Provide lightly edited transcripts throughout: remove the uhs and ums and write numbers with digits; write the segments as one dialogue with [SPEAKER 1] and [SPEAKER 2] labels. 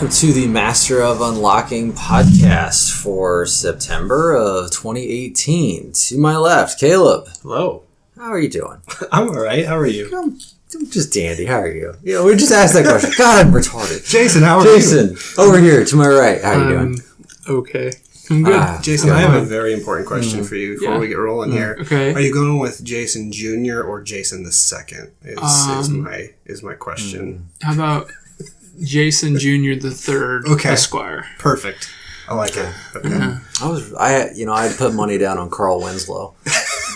[SPEAKER 1] welcome to the Master of Unlocking podcast for September of 2018. To my left, Caleb.
[SPEAKER 2] Hello.
[SPEAKER 1] How are you doing?
[SPEAKER 2] I'm alright. How are you?
[SPEAKER 1] I'm just dandy. How are you? Yeah, we just asked that question. God, I'm retarded.
[SPEAKER 2] Jason, how are you?
[SPEAKER 1] Jason, over here to my right. How are you doing?
[SPEAKER 3] Okay. I'm good.
[SPEAKER 2] Jason, I have a very important question for you before we get rolling here.
[SPEAKER 3] Okay.
[SPEAKER 2] Are you going with Jason Jr. or Jason the Second? Is my question.
[SPEAKER 3] How about Jason Jr. the Third, Esquire?
[SPEAKER 2] Perfect. I like it. Okay.
[SPEAKER 1] I put money down on Carl Winslow.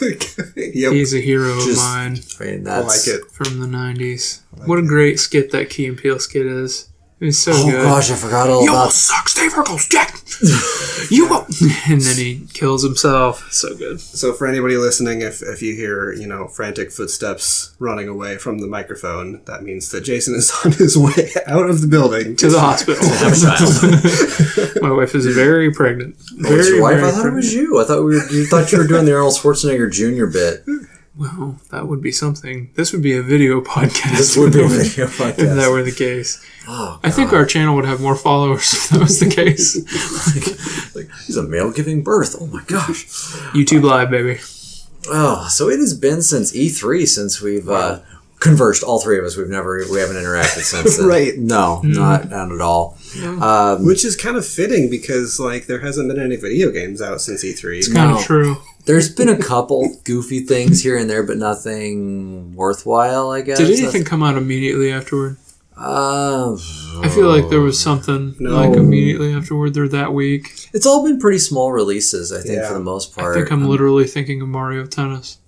[SPEAKER 2] Yep.
[SPEAKER 3] He's a hero of mine.
[SPEAKER 1] I
[SPEAKER 2] like it.
[SPEAKER 3] From the 90s. What a great skit that Key and Peele skit is. It was so good.
[SPEAKER 1] Oh gosh, I forgot all about
[SPEAKER 3] You suck, Steve Urkel's Jack! You won't! And then he kills himself. So good.
[SPEAKER 2] So for anybody listening, if you hear, frantic footsteps running away from the microphone, that means that Jason is on his way out of the building.
[SPEAKER 3] To the hospital. My wife is very pregnant.
[SPEAKER 1] What's your wife? I thought it was you. I thought you thought you were doing the Arnold Schwarzenegger Jr. bit.
[SPEAKER 3] Well, that would be something. This would be a video podcast.
[SPEAKER 1] This would be a video podcast.
[SPEAKER 3] If that were the case.
[SPEAKER 1] Oh,
[SPEAKER 3] I think our channel would have more followers if that was the case.
[SPEAKER 1] like he's a male giving birth. Oh my gosh.
[SPEAKER 3] YouTube Live, baby.
[SPEAKER 1] Oh, so it has been since E3 since we've conversed. All three of us. We haven't interacted since then.
[SPEAKER 2] Right.
[SPEAKER 1] No, not at all.
[SPEAKER 3] Yeah.
[SPEAKER 2] Which is kind of fitting because there hasn't been any video games out since E3.
[SPEAKER 3] It's kind of true.
[SPEAKER 1] There's been a couple goofy things here and there, but nothing worthwhile, I guess.
[SPEAKER 3] Did anything come out immediately afterward?
[SPEAKER 1] I
[SPEAKER 3] feel like there was something immediately afterward or that week.
[SPEAKER 1] It's all been pretty small releases, I think, for the most part.
[SPEAKER 3] I think I'm literally thinking of Mario Tennis.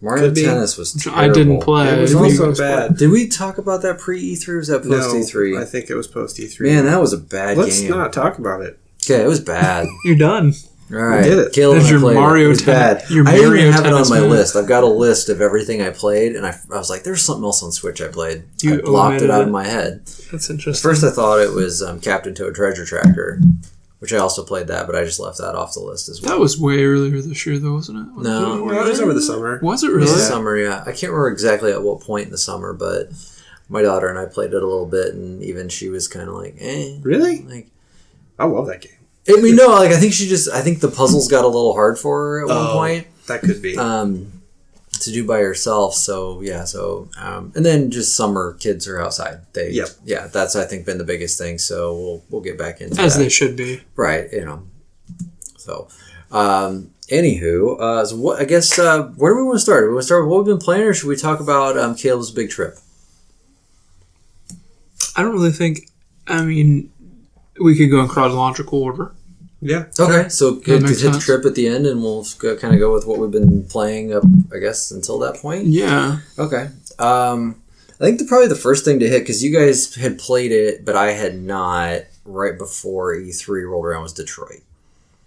[SPEAKER 1] Mario Tennis was terrible.
[SPEAKER 3] I didn't play.
[SPEAKER 2] It was also bad.
[SPEAKER 1] Did we talk about that pre-E3 or was that post-E3?
[SPEAKER 2] No, I think it was post-E3.
[SPEAKER 1] Man, that was a bad game.
[SPEAKER 2] Let's not talk about it.
[SPEAKER 1] Okay, it was bad.
[SPEAKER 3] You're done.
[SPEAKER 1] All right.
[SPEAKER 2] We did it.
[SPEAKER 1] Caleb
[SPEAKER 3] That's your
[SPEAKER 1] played
[SPEAKER 3] Mario
[SPEAKER 1] it. It was bad.
[SPEAKER 3] Your
[SPEAKER 1] I didn't
[SPEAKER 3] Mario
[SPEAKER 1] even have it on
[SPEAKER 3] Tennis
[SPEAKER 1] my
[SPEAKER 3] man.
[SPEAKER 1] list. I've got a list of everything I played, and I was like, there's something else on Switch I played.
[SPEAKER 3] You
[SPEAKER 1] I blocked it out
[SPEAKER 3] omitted
[SPEAKER 1] of my head.
[SPEAKER 3] That's
[SPEAKER 1] At
[SPEAKER 3] interesting.
[SPEAKER 1] first I thought it was Captain Toad Treasure Tracker, which I also played that, but I just left that off the list as well.
[SPEAKER 3] That was way earlier this year, though, wasn't it?
[SPEAKER 1] No.
[SPEAKER 2] Well, it was over the summer.
[SPEAKER 3] Was it
[SPEAKER 1] It
[SPEAKER 3] really?
[SPEAKER 1] was the summer, yeah. I can't remember exactly at what point in the summer, but my daughter and I played it a little bit, and even she was kind of like, eh.
[SPEAKER 2] Really?
[SPEAKER 1] Like,
[SPEAKER 2] I love that game.
[SPEAKER 1] I think the puzzles got a little hard for her at one point.
[SPEAKER 2] That could be.
[SPEAKER 1] To do by herself. So, yeah. So, and then just summer kids are outside. Yeah, that's, I think, been the biggest thing. So we'll get back into
[SPEAKER 3] As
[SPEAKER 1] that.
[SPEAKER 3] they should be.
[SPEAKER 1] Right. So, anywho, so what, I guess, where do we want to start? Do we want to start with what we've been playing, or should we talk about Caleb's big trip?
[SPEAKER 3] I don't really think... we could go in chronological order.
[SPEAKER 2] Yeah.
[SPEAKER 1] Okay, so good to
[SPEAKER 3] makes
[SPEAKER 1] hit the
[SPEAKER 3] sense.
[SPEAKER 1] trip at the end, and we'll kind of go with what we've been playing up, I guess, until that point.
[SPEAKER 3] Yeah.
[SPEAKER 1] Okay. I think probably the first thing to hit, because you guys had played it, but I had not, right before E3 rolled around, was Detroit.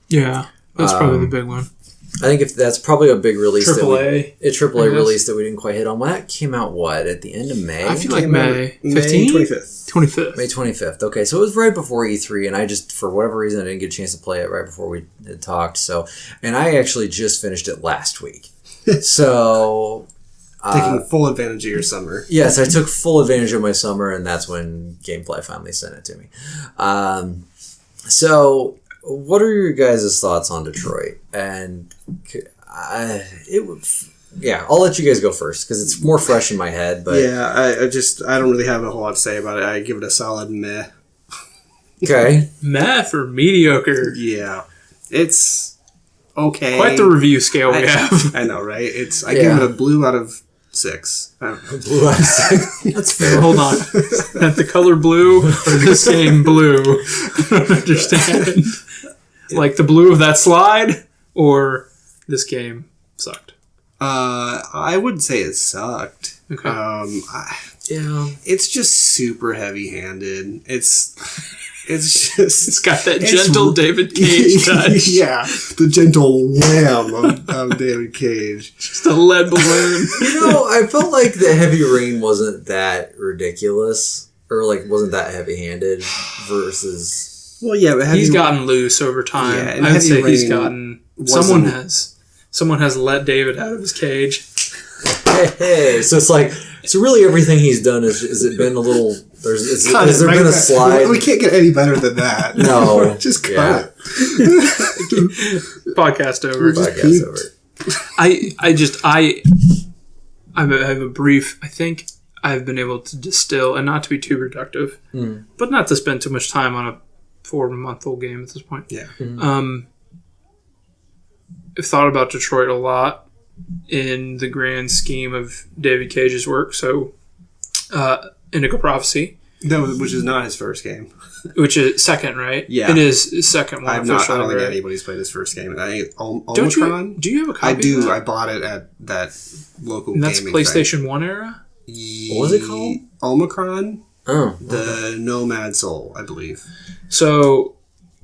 [SPEAKER 3] Yeah. That's probably the big one.
[SPEAKER 1] I think if that's probably a big release.
[SPEAKER 3] AAA.
[SPEAKER 1] A AAA release that we didn't quite hit on. Well, that came out, at the end of May?
[SPEAKER 3] I feel like May 15th?
[SPEAKER 2] May 25th.
[SPEAKER 3] 25th.
[SPEAKER 1] May 25th. Okay, so it was right before E3, and I just, for whatever reason, I didn't get a chance to play it right before we had talked. So, and I actually just finished it last week. So...
[SPEAKER 2] Taking full advantage of your summer.
[SPEAKER 1] Yes, I took full advantage of my summer, and that's when Gamefly finally sent it to me. So, what are your guys' thoughts on Detroit? And I'll let you guys go first because it's more fresh in my head. But
[SPEAKER 2] yeah, I don't really have a whole lot to say about it. I give it a solid meh.
[SPEAKER 1] okay,
[SPEAKER 3] Math or mediocre?
[SPEAKER 2] Yeah, it's okay.
[SPEAKER 3] Quite the review scale we have.
[SPEAKER 2] I know, right? I give it a blue out of 6. I don't know.
[SPEAKER 1] blue out of 6. That's fair.
[SPEAKER 3] Hold on. That the color blue or this game blue? I don't understand. Like the blue of that slide or this game sucked?
[SPEAKER 2] I would say it sucked.
[SPEAKER 3] Okay.
[SPEAKER 2] It's just super heavy-handed. It's just
[SPEAKER 3] got that gentle David Cage touch.
[SPEAKER 2] Yeah, the gentle wham of David Cage.
[SPEAKER 3] Just a lead balloon.
[SPEAKER 1] I felt like the Heavy Rain wasn't that ridiculous, or wasn't that heavy-handed versus.
[SPEAKER 2] Well, yeah, but
[SPEAKER 3] he's gotten loose over time.
[SPEAKER 2] Yeah,
[SPEAKER 3] I'd say he's gotten. Someone has let David out of his cage.
[SPEAKER 1] Hey, so it's like So really, everything he's done is it been a little? Has there
[SPEAKER 2] right
[SPEAKER 1] been a
[SPEAKER 2] back.
[SPEAKER 1] slide?
[SPEAKER 2] We can't get any better than that.
[SPEAKER 1] No,
[SPEAKER 2] just cut
[SPEAKER 1] yeah.
[SPEAKER 2] it.
[SPEAKER 3] Podcast over.
[SPEAKER 1] Podcast over.
[SPEAKER 3] I have a brief. I think I've been able to distill, and not to be too reductive, but not to spend too much time on a 4-month-old game at this point.
[SPEAKER 2] Yeah.
[SPEAKER 3] I've thought about Detroit a lot in the grand scheme of David Cage's work. So, Indigo Prophecy,
[SPEAKER 2] Which is not his first game.
[SPEAKER 3] which is second, right?
[SPEAKER 2] Yeah.
[SPEAKER 3] It is his second one.
[SPEAKER 2] I don't think
[SPEAKER 3] right?
[SPEAKER 2] anybody's played his first game. I think
[SPEAKER 3] Don't
[SPEAKER 2] Omicron.
[SPEAKER 3] you? Do you have a copy?
[SPEAKER 2] I do.
[SPEAKER 3] Of that?
[SPEAKER 2] I bought it at that local.
[SPEAKER 3] And that's
[SPEAKER 2] gaming
[SPEAKER 3] PlayStation 1 era?
[SPEAKER 1] What was it called?
[SPEAKER 2] Omicron.
[SPEAKER 1] Oh,
[SPEAKER 2] The Nomad Soul, I believe.
[SPEAKER 3] So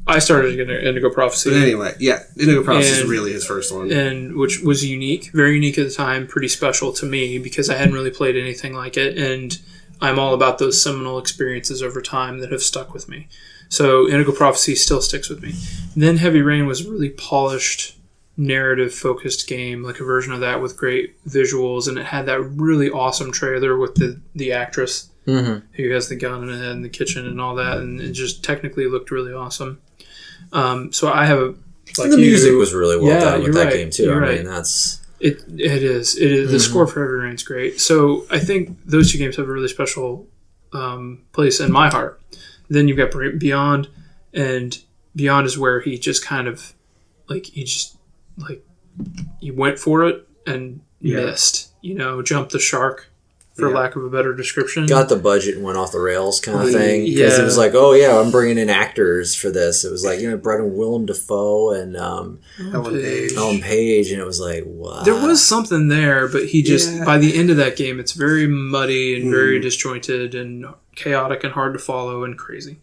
[SPEAKER 3] I started Indigo Prophecy.
[SPEAKER 2] But anyway, yeah, Indigo Prophecy is really his first one.
[SPEAKER 3] And which was unique, very unique at the time, pretty special to me because I hadn't really played anything like it. And I'm all about those seminal experiences over time that have stuck with me. So Indigo Prophecy still sticks with me. Then Heavy Rain was a really polished, narrative-focused game, like a version of that with great visuals, and it had that really awesome trailer with the actress who has the gun in the kitchen and all that, and it just technically looked really awesome. So I have
[SPEAKER 1] the music was really well done with that
[SPEAKER 3] right,
[SPEAKER 1] game too.
[SPEAKER 3] You're
[SPEAKER 1] I mean,
[SPEAKER 3] right.
[SPEAKER 1] that's
[SPEAKER 3] It is. The score for Heavy Rain's great. So I think those two games have a really special place in my heart. Then you've got Beyond, and Beyond is where he just kind of he went for it and missed. Jumped the shark, for lack of a better description.
[SPEAKER 1] got the budget and went off the rails kind of thing.
[SPEAKER 3] Yeah.
[SPEAKER 1] Because it was like, oh yeah, I'm bringing in actors for this. It was like, brought in Willem Dafoe and Ellen Page, and it was like, wow.
[SPEAKER 3] There was something there, but he just, by the end of that game, it's very muddy and very disjointed and chaotic and hard to follow and crazy.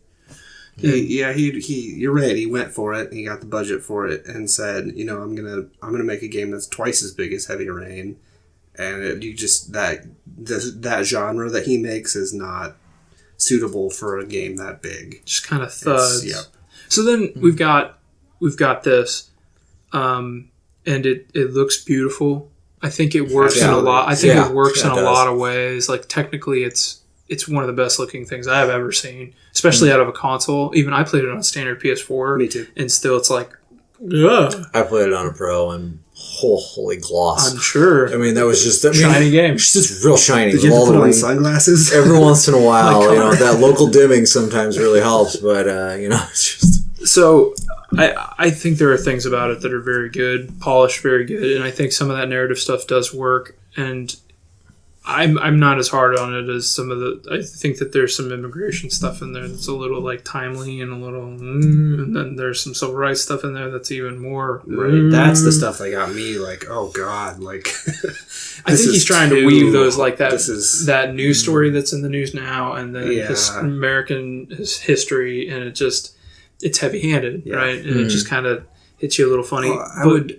[SPEAKER 2] You're right. He went for it. He got the budget for it and said, I'm gonna make a game that's twice as big as Heavy Rain, and that genre that he makes is not suitable for a game that big.
[SPEAKER 3] Just kind of thuds.
[SPEAKER 2] Yep.
[SPEAKER 3] So then we've got this, and it looks beautiful. I think it works in a lot. I think it works in a lot of ways. Like technically, it's one of the best looking things I have ever seen, especially out of a console. Even I played it on standard PS4.
[SPEAKER 2] Me too.
[SPEAKER 3] And still, it's like, ugh.
[SPEAKER 1] I played it on a Pro and holy gloss.
[SPEAKER 3] I'm sure.
[SPEAKER 1] I mean, that was just
[SPEAKER 3] shiny game.
[SPEAKER 1] It's just real shiny.
[SPEAKER 2] Did you have to put on sunglasses?
[SPEAKER 1] Every once in a while, that local dimming sometimes really helps. But it's just.
[SPEAKER 3] So I think there are things about it that are very good, polished, very good, and I think some of that narrative stuff does work. And I'm not as hard on it as some of the. I think that there's some immigration stuff in there that's a little like timely and a little, and then there's some civil rights stuff in there that's even more.
[SPEAKER 2] Right. That's the stuff that got me like, oh god, like.
[SPEAKER 3] I think he's trying to weave those like that. That news story that's in the news now, and then his American history, and it's heavy-handed, right? And it just kind of hits you a little funny.
[SPEAKER 2] Well,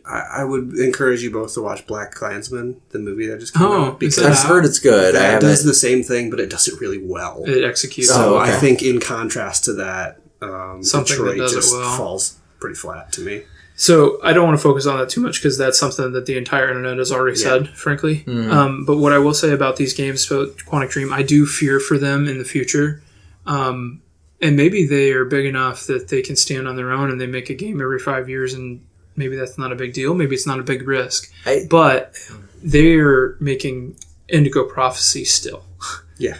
[SPEAKER 2] I would encourage you both to watch Black Klansman, the movie that just came out.
[SPEAKER 3] Because
[SPEAKER 1] I've heard it's good.
[SPEAKER 2] It does the same thing, but it does it really well.
[SPEAKER 3] It executes.
[SPEAKER 2] So I think in contrast to that,
[SPEAKER 3] something
[SPEAKER 2] Detroit
[SPEAKER 3] that does
[SPEAKER 2] just
[SPEAKER 3] it well
[SPEAKER 2] falls pretty flat to me.
[SPEAKER 3] So I don't want to focus on that too much because that's something that the entire internet has already said, frankly. But what I will say about these games, about Quantic Dream, I do fear for them in the future. And maybe they are big enough that they can stand on their own and they make a game every 5 years, and maybe that's not a big deal. Maybe it's not a big risk. But they're making Indigo Prophecy still.
[SPEAKER 2] Yeah.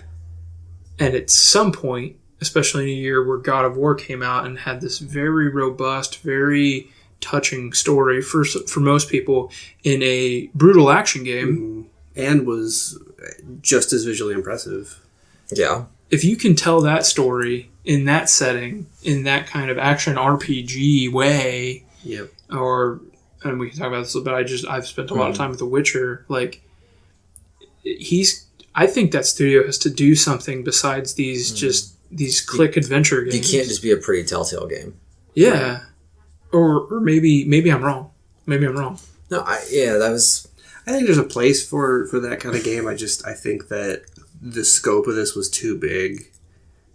[SPEAKER 3] And at some point, especially in a year where God of War came out and had this very robust, very touching story for most people in a brutal action game.
[SPEAKER 2] And was just as visually impressive.
[SPEAKER 1] Yeah.
[SPEAKER 3] If you can tell that story in that setting, in that kind of action RPG way, and we can talk about this a little bit. I've spent a lot of time with The Witcher. Like, I think that studio has to do something besides these click adventure games.
[SPEAKER 1] You can't just be a pretty Telltale game.
[SPEAKER 3] Yeah, right. or maybe I'm wrong. Maybe I'm wrong.
[SPEAKER 1] No, that was.
[SPEAKER 2] I think there's a place for that kind of game. I think that the scope of this was too big.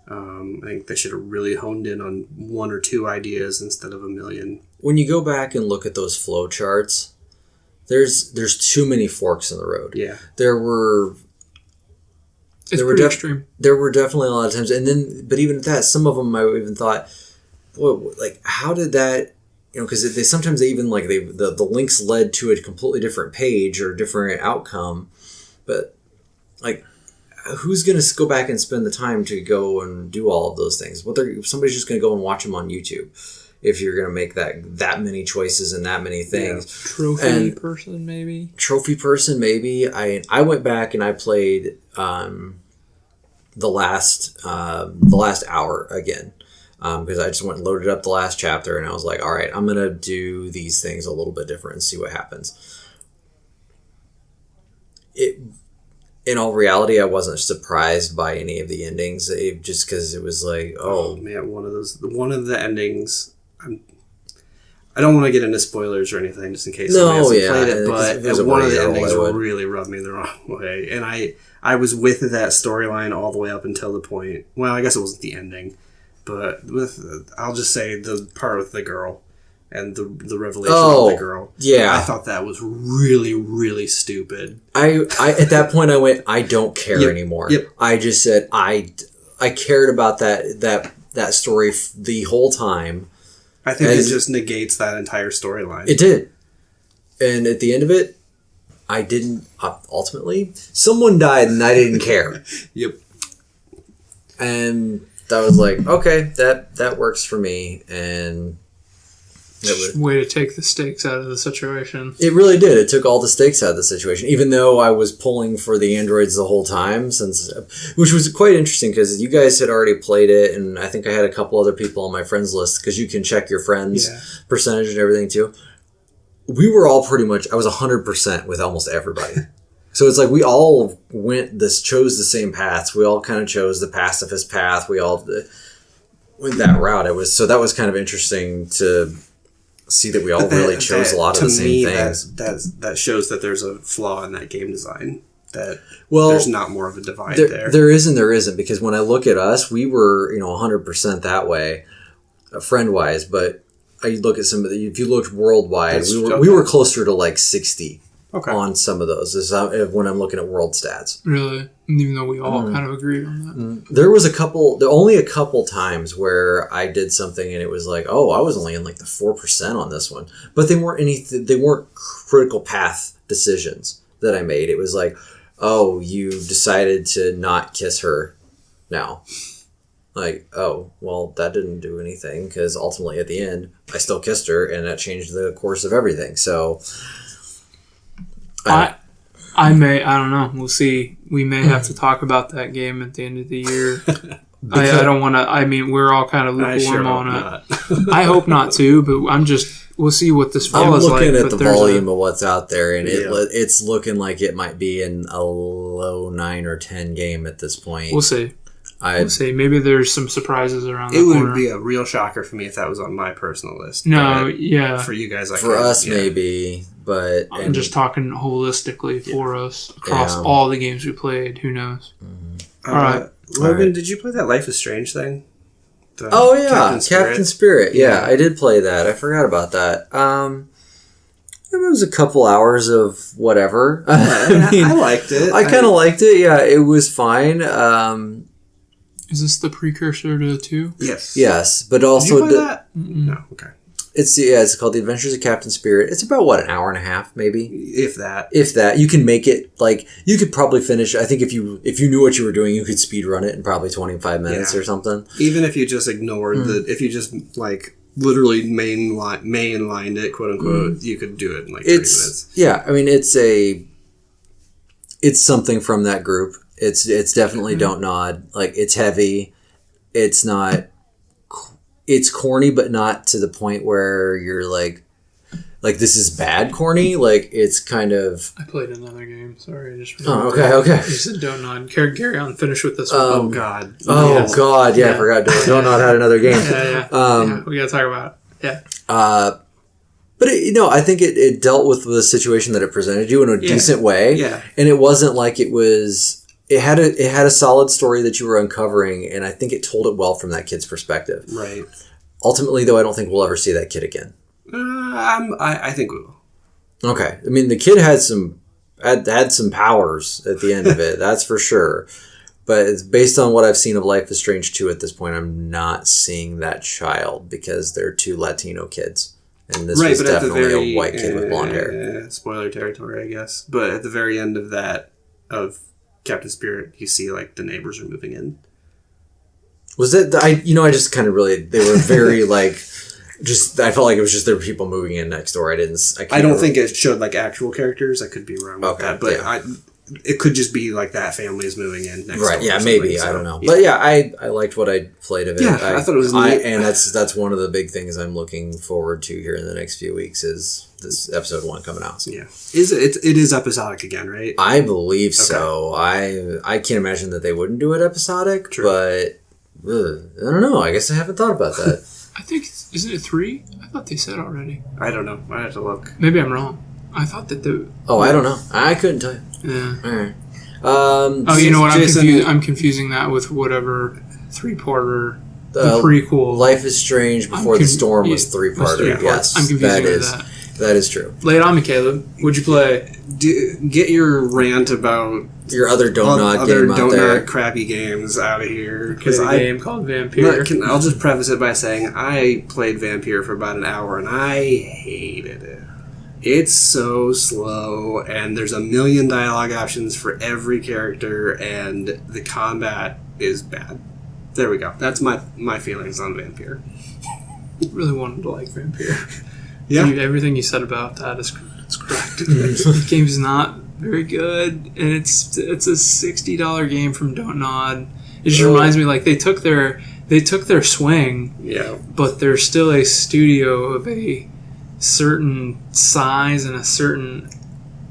[SPEAKER 2] I think they should have really honed in on one or two ideas instead of a million.
[SPEAKER 1] When you go back and look at those flow charts, there's too many forks in the road.
[SPEAKER 2] Yeah.
[SPEAKER 1] There were
[SPEAKER 3] It's pretty extreme.
[SPEAKER 1] There were definitely a lot of times, and then, but even at that, some of them I even thought, well, like, how did that, because they sometimes even like the links led to a completely different page or different outcome, but like, who's going to go back and spend the time to go and do all of those things? Somebody's just going to go and watch them on YouTube. If you're going to make that many choices and that many things.
[SPEAKER 3] Yeah. Trophy person, maybe. I went back and I played the last hour again, because I just went and loaded up the last chapter, and I was like, all right, I'm going to do these things a little bit different and see what happens. In all reality, I wasn't surprised by any of the endings, just because it was like, oh
[SPEAKER 2] man, one of the endings. I don't want to get into spoilers or anything, just in case somebody hasn't played it, but one of the endings really rubbed me the wrong way. And I was with that storyline all the way up until the point. Well, I guess it wasn't the ending, but I'll just say the part with the girl and the revelation of the girl.
[SPEAKER 1] Yeah,
[SPEAKER 2] I thought that was really, really stupid.
[SPEAKER 1] I at that point I went, I don't care anymore.
[SPEAKER 2] Yep.
[SPEAKER 1] I just said I cared about that story the whole time.
[SPEAKER 2] I think it just negates that entire storyline.
[SPEAKER 1] It did. And at the end of it, I didn't... ultimately, someone died and I didn't care.
[SPEAKER 2] Yep.
[SPEAKER 1] And I was like, okay, that works for me. And...
[SPEAKER 3] way to take the stakes out of the situation.
[SPEAKER 1] It really did. It took all the stakes out of the situation, even though I was pulling for the androids the whole time, which was quite interesting because you guys had already played it, and I think I had a couple other people on my friends list because you can check your friends' percentage and everything too. We were all pretty much, I was 100% with almost everybody. So it's like we all chose the same paths. We all kind of chose the pacifist path. We all went that route. That was kind of interesting to see that we all really chose a lot of the same things.
[SPEAKER 2] That shows that there's a flaw in that game design. There's not more of a divide there.
[SPEAKER 1] There isn't, because when I look at us, we were 100% that way, friend wise. But I look at some of if you looked worldwide, we were closer to like 60 on some of those. This is when I'm looking at world stats.
[SPEAKER 3] Really, even though we all kind of agreed on that.
[SPEAKER 1] There was only a couple times where I did something and it was like, oh, I was only in like the 4% on this one, but they weren't critical path decisions that I made. It was like, oh, you decided to not kiss her now. Like, oh, well, that didn't do anything because ultimately at the end, I still kissed her and that changed the course of everything. So
[SPEAKER 3] I don't know. We'll see. We may have to talk about that game at the end of the year. I don't want to. We're all kind of lukewarm on it. I hope not too, but we'll see what this fall is like.
[SPEAKER 1] I'm looking at the volume of what's out there, and it's looking like it might be in a low 9 or 10 game at this point.
[SPEAKER 3] We'll see. We'll see. Maybe there's some surprises around the
[SPEAKER 2] corner.
[SPEAKER 3] It
[SPEAKER 2] would be a real shocker for me if that was on my personal list.
[SPEAKER 3] No, yeah.
[SPEAKER 2] For you guys,
[SPEAKER 1] for us, maybe. But
[SPEAKER 3] I'm just talking holistically for us across all the games we played. Who knows?
[SPEAKER 2] All right, Logan, did you play that Life is Strange thing?
[SPEAKER 1] Captain Spirit. Yeah, I did play that. I forgot about that. It was a couple hours of whatever.
[SPEAKER 2] I liked it.
[SPEAKER 1] I kind of liked it. Yeah, it was fine.
[SPEAKER 3] Is this the precursor to 2?
[SPEAKER 1] Yes, but also
[SPEAKER 2] did you play that? No. Okay.
[SPEAKER 1] It's called The Adventures of Captain Spirit. It's about an hour and a half, maybe,
[SPEAKER 2] if that.
[SPEAKER 1] You can make it you could probably finish. I think if you knew what you were doing, you could speed run it in probably 25 minutes or something.
[SPEAKER 2] Even if you just ignored if you just literally mainlined it, quote unquote, you could do it in 30 minutes.
[SPEAKER 1] Yeah, it's something from that group. It's definitely Don't Nod. It's heavy. It's not. It's corny, but not to the point where you're like this is bad corny. It's kind of.
[SPEAKER 3] I played another game. Sorry, I just.
[SPEAKER 1] Okay.
[SPEAKER 3] You said Don't Nod. Carry on. Finish with this one.
[SPEAKER 2] Oh God.
[SPEAKER 1] God. Yeah, I forgot. Don't Nod had another game.
[SPEAKER 3] Yeah. We gotta talk about it. Yeah.
[SPEAKER 1] But I think it dealt with the situation that it presented you in a decent way.
[SPEAKER 2] Yeah.
[SPEAKER 1] And it wasn't like it was. It had a solid story that you were uncovering, and I think it told it well from that kid's perspective.
[SPEAKER 2] Right.
[SPEAKER 1] Ultimately, though, I don't think we'll ever see that kid again.
[SPEAKER 2] I think we will.
[SPEAKER 1] Okay. The kid had some powers at the end of it. That's for sure. But it's based on what I've seen of Life is Strange 2 at this point, I'm not seeing that child because they're 2 Latino kids. And this was definitely a white kid with blonde hair.
[SPEAKER 2] Spoiler territory, I guess. But at the very end of that, of Captain Spirit, you see like the neighbors are moving in.
[SPEAKER 1] Was it? I just kind of really, they were very like, I felt like it was just there were people moving in next door.
[SPEAKER 2] I don't think it showed like actual characters. I could be wrong with that, but yeah. It could just be like that family is moving in next door.
[SPEAKER 1] Right, yeah, maybe. So, I don't know. Yeah. But yeah, I liked what I played of it.
[SPEAKER 2] Yeah, I thought it was neat.
[SPEAKER 1] And that's one of the big things I'm looking forward to here in the next few weeks is this episode 1 coming out. So.
[SPEAKER 2] Yeah. It is episodic again, right?
[SPEAKER 1] I believe so. I can't imagine that they wouldn't do it episodic,
[SPEAKER 2] True.
[SPEAKER 1] But I don't know. I guess I haven't thought about that.
[SPEAKER 3] I think, isn't it 3? I thought they said already.
[SPEAKER 2] I don't know. I have to look.
[SPEAKER 3] Maybe I'm wrong. I thought that
[SPEAKER 1] I don't know. I couldn't tell you.
[SPEAKER 3] Yeah.
[SPEAKER 1] All right.
[SPEAKER 3] You know what?
[SPEAKER 2] Jason,
[SPEAKER 3] I'm confusing that with whatever 3-parter, the prequel.
[SPEAKER 1] Life is Strange Before the Storm was 3-parter. Yes,
[SPEAKER 3] I'm confusing that.
[SPEAKER 1] That is true.
[SPEAKER 3] Lay it on me, Caleb. What'd you play?
[SPEAKER 2] Get your rant about
[SPEAKER 1] your other Donut game out there.
[SPEAKER 2] Crappy games out of here.
[SPEAKER 3] Because a game called Vampire.
[SPEAKER 2] I'll just preface it by saying I played Vampire for about an hour and I hated it. It's so slow, and there's a million dialogue options for every character, and the combat is bad. There we go. That's my feelings on Vampire.
[SPEAKER 3] I really wanted to like Vampire.
[SPEAKER 2] Yeah.
[SPEAKER 3] Everything you said about that is correct. The game's not very good, and it's a $60 game from Don't Nod. It just reminds me like they took their swing,
[SPEAKER 2] yeah,
[SPEAKER 3] but they're still a studio of a certain size and a certain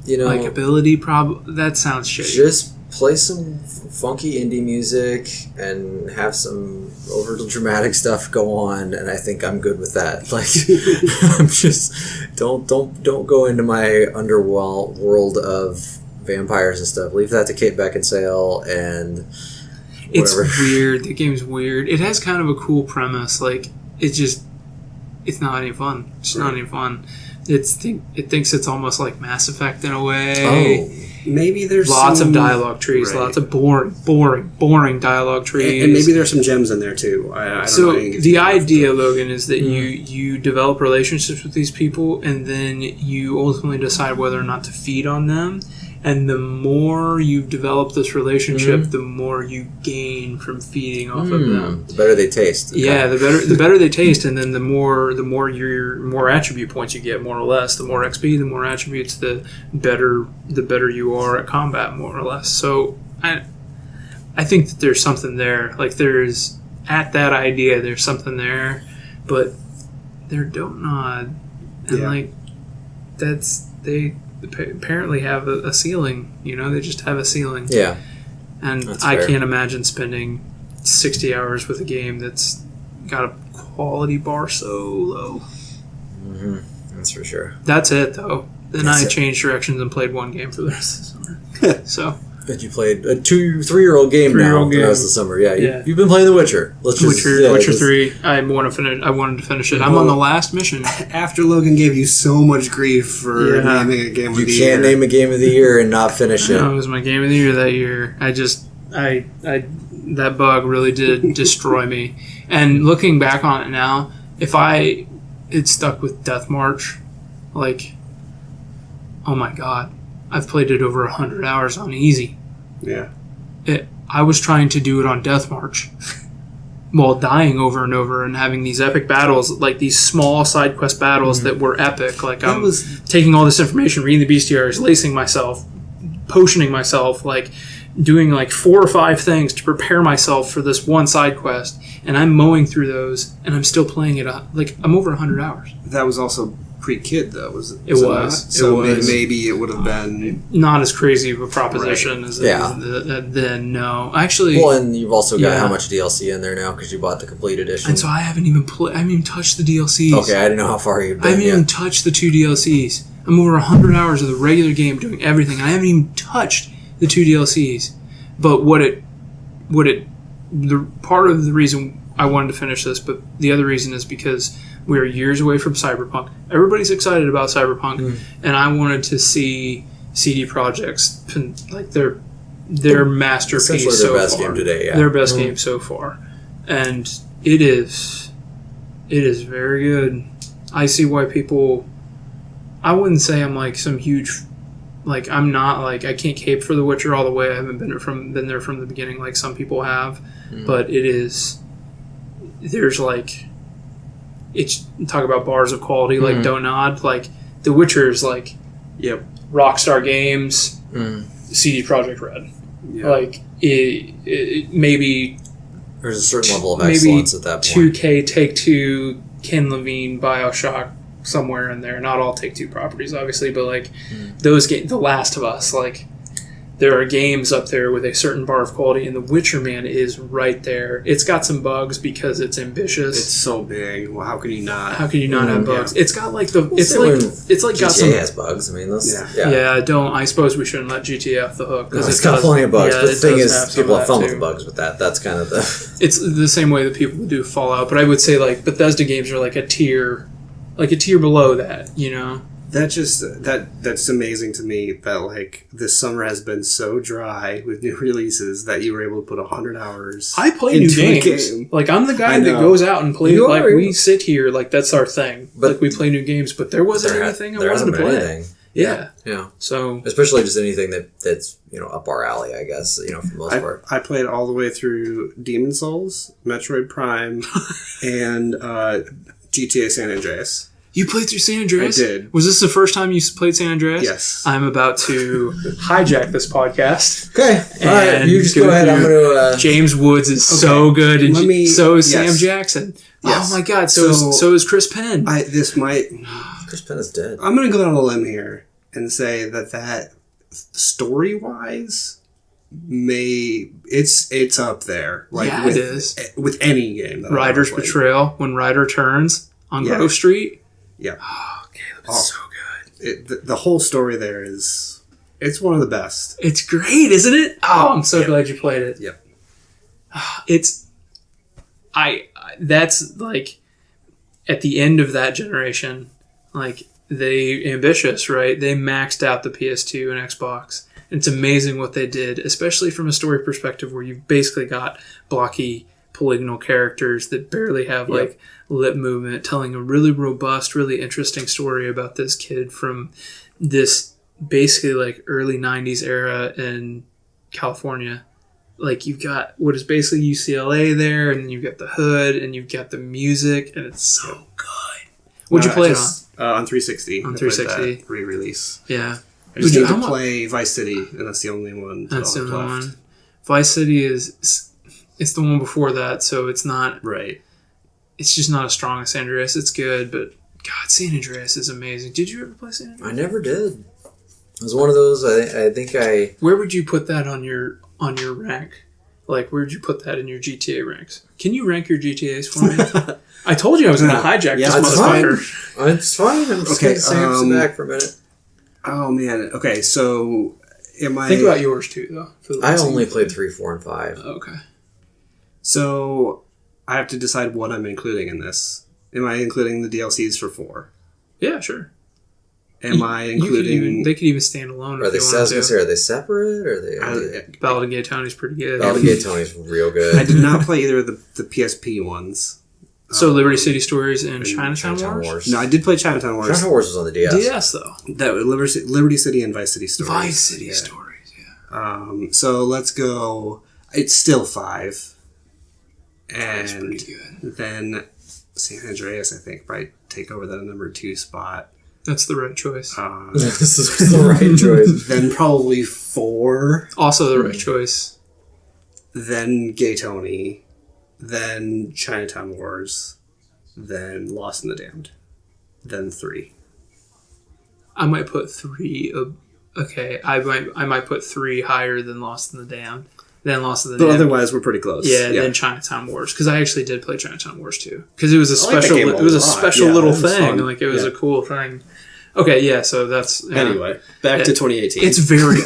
[SPEAKER 3] ability. That sounds shitty.
[SPEAKER 1] Just play some funky indie music and have some over dramatic stuff go on, and I think I'm good with that. Like, I'm just don't go into my underworld of vampires and stuff. Leave that to Kate Beckinsale and whatever.
[SPEAKER 3] It's weird. The game's weird. It has kind of a cool premise. Like, it's not any fun. It's not any fun. It thinks it's almost like Mass Effect in a way.
[SPEAKER 2] Oh. Maybe there's
[SPEAKER 3] lots of dialogue trees, lots of boring dialogue trees.
[SPEAKER 2] And maybe there's some gems in there too. I don't know.
[SPEAKER 3] The idea, Logan, is that you develop relationships with these people and then you ultimately decide whether or not to feed on them. And the more you develop this relationship, the more you gain from feeding off of them.
[SPEAKER 1] The better they taste. Okay.
[SPEAKER 3] Yeah, the better they taste, and then the more attribute points you get, more or less. The more XP, the more attributes, the better you are at combat, more or less. So I think that there's something there. Like there's at that idea, there's something there, but they're Don't Nod, and they apparently have a ceiling. They just have a ceiling.
[SPEAKER 1] Yeah,
[SPEAKER 3] and I can't imagine spending 60 hours with a game that's got a quality bar so low.
[SPEAKER 1] That's for sure.
[SPEAKER 3] That's it, though. Then I changed directions and played one game for the rest of the summer. So.
[SPEAKER 1] But you played a 3-year-old game now the rest of the summer. Yeah, you've been playing The Witcher.
[SPEAKER 3] Witcher 3. I wanted to finish it. I'm on the last mission.
[SPEAKER 2] After Logan gave you so much grief for naming a game of the year.
[SPEAKER 1] You can't name a game of the year and not finish it.
[SPEAKER 3] No, it was my game of the year that year. That bug really did destroy me. And looking back on it now, if I had stuck with Death March, like, oh my god, I've played it over 100 hours on easy.
[SPEAKER 2] Yeah.
[SPEAKER 3] I was trying to do it on Death March while dying over and over and having these epic battles, like these small side quest battles that were epic. Like I was taking all this information, reading the bestiaries, lacing myself, potioning myself, like doing like 4 or 5 things to prepare myself for this one side quest. And I'm mowing through those and I'm still playing it. Like I'm over 100 hours.
[SPEAKER 2] That was also pre-kid though, was it?
[SPEAKER 3] It was.
[SPEAKER 2] So maybe it would have been
[SPEAKER 3] not as crazy of a proposition as then. No, actually.
[SPEAKER 1] Well, and you've also got how much DLC in there now because you bought the complete edition.
[SPEAKER 3] And so I haven't even touched the DLCs.
[SPEAKER 1] Okay, I didn't know how far you've been.
[SPEAKER 3] I haven't even touched the 2 DLCs. I'm over 100 hours of the regular game doing everything, and I haven't even touched the 2 DLCs. But the part of the reason I wanted to finish this, but the other reason is because we are years away from Cyberpunk. Everybody's excited about Cyberpunk, and I wanted to see CD Projekt's, like their masterpiece
[SPEAKER 1] Essentially
[SPEAKER 3] so
[SPEAKER 1] their best
[SPEAKER 3] far.
[SPEAKER 1] game today, yeah.
[SPEAKER 3] Their best game so far. And it is very good. I see why people... I wouldn't say I'm like some huge... Like, I'm not like... I can't cape for The Witcher all the way. I haven't been there from the beginning like some people have. But it is... There's like... It's... Talk about bars of quality, like Don't Nod. Like, The Witcher is like...
[SPEAKER 2] Yep.
[SPEAKER 3] Rockstar Games, CD Projekt Red.
[SPEAKER 2] Yep.
[SPEAKER 3] Like, it maybe...
[SPEAKER 1] There's a certain level of excellence at that point.
[SPEAKER 3] 2K, Take-Two, Ken Levine, BioShock, somewhere in there. Not all Take-Two properties, obviously, but like those games, The Last of Us, like there are games up there with a certain bar of quality, and The Witcher, man, is right there. It's got some bugs because it's ambitious.
[SPEAKER 2] It's so big. Well, how can you not?
[SPEAKER 3] How can you not have bugs?
[SPEAKER 2] Yeah.
[SPEAKER 3] It's got like the. It's like
[SPEAKER 1] GTA
[SPEAKER 3] got some.
[SPEAKER 1] has bugs. I mean, those.
[SPEAKER 2] Yeah.
[SPEAKER 3] Yeah, don't. I suppose we shouldn't let GTA off the hook
[SPEAKER 1] No, it's got plenty of bugs.
[SPEAKER 3] Yeah,
[SPEAKER 1] but the thing
[SPEAKER 3] does
[SPEAKER 1] is,
[SPEAKER 3] some
[SPEAKER 1] people
[SPEAKER 3] of
[SPEAKER 1] have fun
[SPEAKER 3] that
[SPEAKER 1] with the
[SPEAKER 3] too.
[SPEAKER 1] bugs with that. That's kind of the.
[SPEAKER 3] It's the same way that people do Fallout, but I would say like Bethesda games are like a tier below that, you know.
[SPEAKER 2] That's amazing to me that like this summer has been so dry with new releases that you were able to put 100 hours.
[SPEAKER 3] I play new
[SPEAKER 2] into a
[SPEAKER 3] games.
[SPEAKER 2] game.
[SPEAKER 3] Like I'm the guy
[SPEAKER 2] I
[SPEAKER 3] that
[SPEAKER 2] know.
[SPEAKER 3] goes out and plays.
[SPEAKER 1] You
[SPEAKER 3] Like
[SPEAKER 1] are.
[SPEAKER 3] we sit here, like that's our thing.
[SPEAKER 1] But-
[SPEAKER 3] like we play new games, but there wasn't anything I
[SPEAKER 1] there
[SPEAKER 3] wanted
[SPEAKER 1] hasn't
[SPEAKER 3] to
[SPEAKER 1] been
[SPEAKER 3] play.
[SPEAKER 1] anything.
[SPEAKER 3] Yeah.
[SPEAKER 1] Yeah.
[SPEAKER 3] So
[SPEAKER 1] Especially just anything that's up our alley, I guess. For the most part.
[SPEAKER 2] I played all the way through Demon Souls, Metroid Prime, and GTA San Andreas.
[SPEAKER 3] you played through San Andreas?
[SPEAKER 2] I did.
[SPEAKER 3] Was this the first time you played San Andreas?
[SPEAKER 2] Yes.
[SPEAKER 3] I'm about to hijack this podcast.
[SPEAKER 1] Okay. All right.
[SPEAKER 3] And
[SPEAKER 1] You just go ahead. I'm
[SPEAKER 3] through-
[SPEAKER 1] going to.
[SPEAKER 3] James Woods is so good, and so is Sam
[SPEAKER 2] yes.
[SPEAKER 3] Jackson.
[SPEAKER 2] Yes.
[SPEAKER 3] Oh my God! So is Chris Penn.
[SPEAKER 1] Chris Penn is dead.
[SPEAKER 2] I'm going to go down a limb here and say that story wise, it's up there. Like
[SPEAKER 3] Yeah,
[SPEAKER 2] with,
[SPEAKER 3] it is.
[SPEAKER 2] with any game. That
[SPEAKER 3] Ryder's
[SPEAKER 2] I've ever played.
[SPEAKER 3] Betrayal, when Ryder turns on
[SPEAKER 2] Yeah.
[SPEAKER 3] Grove Street.
[SPEAKER 2] Yeah.
[SPEAKER 3] Oh, Caleb, it's so good.
[SPEAKER 2] The whole story there it's one of the best.
[SPEAKER 3] It's great, isn't it? Oh, I'm so glad you played it.
[SPEAKER 2] Yep.
[SPEAKER 3] That's like at the end of that generation, like they ambitious, right? They maxed out the PS2 and Xbox. It's amazing what they did, especially from a story perspective where you've basically got blocky polygonal characters that barely have like lip movement, telling a really robust, really interesting story about this kid from this basically like early 90s era in California. Like you've got what is basically UCLA there, and then you've got the hood, and you've got the music, and it's so good. What'd you play it on?
[SPEAKER 2] On 360.
[SPEAKER 3] On
[SPEAKER 2] I played
[SPEAKER 3] 360.
[SPEAKER 2] that re-release.
[SPEAKER 3] Yeah.
[SPEAKER 2] I just
[SPEAKER 3] Would you-
[SPEAKER 2] need to
[SPEAKER 3] how mu-
[SPEAKER 2] play Vice City, and that's the only one.
[SPEAKER 3] That's the
[SPEAKER 2] left.
[SPEAKER 3] only one. Vice City it's the one before that, so it's not.
[SPEAKER 2] Right.
[SPEAKER 3] It's just not as strong as San Andreas. It's good, but God, San Andreas is amazing. Did you ever play San Andreas?
[SPEAKER 1] I never did. It was one of those. I think I.
[SPEAKER 3] Where would you put that on your rank? Like, where would you put that in your GTA ranks? Can you rank your GTAs for me? I told you I was going to hijack
[SPEAKER 2] Yeah,
[SPEAKER 3] this
[SPEAKER 2] that's
[SPEAKER 3] motherfucker.
[SPEAKER 1] It's fine. I'm just
[SPEAKER 2] Okay,
[SPEAKER 1] going to sit back for a minute.
[SPEAKER 2] Oh man. Okay, so am I?
[SPEAKER 3] Think about yours too, though. For the
[SPEAKER 1] I
[SPEAKER 3] ones
[SPEAKER 1] only
[SPEAKER 3] you-
[SPEAKER 1] played 3, 4, and 5.
[SPEAKER 3] Okay.
[SPEAKER 2] So I have to decide what I'm including in this. Am I including the DLCs for 4?
[SPEAKER 3] Yeah, sure.
[SPEAKER 2] Am I including?
[SPEAKER 3] They could even stand alone
[SPEAKER 1] Are
[SPEAKER 3] if
[SPEAKER 1] they?
[SPEAKER 3] they
[SPEAKER 1] I was
[SPEAKER 3] wanted
[SPEAKER 1] gonna
[SPEAKER 3] to.
[SPEAKER 1] say, are they separate? Or are they?
[SPEAKER 3] Ballad of Gay Tony's pretty good.
[SPEAKER 1] Ballad of Gay Tony's real good.
[SPEAKER 2] I did not play either of the PSP ones.
[SPEAKER 3] So Liberty City Stories and Chinatown
[SPEAKER 1] Chinatown
[SPEAKER 3] Wars?
[SPEAKER 2] No, I did play Chinatown Wars.
[SPEAKER 1] Chinatown Wars was on the DS.
[SPEAKER 3] DS, though.
[SPEAKER 2] That Liberty City and Vice City Stories.
[SPEAKER 3] Vice City
[SPEAKER 2] Yeah.
[SPEAKER 3] Stories, yeah.
[SPEAKER 2] So let's go. It's still 5,
[SPEAKER 3] That's
[SPEAKER 2] and
[SPEAKER 3] pretty good.
[SPEAKER 2] then San Andreas, I think, probably take over that number 2 spot.
[SPEAKER 3] That's the right choice.
[SPEAKER 1] This is the right choice.
[SPEAKER 2] Then probably 4.
[SPEAKER 3] Also the right choice.
[SPEAKER 2] Then Gay Tony, then Chinatown Wars, then Lost in the Damned, then 3.
[SPEAKER 3] I might put 3. Okay, I might put 3 higher than Lost in the Damned. Then Lost in the
[SPEAKER 2] But
[SPEAKER 3] Damned.
[SPEAKER 2] otherwise, we're pretty close.
[SPEAKER 3] Yeah, then Chinatown Wars, because I actually did play Chinatown Wars too, because it was a
[SPEAKER 2] I like that
[SPEAKER 3] special.
[SPEAKER 2] game a
[SPEAKER 3] It was a
[SPEAKER 2] lot.
[SPEAKER 3] special
[SPEAKER 2] Yeah,
[SPEAKER 3] little
[SPEAKER 2] it was
[SPEAKER 3] thing.
[SPEAKER 2] fun.
[SPEAKER 3] Like it was
[SPEAKER 2] Yeah.
[SPEAKER 3] a cool thing. Okay, yeah. So that's
[SPEAKER 2] Anyway, back to 2018.
[SPEAKER 3] It's very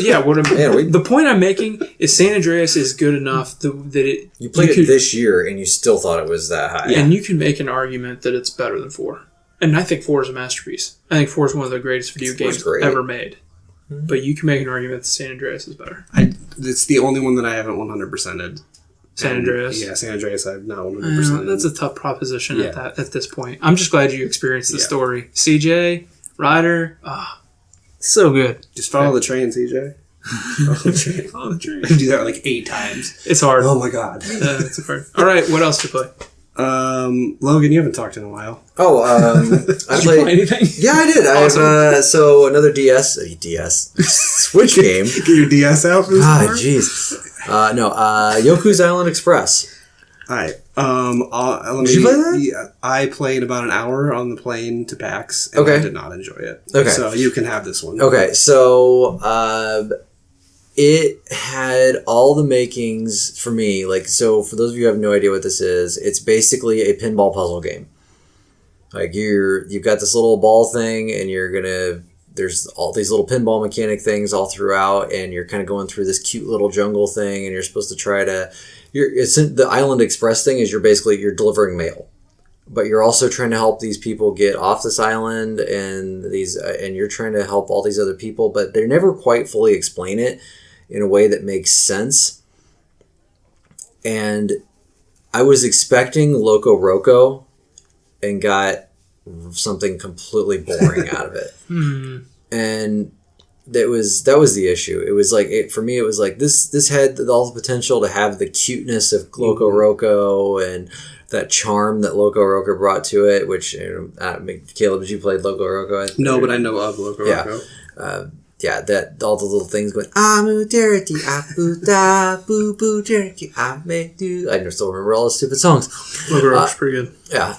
[SPEAKER 1] Yeah,
[SPEAKER 3] the point I'm making is San Andreas is good enough that it
[SPEAKER 1] You played
[SPEAKER 3] could-
[SPEAKER 1] it this year, and you still thought it was that high.
[SPEAKER 3] and you can make an argument that it's better than 4. And I think 4 is a masterpiece. I think 4 is one of the greatest video
[SPEAKER 1] 4's
[SPEAKER 3] games
[SPEAKER 1] great.
[SPEAKER 3] ever made. But you can make an argument that San Andreas is better.
[SPEAKER 2] It's the only one that I haven't 100%ed.
[SPEAKER 3] San Andreas.
[SPEAKER 2] Yeah, San Andreas. I've not 100%.
[SPEAKER 3] That's a tough proposition at this point. I'm just glad you experienced the story. CJ, Ryder, so good.
[SPEAKER 2] Just follow the train, CJ.
[SPEAKER 3] Follow the train.
[SPEAKER 2] I do that like 8 times.
[SPEAKER 3] It's hard.
[SPEAKER 2] Oh my god.
[SPEAKER 3] It's hard. All right, what else to play?
[SPEAKER 2] Logan, you haven't talked in a while.
[SPEAKER 1] Oh, I
[SPEAKER 3] Did
[SPEAKER 1] played.
[SPEAKER 3] you play anything?
[SPEAKER 1] Yeah, I did.
[SPEAKER 3] Awesome.
[SPEAKER 1] I have so another DS Switch game.
[SPEAKER 2] Get your DS out for this
[SPEAKER 1] Ah,
[SPEAKER 2] part?
[SPEAKER 1] jeez. No, Yoku's Island Express.
[SPEAKER 2] Alright. Did
[SPEAKER 1] you play that?
[SPEAKER 2] Yeah, I played about an hour on the plane to PAX, and
[SPEAKER 1] Okay.
[SPEAKER 2] I did not enjoy it.
[SPEAKER 1] Okay.
[SPEAKER 2] So you can have this one.
[SPEAKER 1] Okay, so it had all the makings for me. Like, so for those of you who have no idea what this is, it's basically a pinball puzzle game. Like you've got this little ball thing, and there's all these little pinball mechanic things all throughout, and you're kind of going through this cute little jungle thing, and you're supposed to try to. The Island Express thing is you're delivering mail, but you're also trying to help these people get off this island, and and you're trying to help all these other people, but they never quite fully explain it in a way that makes sense. And I was expecting Loco Roco and got something completely boring out of it. And that was the issue. It was like for me. It was like this had all the potential to have the cuteness of Loco Roco and that charm that Loco Roco brought to it. Which Caleb, did you play Loco Roco?
[SPEAKER 2] No, but I know of Loco Roco.
[SPEAKER 1] That all the little things going. Amu dirty apu da boo boo dirty ame do. I still remember all the stupid songs.
[SPEAKER 3] Logo Rock's pretty good.
[SPEAKER 1] Yeah,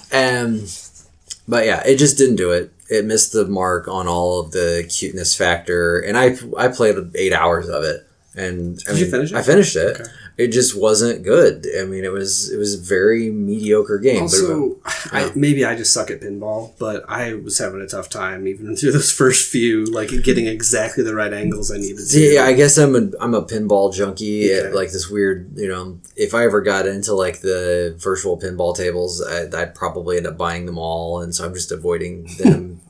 [SPEAKER 1] but yeah, it just didn't do it. It missed the mark on all of the cuteness factor, and I played 8 hours of it, and
[SPEAKER 2] Did you finish it?
[SPEAKER 1] I finished it.
[SPEAKER 2] Okay.
[SPEAKER 1] It just wasn't good. I mean, it was a very mediocre game.
[SPEAKER 2] Also, maybe I just suck at pinball, but I was having a tough time even through those first few, like getting exactly the right angles I needed to.
[SPEAKER 1] Yeah, I guess I'm a pinball junkie.
[SPEAKER 2] Okay.
[SPEAKER 1] At, like this weird, if I ever got into like the virtual pinball tables, I'd probably end up buying them all, and so I'm just avoiding them.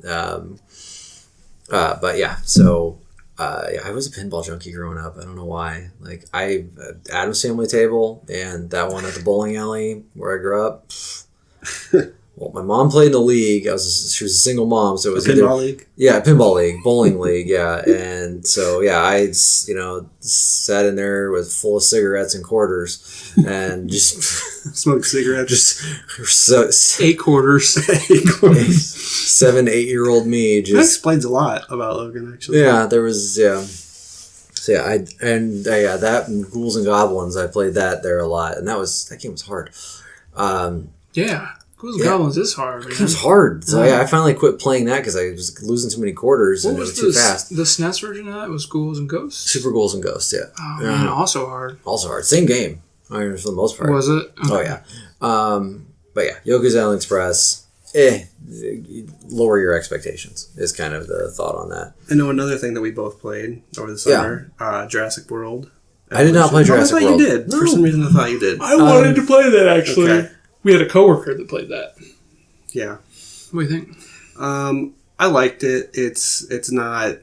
[SPEAKER 1] But yeah, so. I was a pinball junkie growing up. I don't know why. Like Adam's Family Table and that one at the bowling alley where I grew up. Well, my mom played in the league. She was a single mom, so it was
[SPEAKER 2] pinball league.
[SPEAKER 1] Yeah, pinball league, bowling league. Yeah, and so I sat in there with full of cigarettes and quarters and just
[SPEAKER 2] Smoke cigarettes.
[SPEAKER 1] Just
[SPEAKER 3] 8 quarters.
[SPEAKER 1] 7, 8-year-old me
[SPEAKER 2] That
[SPEAKER 1] just.
[SPEAKER 2] explains a lot about Logan, actually.
[SPEAKER 1] Yeah, there was So that and Ghouls and Goblins, I played that there a lot, and that game was hard.
[SPEAKER 3] Yeah. Ghouls and Goblins is hard, man.
[SPEAKER 1] It was hard. So I finally quit playing that because I was losing too many quarters and it was too fast.
[SPEAKER 3] The SNES version of that was Ghouls and Ghosts?
[SPEAKER 1] Super Ghouls and Ghosts, yeah.
[SPEAKER 3] Oh, man, also hard.
[SPEAKER 1] Also hard. Same game, I mean, for the most part.
[SPEAKER 3] Was it? Okay.
[SPEAKER 1] Oh, yeah. But yeah, Yoku's Island Express, lower your expectations is kind of the thought on that.
[SPEAKER 2] I know another thing that we both played over the summer, Jurassic World.
[SPEAKER 1] I did not play Jurassic
[SPEAKER 2] World. I thought
[SPEAKER 1] World.
[SPEAKER 2] you did.
[SPEAKER 1] No.
[SPEAKER 2] For some reason, I thought you did.
[SPEAKER 3] I wanted to play that, actually.
[SPEAKER 2] Okay.
[SPEAKER 3] We had a coworker that played that.
[SPEAKER 2] Yeah.
[SPEAKER 3] What do you think?
[SPEAKER 2] I liked it. It's not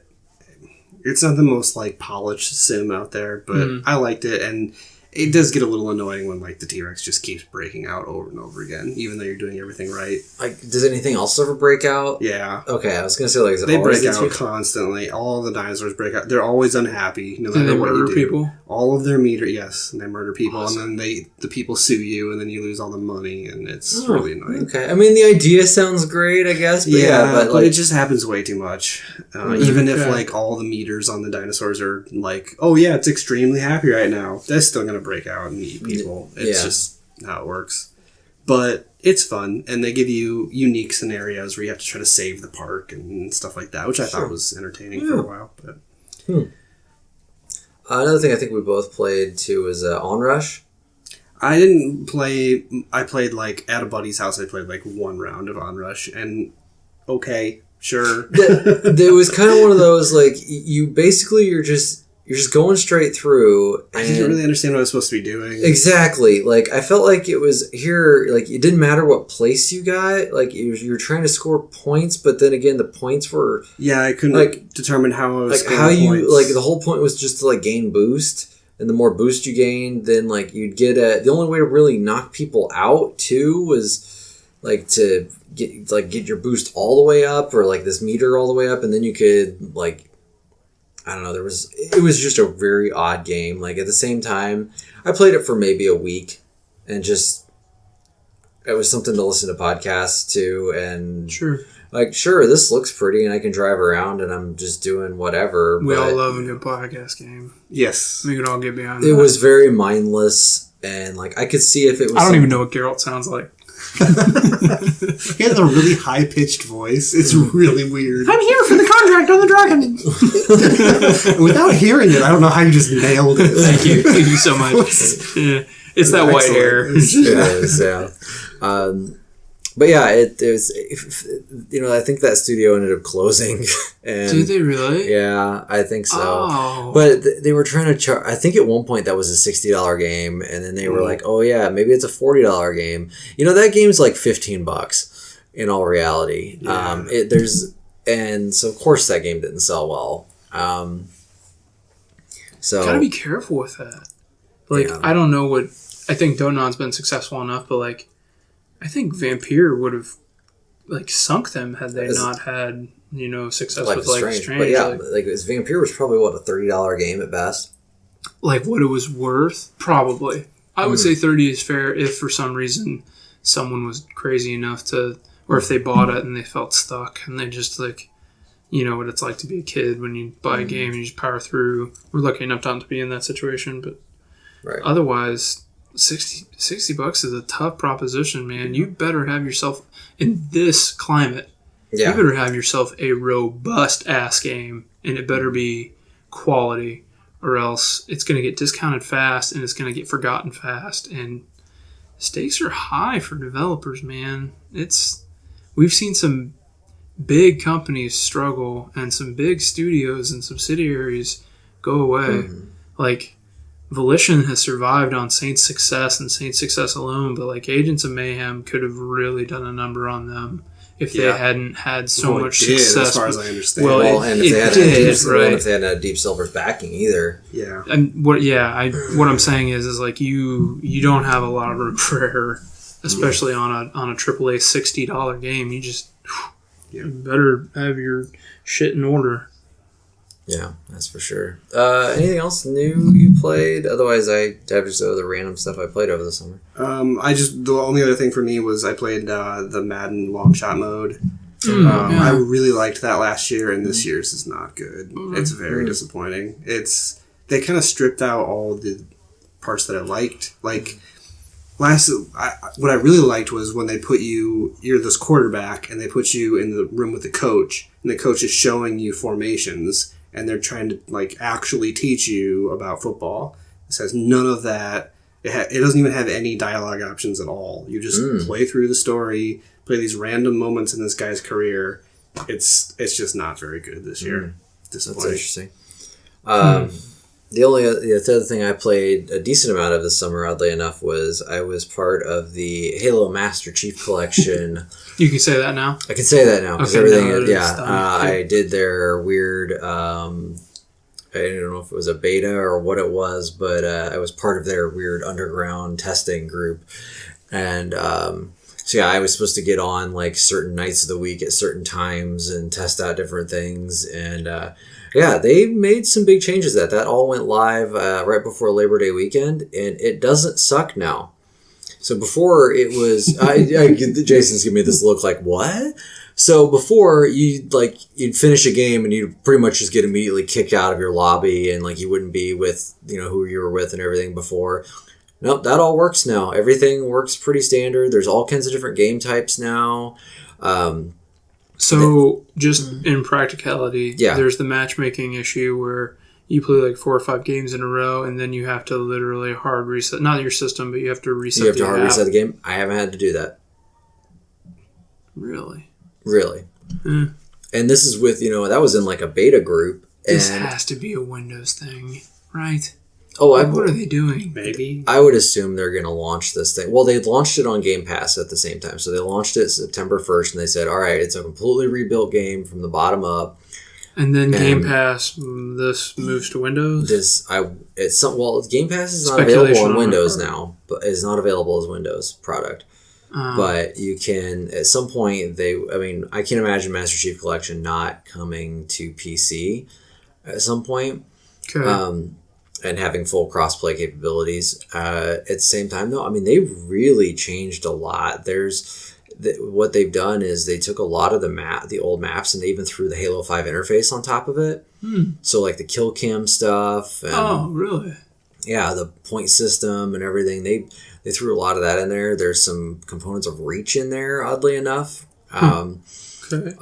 [SPEAKER 2] the most like polished sim out there, but I liked it, and it does get a little annoying when like the T-Rex just keeps breaking out over and over again, even though you're doing everything right.
[SPEAKER 1] Like, does anything else ever break out?
[SPEAKER 2] Yeah.
[SPEAKER 1] Okay, I was gonna say, like, is it
[SPEAKER 2] They
[SPEAKER 1] always
[SPEAKER 2] break
[SPEAKER 1] the
[SPEAKER 2] out
[SPEAKER 1] two?
[SPEAKER 2] constantly. All the dinosaurs break out. They're always unhappy, no
[SPEAKER 3] Do
[SPEAKER 2] matter
[SPEAKER 3] they
[SPEAKER 2] what you
[SPEAKER 3] murder
[SPEAKER 2] do.
[SPEAKER 3] people?
[SPEAKER 2] All of their meter, yes, and they murder people,
[SPEAKER 3] Awesome.
[SPEAKER 2] and then the people sue you, and then you lose all the money, and it's really annoying.
[SPEAKER 1] Okay, I mean the idea sounds great, I guess. But
[SPEAKER 2] But
[SPEAKER 1] like,
[SPEAKER 2] it just happens way too much. Even if like all the meters on the dinosaurs are like, oh yeah, it's extremely happy right now, that's still gonna break out and eat people. It's just how it works. But it's fun, and they give you unique scenarios where you have to try to save the park and stuff like that, which I thought was entertaining for a while. But
[SPEAKER 1] another thing I think we both played too was Onrush.
[SPEAKER 2] I didn't play. I played like at a buddy's house. I played like one round of Onrush, and okay, sure.
[SPEAKER 1] There was kind of one of those like you're just going straight through.
[SPEAKER 2] I didn't really understand what I was supposed to be doing.
[SPEAKER 1] Exactly. Like, I felt like it was here, like, it didn't matter what place you got. Like, you were trying to score points, but then again, the points were...
[SPEAKER 2] Yeah, I couldn't determine how I was
[SPEAKER 1] like, how you... Like, the whole point was just to, like, gain boost. and the more boost you gained, then like you'd get the only way to really knock people out too was like to get your boost all the way up, or like this meter all the way up, and then you could like, I don't know, it was just a very odd game. Like at the same time, I played it for maybe a week, and just it was something to listen to podcasts to, and sure, this looks pretty, and I can drive around, and I'm just doing whatever.
[SPEAKER 3] We all love a good podcast game.
[SPEAKER 2] Yes,
[SPEAKER 3] we can all get behind.
[SPEAKER 1] It was very mindless, and like I could see if it was.
[SPEAKER 3] I don't even know what Geralt sounds like.
[SPEAKER 2] He has a really high pitched voice. It's really weird.
[SPEAKER 3] I'm here for the contract on the dragon.
[SPEAKER 2] Without hearing it, I don't know how you just nailed it.
[SPEAKER 3] Thank you so much. Yeah. It's that white hair.
[SPEAKER 1] It is, yeah. But yeah, it was. I think that studio ended up closing. And
[SPEAKER 3] did they really?
[SPEAKER 1] Yeah, I think so.
[SPEAKER 3] Oh.
[SPEAKER 1] But they were trying to charge. I think at one point that was a $60 game, and then they were like, "Oh yeah, maybe it's a $40 game." That game's like $15 in all reality.
[SPEAKER 2] Yeah.
[SPEAKER 1] And so of course that game didn't sell well. So
[SPEAKER 3] gotta be careful with that. Like, yeah. I don't know what. I think Donon's been successful enough, but like, I think Vampire would have like sunk them had they not had success with Life is Strange.
[SPEAKER 1] But yeah, like Vampire was probably what, a $30 game at best.
[SPEAKER 3] Like what it was worth, probably. I would say 30 is fair if for some reason someone was crazy enough to, or if they bought it and they felt stuck and they just like, what it's like to be a kid when you buy a game and you just power through. We're lucky enough not to be in that situation, but otherwise, $60 is a tough proposition, man. You better have yourself in this climate. Yeah. You better have yourself a robust ass game, and it better be quality, or else it's going to get discounted fast and it's going to get forgotten fast. And stakes are high for developers, man. We've seen some big companies struggle and some big studios and subsidiaries go away. Like Volition has survived on Saints' success and Saints' success alone, but like Agents of Mayhem could have really done a number on them if they hadn't had so much success.
[SPEAKER 2] As far as I understand.
[SPEAKER 1] And if they hadn't had Deep Silver's backing either.
[SPEAKER 2] Yeah.
[SPEAKER 3] And what I'm saying is like you don't have a lot of room for error, especially on a AAA $60 game. You just you better have your shit in order.
[SPEAKER 1] Yeah, that's for sure. Anything else new you played? Otherwise, I have just the random stuff I played over the summer.
[SPEAKER 2] The only other thing for me was I played the Madden long shot mode. I really liked that last year, and this year's is not good. It's very disappointing. They kind of stripped out all the parts that I liked. Like what I really liked was when they put you're this quarterback, and they put you in the room with the coach, and the coach is showing you formations. And they're trying to like actually teach you about football. It says none of that. It doesn't even have any dialogue options at all. You just play through the story, play these random moments in this guy's career. It's just not very good this year. Disappointing.
[SPEAKER 1] That's interesting. The other thing I played a decent amount of this summer, oddly enough, was I was part of the Halo Master Chief Collection.
[SPEAKER 3] You can say that now?
[SPEAKER 1] I can say that now. Because I did their weird, I don't know if it was a beta or what it was, but I was part of their weird underground testing group. And I was supposed to get on like certain nights of the week at certain times and test out different things. And they made some big changes. That all went live right before Labor Day weekend, and it doesn't suck now. So before it was, Jason's giving me this look like, what? So before you'd finish a game and you'd pretty much just get immediately kicked out of your lobby, and like you wouldn't be with who you were with and everything before. Nope, that all works now. Everything works pretty standard. There's all kinds of different game types now.
[SPEAKER 3] So just in practicality, there's the matchmaking issue where you play like 4 or 5 games in a row, and then you have to literally hard reset, not your system, but you have to reset.
[SPEAKER 1] You have to hard reset the game. I haven't had to do that.
[SPEAKER 3] Really.
[SPEAKER 1] And this is with that was in like a beta group.
[SPEAKER 3] This has to be a Windows thing, right?
[SPEAKER 1] Oh,
[SPEAKER 3] what are they doing?
[SPEAKER 2] Maybe.
[SPEAKER 1] I would assume they're going to launch this thing. Well, they launched it on Game Pass at the same time. So they launched it September 1st, and they said, all right, it's a completely rebuilt game from the bottom up.
[SPEAKER 3] And then Game
[SPEAKER 1] And
[SPEAKER 3] Pass, this moves to Windows.
[SPEAKER 1] Game Pass is not
[SPEAKER 3] Speculation
[SPEAKER 1] available on
[SPEAKER 3] on
[SPEAKER 1] Windows
[SPEAKER 3] my part.
[SPEAKER 1] now, but is not available as Windows product. But you can at some point. I can't imagine Master Chief Collection not coming to PC at some point.
[SPEAKER 3] Okay.
[SPEAKER 1] And having full crossplay capabilities. At the same time, though, I mean, they really changed a lot. What they've done is they took a lot of the old maps, and they even threw the Halo 5 interface on top of it. So like the kill cam stuff. And,
[SPEAKER 3] oh, really?
[SPEAKER 1] Yeah, the point system and everything. They threw a lot of that in there. There's some components of Reach in there, oddly enough.
[SPEAKER 3] Okay.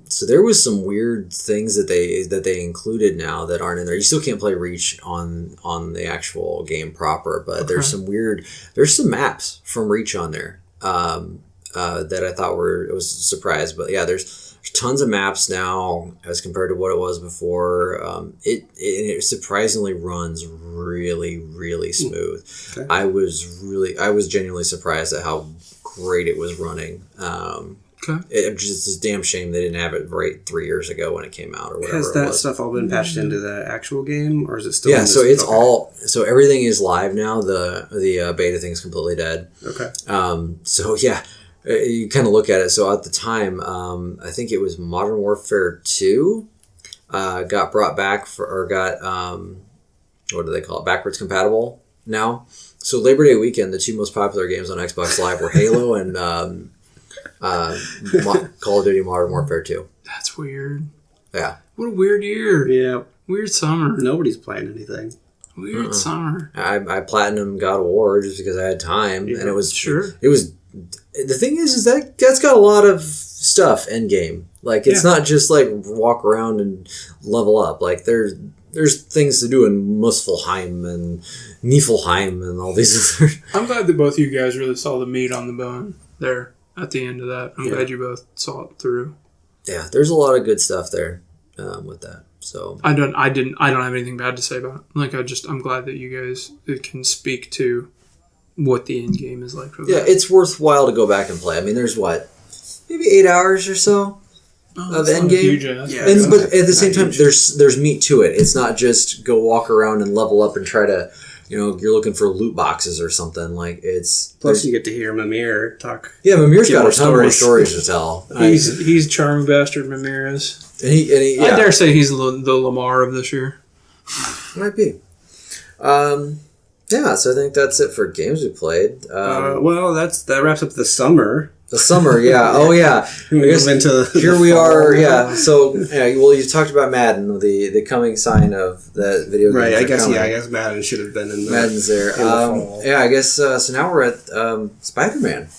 [SPEAKER 1] So there was some weird things that they included now that aren't in there. You still can't play Reach on the actual game proper, but there's some maps from Reach on there that I thought it was a surprise. But yeah, there's tons of maps now as compared to what it was before. It surprisingly runs really, really smooth.
[SPEAKER 2] Okay.
[SPEAKER 1] I was genuinely surprised at how great it was running.
[SPEAKER 3] Okay.
[SPEAKER 1] It's just a damn shame they didn't have it right 3 years ago when it came out or whatever.
[SPEAKER 2] Has that stuff all been patched into the actual game, or is it still?
[SPEAKER 1] Yeah, so everything is live now. The beta thing is completely dead.
[SPEAKER 2] Okay.
[SPEAKER 1] So yeah, you kind of look at it. So at the time, I think it was Modern Warfare 2 got brought back what do they call it? Backwards compatible now. So Labor Day weekend, the two most popular games on Xbox Live were Halo and Call of Duty Modern Warfare 2.
[SPEAKER 3] That's weird.
[SPEAKER 1] Yeah.
[SPEAKER 3] What a weird year.
[SPEAKER 2] Yeah.
[SPEAKER 3] Weird summer.
[SPEAKER 2] Nobody's playing anything.
[SPEAKER 3] Weird summer.
[SPEAKER 1] I platinum God of War just because I had time, and it was the thing is that's got a lot of stuff end game. Like it's not just like walk around and level up. Like there's things to do in Muspelheim and Niflheim and all these other.
[SPEAKER 3] I'm glad that both of you guys really saw the meat on the bone there at the end of that. I'm glad you both saw it through.
[SPEAKER 1] Yeah, there's a lot of good stuff there with that. So
[SPEAKER 3] I don't have anything bad to say about it. Like I'm glad that you guys can speak to what the end game is like for that.
[SPEAKER 1] Yeah, it's worthwhile to go back and play. I mean, there's maybe 8 hours or so of end game. But at the same time, there's meat to it. It's not just go walk around and level up and try to, you're looking for loot boxes or something. Like
[SPEAKER 2] Plus, you get to hear Mimir talk.
[SPEAKER 1] Yeah, Mimir's got a ton more stories to tell.
[SPEAKER 3] He's charming bastard Mimir is.
[SPEAKER 1] And he
[SPEAKER 3] I dare say he's the Lamar of this year.
[SPEAKER 1] Might be. Yeah, so I think that's it for games we played.
[SPEAKER 2] Well, that wraps up the summer.
[SPEAKER 1] The summer, yeah. Oh, yeah. I guess here we are. Yeah. So, well, you talked about Madden, the coming sign of that video game.
[SPEAKER 2] Right. I guess Madden should have been in there.
[SPEAKER 1] Madden's there.
[SPEAKER 2] In the fall.
[SPEAKER 1] Yeah. I guess. So now we're at Spider-Man.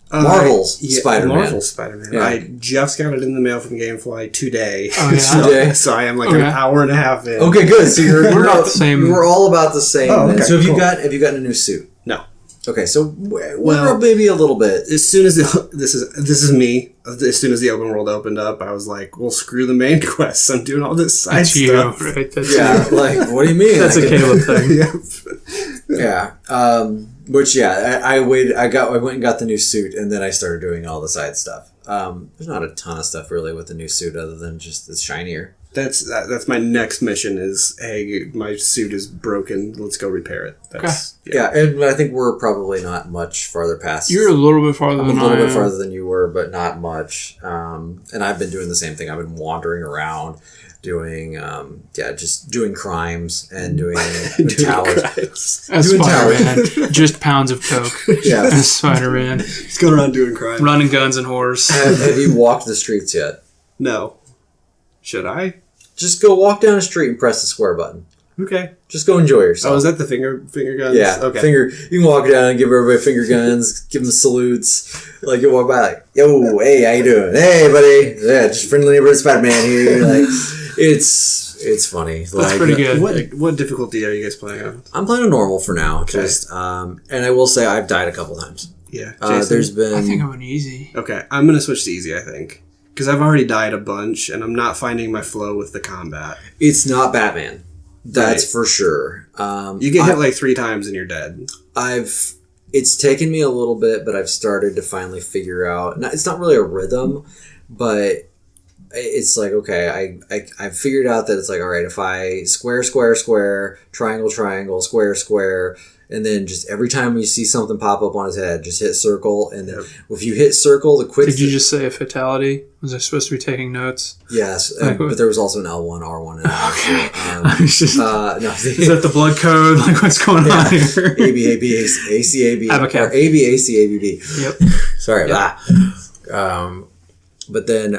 [SPEAKER 1] Marvel's Spider-Man.
[SPEAKER 2] Marvel's Spider-Man. Yeah. I just got it in the mail from GameFly today.
[SPEAKER 3] Oh, yeah.
[SPEAKER 2] So I am like an hour and a half in.
[SPEAKER 1] Okay, good. So
[SPEAKER 3] we're not the same.
[SPEAKER 1] We're all about the same.
[SPEAKER 2] Oh, okay,
[SPEAKER 1] so have you gotten a new suit?
[SPEAKER 2] No.
[SPEAKER 1] Okay, so we're maybe a little bit.
[SPEAKER 2] As soon as this is me. As soon as the open world opened up, I was like, "Well, screw the main quests. I'm doing all this side
[SPEAKER 3] That's
[SPEAKER 2] stuff."
[SPEAKER 3] You, right? That's
[SPEAKER 1] you. Like, what do you mean?
[SPEAKER 3] That's a Caleb thing.
[SPEAKER 1] Yeah. I went and got the new suit, and then I started doing all the side stuff. There's not a ton of stuff really with the new suit other than just it's shinier.
[SPEAKER 2] That's my next mission is, hey, my suit is broken. Let's go repair it.
[SPEAKER 1] Yeah, and I think we're probably not much farther past.
[SPEAKER 3] You're a little bit farther than I am.
[SPEAKER 1] A little bit farther than you were, but not much. And I've been doing the same thing. I've been wandering around doing, just doing crimes and doing towers.
[SPEAKER 3] As Spider-Man, just pounds of coke.
[SPEAKER 1] Yeah.
[SPEAKER 3] As Spider-Man.
[SPEAKER 2] He's going around doing crimes.
[SPEAKER 3] Running guns and whores.
[SPEAKER 1] Have you walked the streets yet?
[SPEAKER 2] No. Should I?
[SPEAKER 1] Just go walk down the street and press the square button.
[SPEAKER 2] Okay.
[SPEAKER 1] Just go enjoy yourself.
[SPEAKER 2] Oh, is that the finger guns?
[SPEAKER 1] Yeah.
[SPEAKER 2] Okay.
[SPEAKER 1] You can walk down and give everybody finger guns, give them salutes. Like you walk by like, yo, hey, how you doing? Hey, buddy. Yeah, just friendly neighborhood Spider-Man here. Like, it's funny.
[SPEAKER 3] That's pretty good.
[SPEAKER 2] What difficulty are you guys playing on?
[SPEAKER 1] I'm playing on normal for now. Okay. Just and I will say I've died a couple times.
[SPEAKER 2] Yeah.
[SPEAKER 1] There's been.
[SPEAKER 3] I think I went easy.
[SPEAKER 2] Okay, I'm gonna switch to easy. I think. Because I've already died a bunch, and I'm not finding my flow with the combat.
[SPEAKER 1] It's not Batman. That's for sure.
[SPEAKER 2] You get hit like 3 times and you're dead.
[SPEAKER 1] It's taken me a little bit, but I've started to finally figure out. It's not really a rhythm, but it's like, okay, I figured out that it's like, all right, if I square, square, square, triangle, triangle, square, square, and then just every time you see something pop up on his head, just hit circle, and then if you hit circle, the quick...
[SPEAKER 3] Did you just say a fatality? Was I supposed to be taking notes?
[SPEAKER 1] Yes, but there was also an L1, R1, and L2.
[SPEAKER 3] No, is that the blood code? Like, what's going on here?
[SPEAKER 1] A, B, A, B, A, C, A, B.
[SPEAKER 3] Abacab.
[SPEAKER 1] Or A, B, A, C, A, B, B.
[SPEAKER 3] Yep.
[SPEAKER 1] Sorry about that. But then,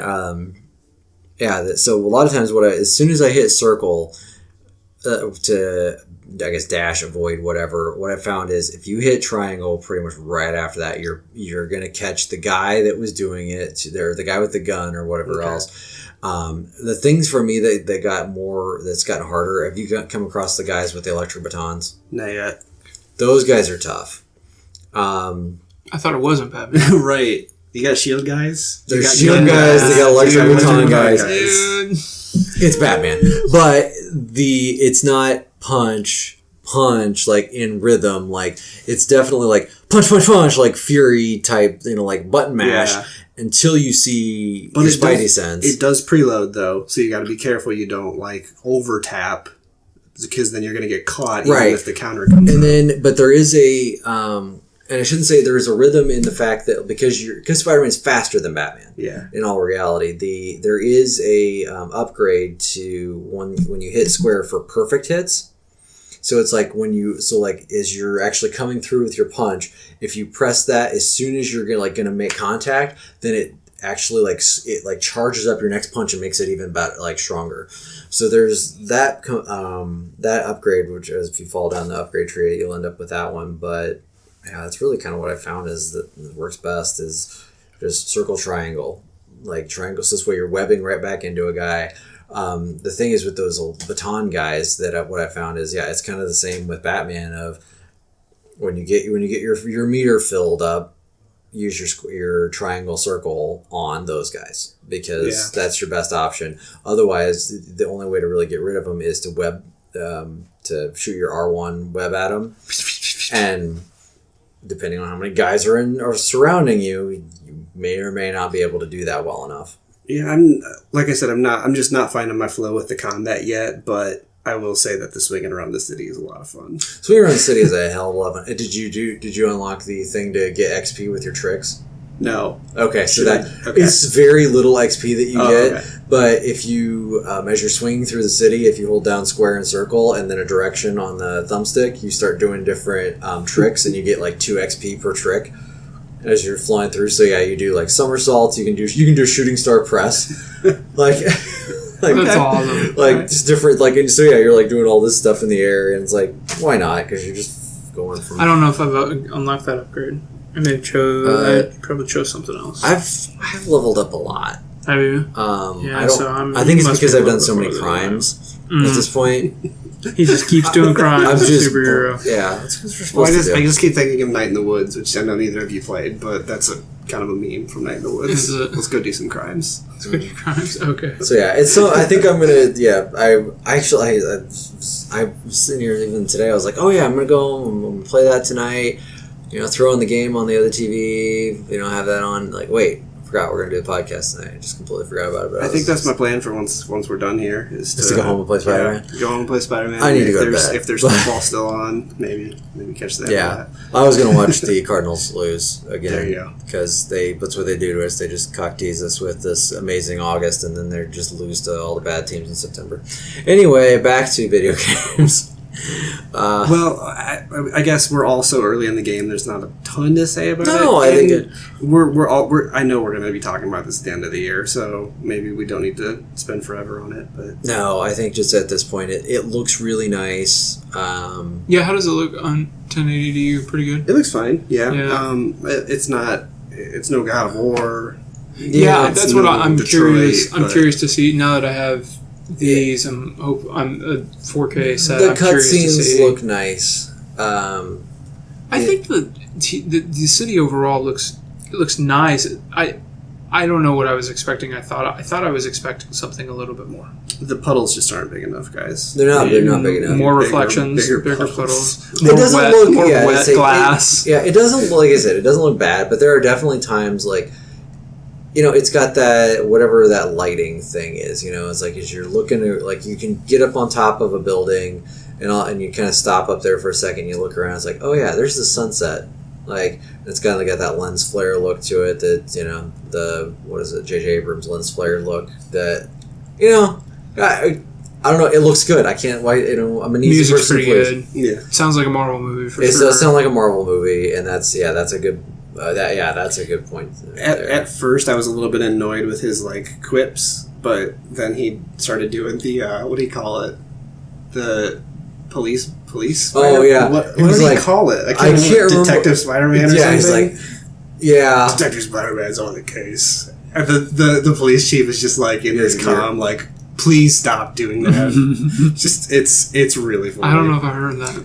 [SPEAKER 1] so a lot of times as soon as I hit circle to, I guess, dash, avoid, whatever, what I found is if you hit triangle pretty much right after that, you're going to catch the guy that was doing it, the guy with the gun or whatever else. The things for me that got that's gotten harder, have you come across the guys with the electric batons?
[SPEAKER 2] Not yet.
[SPEAKER 1] Those guys are tough.
[SPEAKER 3] I thought it wasn't Batman.
[SPEAKER 2] Right. You got shield guys?
[SPEAKER 1] There's shield guys, they got electric baton guys.
[SPEAKER 3] Dude.
[SPEAKER 1] It's Batman. But it's not punch like in rhythm, like it's definitely like punch like Fury type, like button mash until you see your Spidey sense.
[SPEAKER 2] It does preload though, so you got to be careful you don't like over tap, because then you're going to get caught even if the counter comes up. But
[SPEAKER 1] there is and I shouldn't say there is a rhythm in the fact that because Spider-Man's faster than Batman. Yeah. In all reality, there is a upgrade to when you hit square for perfect hits. So it's like as you're actually coming through with your punch, if you press that as soon as you're gonna make contact, then it actually it charges up your next punch and makes it even better, stronger. So there's that upgrade, which is if you fall down the upgrade tree, you'll end up with that one, but. Yeah, that's really kind of what I found is that works best is just circle, triangle. Like triangle, so this way you're webbing right back into a guy. The thing is with those old baton guys what I found is, it's kind of the same with Batman of when you get your meter filled up, use your triangle circle on those guys because that's your best option. Otherwise, the only way to really get rid of them is to web to shoot your R1 web at them, and depending on how many guys are surrounding you, you may or may not be able to do that well enough.
[SPEAKER 2] Yeah, I'm just not finding my flow with the combat yet, but I will say that the swinging around the city is a lot of fun.
[SPEAKER 1] Swinging around the city is a hell of a lot of fun. Did you unlock the thing to get XP with your tricks?
[SPEAKER 2] No.
[SPEAKER 1] Okay, so it's very little XP that you get, but if you as you're swinging through the city, if you hold down square and circle and then a direction on the thumbstick, you start doing different tricks, and you get 2 XP per trick as you're flying through. So you do somersaults. You can do shooting star press, that's
[SPEAKER 3] awesome.
[SPEAKER 1] Just different you're doing all this stuff in the air, and it's why not? Because you're just going from.
[SPEAKER 3] I don't know if I've unlocked that upgrade. I may I probably chose something else.
[SPEAKER 1] I've leveled up a lot.
[SPEAKER 3] Have you?
[SPEAKER 1] I think it's because I've done so many crimes at this point.
[SPEAKER 3] He just keeps doing crimes. I'm just a superhero.
[SPEAKER 1] Yeah, that's what
[SPEAKER 2] we're supposed to do. I just keep thinking of Night in the Woods, which I know neither of you played, but that's a kind of a meme from Night in the Woods. Let's go do some crimes.
[SPEAKER 3] Let's go do crimes. Okay.
[SPEAKER 1] So I think I'm gonna. Yeah, I'm sitting here even today. I was like, oh yeah, I'm gonna go. I'm gonna play that tonight. Throw in the game on the other TV. Have that on. Wait, I forgot we're going to do a podcast tonight. I just completely forgot about it. But
[SPEAKER 2] I think that's my plan for once we're done here. Is to
[SPEAKER 1] go home and play Spider-Man?
[SPEAKER 2] Go home and play Spider-Man.
[SPEAKER 1] I need to go to bed.
[SPEAKER 2] If there's football still on, maybe catch that.
[SPEAKER 1] Yeah. I was going to watch the Cardinals lose again.
[SPEAKER 2] There you go.
[SPEAKER 1] Because that's what they do to us. They just cock tease us with this amazing August, and then they just lose to all the bad teams in September. Anyway, back to video games.
[SPEAKER 2] Well, I guess we're all so early in the game. There's not a ton to say about it.
[SPEAKER 1] No, I think
[SPEAKER 2] I know we're going to be talking about this at the end of the year, so maybe we don't need to spend forever on it. But
[SPEAKER 1] no, I think just at this point, it looks really nice.
[SPEAKER 3] How does it look on 1080 to you? Pretty good.
[SPEAKER 2] It looks fine. Yeah. It's no God of War.
[SPEAKER 3] Yeah, that's what I'm curious. I'm curious to see now that I have these. I'm a 4K set.
[SPEAKER 1] The cutscenes look nice.
[SPEAKER 3] I think the city overall looks nice. I don't know what I was expecting. I thought I was expecting something a little bit more.
[SPEAKER 2] The puddles just aren't big enough, guys.
[SPEAKER 1] They're not big enough.
[SPEAKER 3] More reflections, bigger puddles.
[SPEAKER 1] More
[SPEAKER 3] wet glass.
[SPEAKER 1] It doesn't look, like I said, it doesn't look bad, but there are definitely times it's got that, whatever that lighting thing is, it's like as you're looking at, like, you can get up on top of a building and you kind of stop up there for a second, you look around, it's like, oh yeah, there's the sunset. Like, it's kind of got that lens flare look to it that, the, what is it, J.J. Abrams lens flare look that, I don't know, it looks good. I can't, I'm an easy
[SPEAKER 3] Music's
[SPEAKER 1] person to
[SPEAKER 3] pretty
[SPEAKER 1] please.
[SPEAKER 3] good.
[SPEAKER 2] Yeah.
[SPEAKER 3] Sounds like a Marvel movie for
[SPEAKER 1] It
[SPEAKER 3] sure.
[SPEAKER 1] does sound like a Marvel movie, and that's a good, that's a good point.
[SPEAKER 2] At first, I was a little bit annoyed with his like quips, but then he started doing the what do you call it? The police.
[SPEAKER 1] Oh yeah,
[SPEAKER 2] What do you call it? I can't remember. Detective Spider-Man or
[SPEAKER 1] yeah,
[SPEAKER 2] something.
[SPEAKER 1] he's like, yeah,
[SPEAKER 2] Detective Spider-Man's on the case, and the police chief is just like in his calm, like, please stop doing that. Just it's really funny.
[SPEAKER 3] I don't know if I heard that.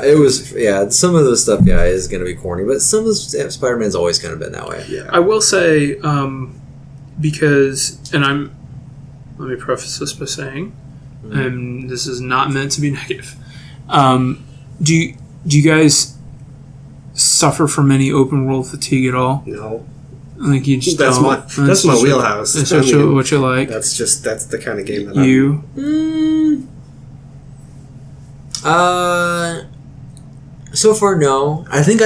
[SPEAKER 1] it was, some of the stuff, is going to be corny, but some of the Spider-Man's always kind of been that way.
[SPEAKER 2] Yeah.
[SPEAKER 3] I will say, because, and let me preface this by saying, and this is not meant to be negative. Do you guys suffer from any open world fatigue at all?
[SPEAKER 2] No.
[SPEAKER 3] Like, you just
[SPEAKER 2] That's
[SPEAKER 3] don't?
[SPEAKER 2] that's my wheelhouse.
[SPEAKER 3] That's
[SPEAKER 2] I mean,
[SPEAKER 3] what you like?
[SPEAKER 2] That's the kind of game that
[SPEAKER 3] You?
[SPEAKER 1] So far, no. I think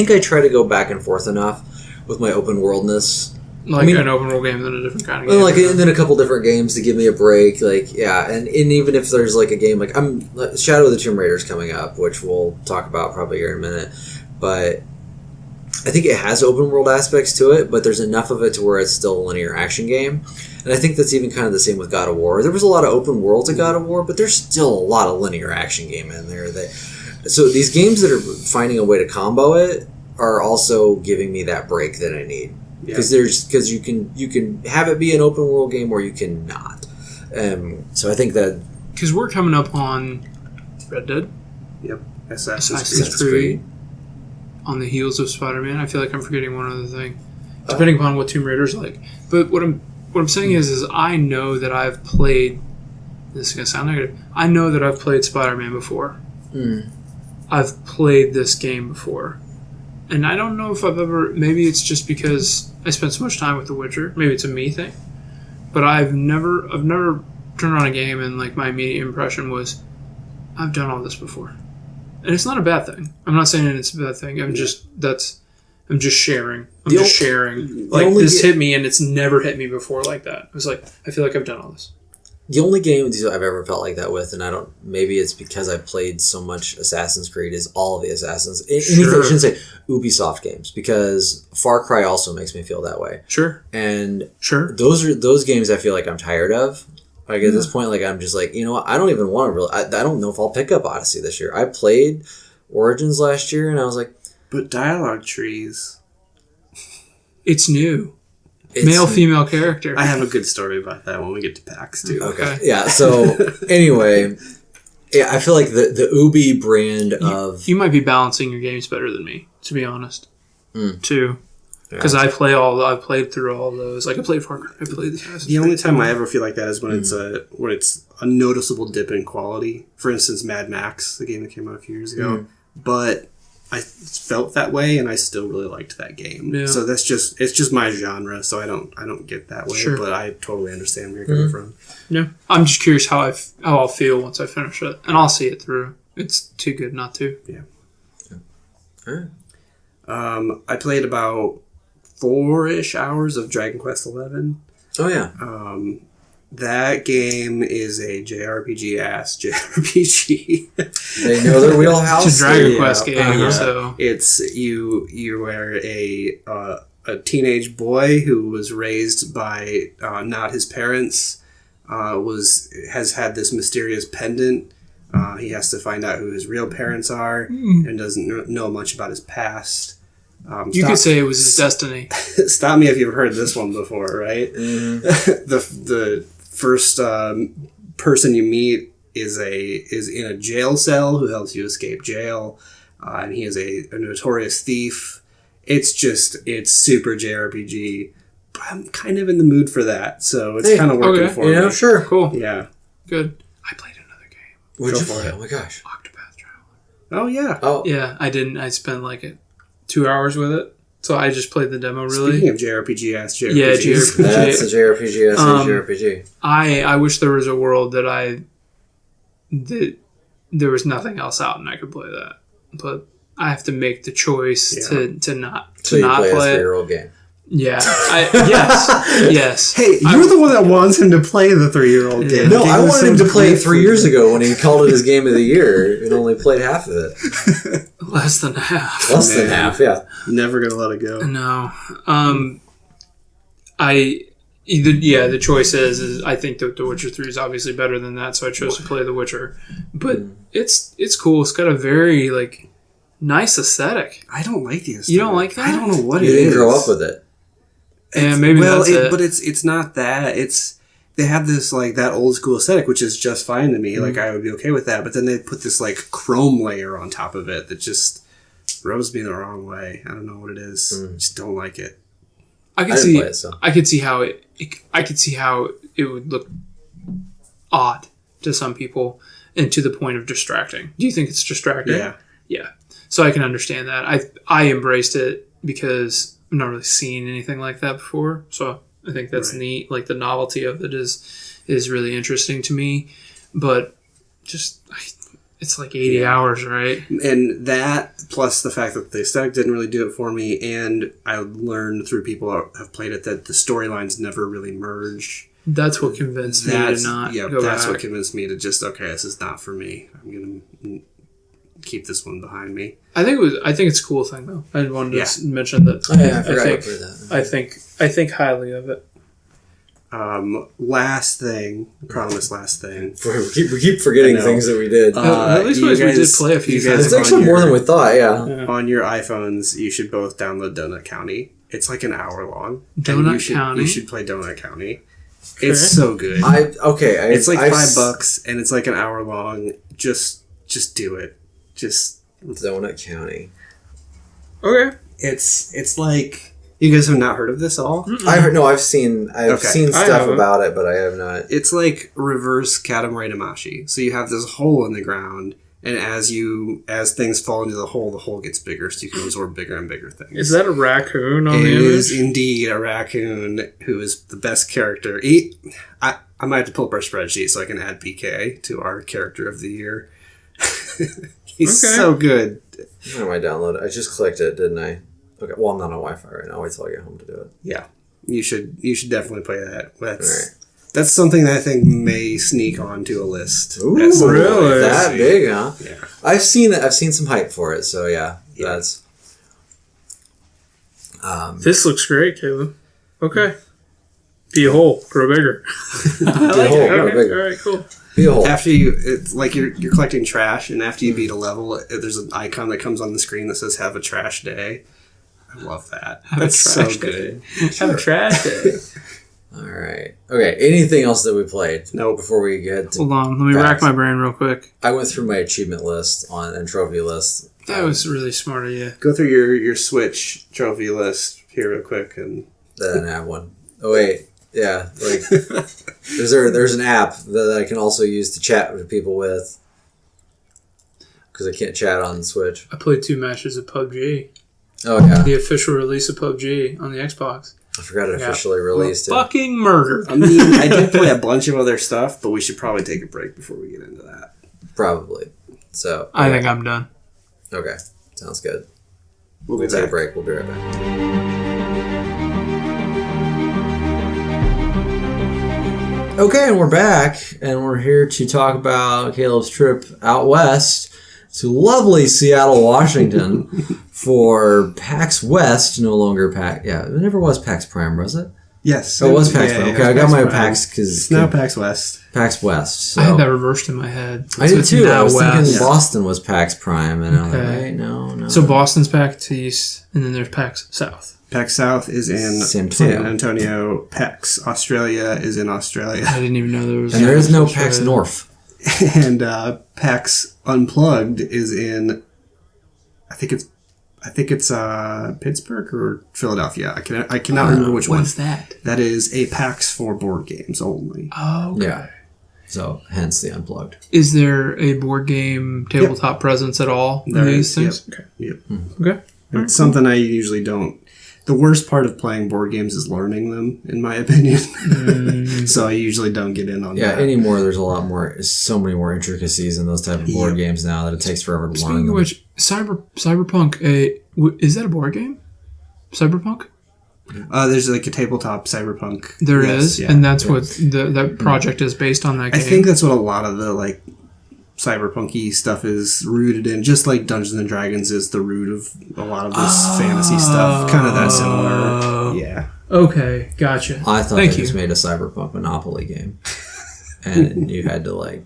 [SPEAKER 1] I try to go back and forth enough with my open worldness.
[SPEAKER 3] Like an open world game than a different kind of game?
[SPEAKER 1] And then a couple different games to give me a break. Like, and even if there's like a game, like Shadow of the Tomb Raider is coming up, which we'll talk about probably here in a minute, but I think it has open world aspects to it, but there's enough of it to where it's still a linear action game. And I think that's even kind of the same with God of War. There was a lot of open world to God of War, but there's still a lot of linear action game in there. So these games that are finding a way to combo it are also giving me that break that I need. Because you can have it be an open world game or you can not. So I think that,
[SPEAKER 3] because we're coming up on Red Dead.
[SPEAKER 2] Yep. Assassin's
[SPEAKER 3] Assassin's Creed. On the heels of Spider-Man. I feel like I'm forgetting one other thing, depending upon what Tomb Raider's like. But what I'm saying is I know that I've played. This is gonna sound negative. I know that I've played Spider-Man before. I've played this game before, and I don't know if I've ever. Maybe it's just because I spent so much time with The Witcher. Maybe it's a me thing, but I've never turned on a game and like my immediate impression was, I've done all this before. And it's not a bad thing. I'm not saying it's a bad thing. I'm just sharing. Like, this hit me, and it's never hit me before like that. It was like, I feel like I've done all this.
[SPEAKER 1] the only game I've ever felt like that with, and maybe it's because I played so much Assassin's Creed, is all of the Assassins. Anything, I shouldn't say Ubisoft games, because Far Cry also makes me feel that way.
[SPEAKER 3] Sure.
[SPEAKER 1] And those games I feel like I'm tired of. Like at this point, like I'm just like, you know what? I don't even want to really. I don't know if I'll pick up Odyssey this year. I played Origins last year, and I was like,
[SPEAKER 2] but dialogue trees.
[SPEAKER 3] It's new. Male, female character.
[SPEAKER 2] I have a good story about that when we get to PAX too.
[SPEAKER 1] Okay. Yeah. So anyway, I feel like the Ubi brand of
[SPEAKER 3] you might be balancing your games better than me, to be honest. Too. Because
[SPEAKER 1] Yeah.
[SPEAKER 3] I've played through all of those. Like I played Far Cry. I played
[SPEAKER 2] The only time I ever feel like that is when it's a noticeable dip in quality. For instance, Mad Max, the game that came out a few years ago. But I felt that way, and I still really liked that game.
[SPEAKER 3] Yeah.
[SPEAKER 2] So it's just my genre. So I don't get that way.
[SPEAKER 3] Sure.
[SPEAKER 2] But I totally understand where you're coming from.
[SPEAKER 3] Yeah. I'm just curious how I'll feel once I finish it, and I'll see it through. It's too good not to.
[SPEAKER 2] Yeah.
[SPEAKER 1] Alright.
[SPEAKER 2] I played about 4-ish hours of Dragon Quest XI.
[SPEAKER 1] Oh yeah.
[SPEAKER 2] That game is a JRPG-ass JRPG.
[SPEAKER 1] They know their wheelhouse.
[SPEAKER 3] It's a Dragon Quest game,
[SPEAKER 2] Yeah.
[SPEAKER 3] so
[SPEAKER 2] It's you are a teenage boy who was raised by not his parents, has had this mysterious pendant. He has to find out who his real parents are and doesn't know much about his past.
[SPEAKER 3] you could say it was his destiny.
[SPEAKER 2] Stop me if you've heard this one before, right? The first person you meet is in a jail cell who helps you escape jail, and he is a notorious thief. It's super JRPG, but I'm kind of in the mood for that, so it's kind of working for me.
[SPEAKER 1] Yeah, sure.
[SPEAKER 3] Cool.
[SPEAKER 2] Yeah.
[SPEAKER 3] Good. I played another game.
[SPEAKER 1] What'd you
[SPEAKER 2] Go for
[SPEAKER 1] play?
[SPEAKER 2] it.
[SPEAKER 1] Oh my gosh.
[SPEAKER 3] Octopath Traveler.
[SPEAKER 2] Oh yeah.
[SPEAKER 1] Oh
[SPEAKER 3] Yeah, I didn't. I spent like 2 hours with it. So I just played the demo, really.
[SPEAKER 2] Speaking of JRPG-ass JRPGs.
[SPEAKER 3] Yeah, JRPG.
[SPEAKER 1] That's a JRPG. JRPG.
[SPEAKER 3] I wish there was a world that there was nothing else out and I could play that. But I have to make the choice to not
[SPEAKER 1] So
[SPEAKER 3] not
[SPEAKER 1] you play
[SPEAKER 3] play
[SPEAKER 1] a
[SPEAKER 3] it.
[SPEAKER 1] 3-year-old game.
[SPEAKER 3] Yeah. Yes.
[SPEAKER 2] Hey, you're the one that wants him to play the 3-year-old game.
[SPEAKER 1] No,
[SPEAKER 2] The game
[SPEAKER 1] I
[SPEAKER 2] was
[SPEAKER 1] wanted
[SPEAKER 2] so
[SPEAKER 1] him to play it
[SPEAKER 2] great
[SPEAKER 1] 3
[SPEAKER 2] for
[SPEAKER 1] years
[SPEAKER 2] you.
[SPEAKER 1] ago when he called it his game of the year and only played half of it.
[SPEAKER 3] Less than half.
[SPEAKER 1] Less than half, yeah.
[SPEAKER 2] Never gonna let it go.
[SPEAKER 3] No. The choice is I think that The Witcher 3 is obviously better than that, so I chose to play The Witcher. But it's cool. It's got a very nice aesthetic.
[SPEAKER 2] I don't like the aesthetic.
[SPEAKER 3] You don't like that?
[SPEAKER 2] I don't know what
[SPEAKER 1] You
[SPEAKER 2] it is.
[SPEAKER 1] didn't grow up with it.
[SPEAKER 3] And maybe that's it.
[SPEAKER 2] But it's not that. They have this that old school aesthetic, which is just fine to me.
[SPEAKER 3] Mm-hmm.
[SPEAKER 2] I would be okay with that. But then they put this chrome layer on top of it that just rubs me the wrong way. I don't know what it is. I just don't like it.
[SPEAKER 3] I could
[SPEAKER 1] didn't
[SPEAKER 3] see.
[SPEAKER 1] play it, so.
[SPEAKER 3] I could see how I could see how it would look odd to some people, and to the point of distracting. Do you think it's distracting?
[SPEAKER 2] Yeah.
[SPEAKER 3] Yeah. So I can understand that. I embraced it because I've not really seen anything like that before. So I think that's neat. The novelty of it is really interesting to me. But it's 80 hours, right?
[SPEAKER 2] And that, plus the fact that the aesthetic didn't really do it for me, and I learned through people who have played it that the storylines never really merge.
[SPEAKER 3] That's what convinced me to not go
[SPEAKER 2] that's
[SPEAKER 3] back.
[SPEAKER 2] what convinced me to just, okay, this is not for me. I'm going to keep this one behind me.
[SPEAKER 3] I think it's a cool thing though. I wanted to mention that.
[SPEAKER 1] Oh, yeah, I forgot to play that.
[SPEAKER 3] I think highly of it.
[SPEAKER 2] Last thing.
[SPEAKER 1] We keep forgetting things that we did.
[SPEAKER 3] At least we did play a few
[SPEAKER 2] you guys
[SPEAKER 3] times.
[SPEAKER 1] It's actually more than we thought, yeah.
[SPEAKER 2] On your iPhones, you should both download Donut County. It's an hour long.
[SPEAKER 3] County?
[SPEAKER 2] You should play Donut County. It's so good.
[SPEAKER 1] It's
[SPEAKER 2] $5 and it's an hour long. Just do it. Just
[SPEAKER 1] Donut County.
[SPEAKER 3] Okay.
[SPEAKER 2] It's you guys have not heard of this all?
[SPEAKER 1] I've seen stuff about it, but I have not.
[SPEAKER 2] It's reverse Katamari Damacy. So you have this hole in the ground, and as things fall into the hole gets bigger, so you can absorb bigger and bigger things.
[SPEAKER 3] Is that a raccoon on the
[SPEAKER 2] It
[SPEAKER 3] image?
[SPEAKER 2] is indeed a raccoon who is the best character. I might have to pull up our spreadsheet so I can add BK to our character of the year. He's so good.
[SPEAKER 1] How do I download it? I just clicked it, didn't I? Okay. Well, I'm not on Wi-Fi right now. Wait till I get home to do it.
[SPEAKER 2] Yeah, you should definitely play that.
[SPEAKER 1] Right.
[SPEAKER 2] That's something that I think may sneak onto a list.
[SPEAKER 1] Ooh,
[SPEAKER 3] really?
[SPEAKER 1] That big, huh?
[SPEAKER 2] Yeah.
[SPEAKER 1] I've seen it. I've seen some hype for it. So yeah. That's.
[SPEAKER 3] This looks great, Caleb. Okay. Be a hole, grow bigger. I like
[SPEAKER 1] hole,
[SPEAKER 3] it.
[SPEAKER 1] grow
[SPEAKER 3] Okay.
[SPEAKER 1] bigger.
[SPEAKER 3] All right, cool.
[SPEAKER 1] Be a hole.
[SPEAKER 2] After it's you're collecting trash, and after you beat a level, there's an icon that comes on the screen that says "Have a trash day." I love that. That's so good.
[SPEAKER 3] Have a trash day.
[SPEAKER 1] All right. Okay. Anything else that we played?
[SPEAKER 2] No.
[SPEAKER 1] Before we get to
[SPEAKER 3] Hold on, let me rack my brain real quick.
[SPEAKER 1] I went through my achievement list and trophy list.
[SPEAKER 3] That was really smart of you.
[SPEAKER 2] Go through your Switch trophy list here real quick, and
[SPEAKER 1] I didn't have one. Oh wait. Yeah, there's an app that I can also use to chat with people with because I can't chat on the Switch.
[SPEAKER 3] I played 2 matches of PUBG.
[SPEAKER 1] Oh yeah,
[SPEAKER 3] The official release of PUBG on the Xbox.
[SPEAKER 1] I forgot it officially released.
[SPEAKER 3] Fucking murder.
[SPEAKER 2] I mean, I did play a bunch of other stuff, but we should probably take a break before we get into that.
[SPEAKER 1] Probably. So
[SPEAKER 3] I think I'm done.
[SPEAKER 1] Okay, sounds good.
[SPEAKER 2] We'll
[SPEAKER 1] take a break. We'll be right back. Okay, and we're back, and we're here to talk about Caleb's trip out west to lovely Seattle, Washington for PAX West, no longer PAX. Yeah, it never was PAX Prime, was it?
[SPEAKER 2] Yes.
[SPEAKER 1] Oh, it was PAX Prime. Okay, I got my PAX because
[SPEAKER 2] it's now PAX West.
[SPEAKER 1] PAX West. So.
[SPEAKER 3] I had that reversed in my head.
[SPEAKER 1] I did too. I was thinking
[SPEAKER 3] West.
[SPEAKER 1] Boston was PAX Prime, and I'm like, wait, no.
[SPEAKER 3] So Boston's PAX East, and then there's PAX South.
[SPEAKER 2] PAX South is in San Antonio. PAX Australia is in Australia.
[SPEAKER 3] I didn't even know there was.
[SPEAKER 1] And there is no PAX North.
[SPEAKER 2] And PAX Unplugged is in, I think it's Pittsburgh or Philadelphia. I cannot remember which one.
[SPEAKER 3] What's that?
[SPEAKER 2] That is a PAX for board games only.
[SPEAKER 3] Oh, okay.
[SPEAKER 1] Yeah. So hence the Unplugged.
[SPEAKER 3] Is there a board game tabletop presence at all in these things?
[SPEAKER 2] Yep. Okay. Yep.
[SPEAKER 3] Okay.
[SPEAKER 2] It's something I usually don't. the worst part of playing board games is learning them, in my opinion. So I usually don't get in on that.
[SPEAKER 1] Yeah, anymore there's so many more intricacies in those type of board games now that it takes forever to learn
[SPEAKER 3] Speaking
[SPEAKER 1] them.
[SPEAKER 3] of which, Cyberpunk, is that a board game? Cyberpunk?
[SPEAKER 2] There's like a tabletop cyberpunk.
[SPEAKER 3] There is, yeah. And that's what that project is based on. That game.
[SPEAKER 2] I think that's what a lot of the like cyberpunky stuff is rooted in. Just like Dungeons and Dragons is the root of a lot of this fantasy stuff. Kind of that similar. Yeah.
[SPEAKER 3] Okay, gotcha.
[SPEAKER 1] I thought they just made a cyberpunk Monopoly game, and you had to like,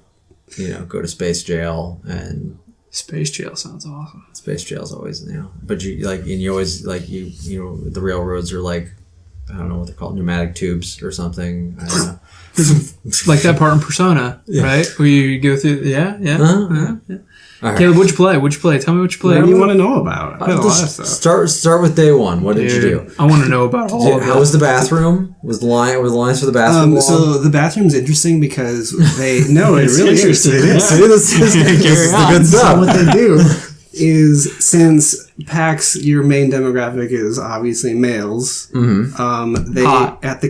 [SPEAKER 1] go to space jail and.
[SPEAKER 3] Space jail sounds awesome.
[SPEAKER 1] Space jail's always, but you like, and you always like the railroads are like, I don't know what they're called, pneumatic tubes or something. I don't know.
[SPEAKER 3] Like that part in Persona, right? Where you go through, yeah.
[SPEAKER 1] Right.
[SPEAKER 3] Caleb, what'd you play? Tell me what you played.
[SPEAKER 2] What do you want to know about? I played a lot of stuff.
[SPEAKER 1] Start with day one. What did you do?
[SPEAKER 3] I want to know about all of it.
[SPEAKER 1] How was the bathroom? Was the lines for the bathroom long?
[SPEAKER 2] So the bathroom's interesting because it really is. It is.
[SPEAKER 1] This is the good stuff.
[SPEAKER 2] So what they do is, since PAX, your main demographic is obviously males.
[SPEAKER 3] Mm-hmm.
[SPEAKER 2] They at the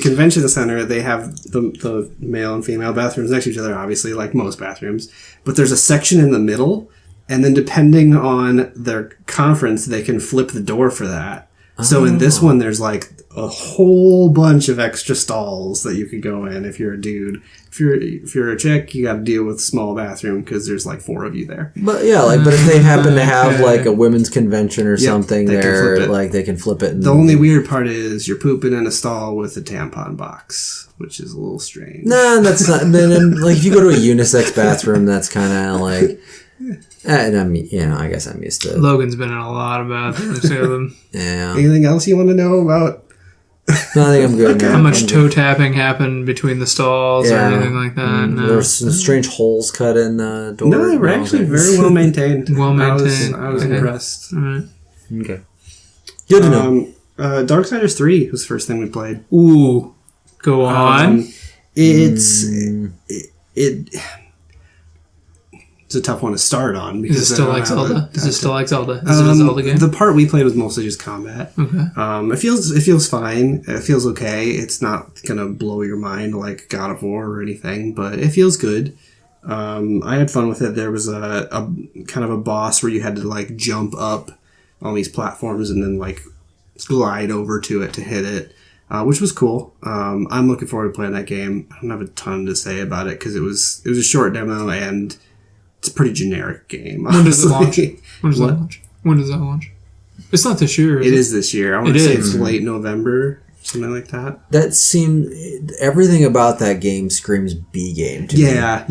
[SPEAKER 2] convention center they have the male and female bathrooms next to each other, obviously, like most bathrooms. But there's a section in the middle, and then depending on their conference, they can flip the door for that. So in this one, there's like a whole bunch of extra stalls that you could go in if you're a dude. If you're a chick, you got to deal with a small bathroom because there's like 4 of you there.
[SPEAKER 1] But but if they happen to have like a women's convention or something there, like they can flip it.
[SPEAKER 2] The only weird part is you're pooping in a stall with a tampon box, which is a little strange.
[SPEAKER 1] No, that's not. Then like if you go to a unisex bathroom, that's kind of like. And I mean, I guess I'm used to it.
[SPEAKER 3] Logan's been in a lot of bathrooms with them.
[SPEAKER 1] Yeah.
[SPEAKER 2] Anything else you want to know about?
[SPEAKER 1] No, I think I'm good.
[SPEAKER 3] How much toe tapping happened between the stalls or anything like that? No.
[SPEAKER 1] There were some strange holes cut in the door.
[SPEAKER 2] No, they were actually very well maintained. I was impressed.
[SPEAKER 3] All right.
[SPEAKER 1] Okay. Good to know.
[SPEAKER 2] Darksiders 3 was the first thing we played.
[SPEAKER 3] Ooh. Go on.
[SPEAKER 2] It's a tough one to start on. Because
[SPEAKER 3] Is it still like Zelda? Is it still like Zelda? Is it a Zelda game?
[SPEAKER 2] The part we played was mostly just combat.
[SPEAKER 3] Okay.
[SPEAKER 2] It feels fine. It feels okay. It's not gonna blow your mind like God of War or anything, but it feels good. I had fun with it. There was a kind of a boss where you had to like jump up on these platforms and then like glide over to it to hit it, which was cool. I'm looking forward to playing that game. I don't have a ton to say about it because it was a short demo and it's a pretty generic game.
[SPEAKER 3] When does it launch? When does that launch? It's not this year.
[SPEAKER 2] It is this year. I want to say it's late November, something like that.
[SPEAKER 1] That seemed everything about that game screams B game to me.
[SPEAKER 2] Yeah.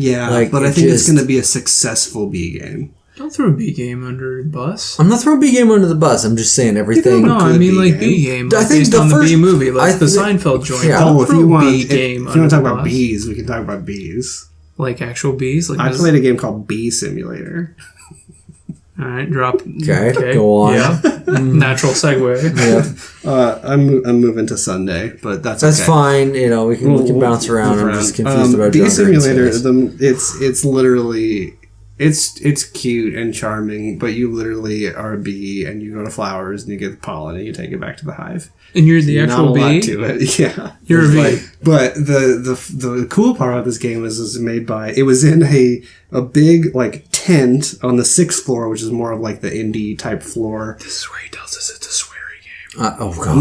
[SPEAKER 2] But I think it's going to be a successful B game.
[SPEAKER 3] Don't throw a B game under the bus.
[SPEAKER 1] I'm not throwing B game under the bus. I'm just saying everything.
[SPEAKER 3] No, I mean like B game. Like I think based on the B movie, like the Seinfeld joint.
[SPEAKER 1] Yeah.
[SPEAKER 3] Don't throw
[SPEAKER 2] B
[SPEAKER 3] game.
[SPEAKER 2] If you want to talk about bees, we can talk about bees.
[SPEAKER 3] Like actual bees? Like
[SPEAKER 2] I played a game called Bee Simulator.
[SPEAKER 3] All right, drop.
[SPEAKER 1] Okay, go on.
[SPEAKER 3] Yeah. Natural segue.
[SPEAKER 1] Yeah.
[SPEAKER 2] I'm moving to Sunday, but that's okay.
[SPEAKER 1] Fine. We can bounce around. I'm just confused about
[SPEAKER 2] Bee Simulator. It's literally it's cute and charming, but you literally are a bee and you go to flowers and you get the pollen and you take it back to the hive.
[SPEAKER 3] And you're the actual bee?
[SPEAKER 2] Not a lot to it. Yeah.
[SPEAKER 3] You're a bee.
[SPEAKER 2] But the cool part about this game is made by... It was in a big, like, tent on the 6th floor, which is more of, like, the indie type floor.
[SPEAKER 3] This is where he tells us it's a sweary game.
[SPEAKER 1] Oh, God.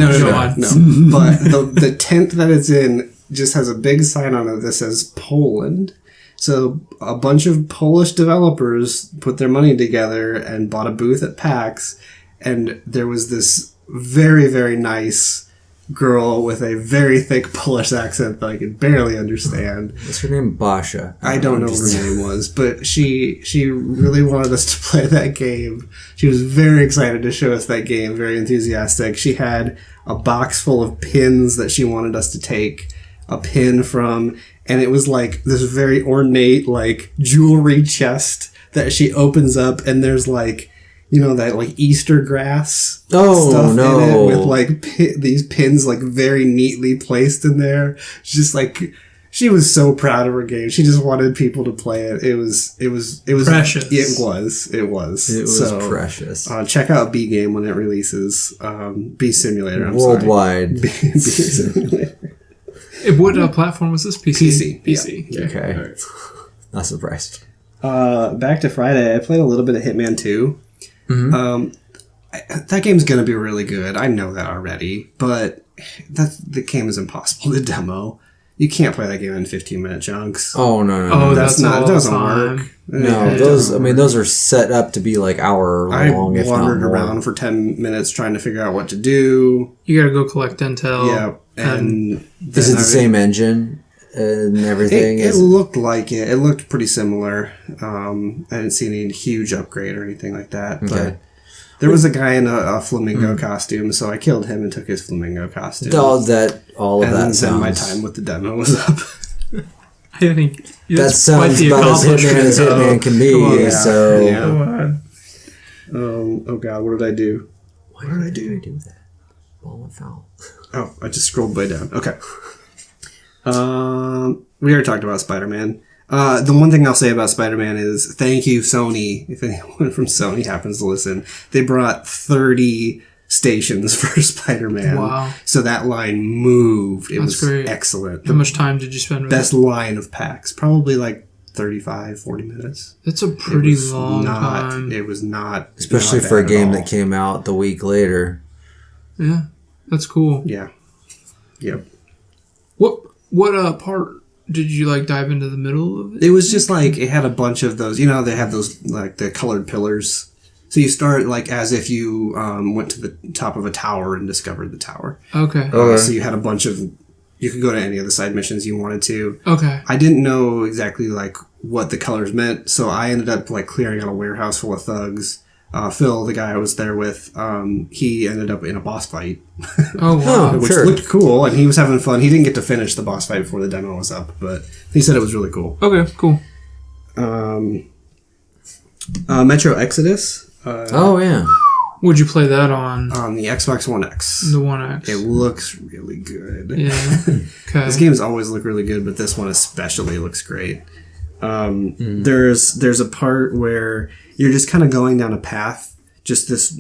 [SPEAKER 2] No. But the tent that it's in just has a big sign on it that says Poland. So a bunch of Polish developers put their money together and bought a booth at PAX, and there was this very, very nice girl with a very thick Polish accent that I could barely understand.
[SPEAKER 1] What's her name? Basha.
[SPEAKER 2] I don't know what her name was, but she really wanted us to play that game. She was very excited to show us that game, very enthusiastic. She had a box full of pins that she wanted us to take a pin from, and it was like this very ornate like jewelry chest that she opens up, and there's like, that like Easter grass stuff in it with like these pins like very neatly placed in there. She's just like, She was so proud of her game. She just wanted people to play it. It was
[SPEAKER 3] Precious.
[SPEAKER 2] It was so
[SPEAKER 1] precious.
[SPEAKER 2] Check out B Game when it releases. B Simulator. I'm
[SPEAKER 1] Worldwide.
[SPEAKER 2] B Simulator.
[SPEAKER 3] What platform was this? PC.
[SPEAKER 2] PC.
[SPEAKER 3] Yeah.
[SPEAKER 1] Okay.
[SPEAKER 3] All right.
[SPEAKER 1] Not surprised.
[SPEAKER 2] Back to Friday. I played a little bit of Hitman 2.
[SPEAKER 1] Mm-hmm.
[SPEAKER 2] That game's gonna be really good. I know that already, but the game is impossible to demo. You can't play that game in 15-minute chunks.
[SPEAKER 1] Oh no!
[SPEAKER 3] Oh,
[SPEAKER 2] That doesn't work.
[SPEAKER 1] No, those are set up to be like hour long.
[SPEAKER 2] I
[SPEAKER 1] if not
[SPEAKER 2] wandered
[SPEAKER 1] more.
[SPEAKER 2] around for 10 minutes trying to figure out what to do.
[SPEAKER 3] You gotta go collect intel.
[SPEAKER 2] Yeah, and
[SPEAKER 1] is it the same engine and everything?
[SPEAKER 2] It looked like it. It looked pretty similar. I didn't see any huge upgrade or anything like that.
[SPEAKER 1] Okay.
[SPEAKER 2] But there was a guy in a flamingo costume, so I killed him and took his flamingo costume.
[SPEAKER 1] All of that
[SPEAKER 2] and
[SPEAKER 1] sounds.
[SPEAKER 2] then my time with the demo was up.
[SPEAKER 3] I think
[SPEAKER 1] That sounds about as Hitman as Hitman can be.
[SPEAKER 2] on, yeah.
[SPEAKER 1] So.
[SPEAKER 2] Yeah.
[SPEAKER 3] Come on.
[SPEAKER 2] Oh god, what did I do?
[SPEAKER 1] Why did I do that? Ball went foul.
[SPEAKER 2] Oh, I just scrolled way down. Okay. We already talked about Spider-Man. The one thing I'll say about Spider-Man is thank you, Sony. If anyone from Sony happens to listen, they brought 30 stations for Spider-Man.
[SPEAKER 3] Wow.
[SPEAKER 2] So that line moved. It was
[SPEAKER 3] great.
[SPEAKER 2] excellent.
[SPEAKER 3] How much time did you spend with
[SPEAKER 2] Best
[SPEAKER 3] it?
[SPEAKER 2] line of PAX. Probably like 35, 40 minutes.
[SPEAKER 3] That's a pretty long time.
[SPEAKER 2] It was not.
[SPEAKER 1] Especially
[SPEAKER 2] not
[SPEAKER 1] for a
[SPEAKER 2] bad at
[SPEAKER 1] game
[SPEAKER 2] all.
[SPEAKER 1] that came out the week later.
[SPEAKER 3] Yeah, that's cool.
[SPEAKER 2] Yeah. Yep.
[SPEAKER 3] What part did you like dive into the middle of it?
[SPEAKER 2] It was just like it had a bunch of those. You know, they have those like the colored pillars. So you start like as if you went to the top of a tower and discovered the tower.
[SPEAKER 3] Okay.
[SPEAKER 2] So you had a bunch of. You could go to any of the side missions you wanted to.
[SPEAKER 3] Okay.
[SPEAKER 2] I didn't know exactly like what the colors meant, so I ended up like clearing out a warehouse full of thugs. Phil, the guy I was there with, he ended up in a boss fight,
[SPEAKER 3] Oh wow.
[SPEAKER 2] which looked cool, and he was having fun. He didn't get to finish the boss fight before the demo was up, but he said it was really cool.
[SPEAKER 3] Okay. Cool.
[SPEAKER 2] Metro Exodus.
[SPEAKER 1] Oh yeah.
[SPEAKER 3] Would you play that on
[SPEAKER 2] On the Xbox One X.
[SPEAKER 3] the One X?
[SPEAKER 2] It looks really good.
[SPEAKER 3] Yeah. Okay.
[SPEAKER 2] These games always look really good, but this one especially looks great. There's a part where you're just kind of going down a path, just this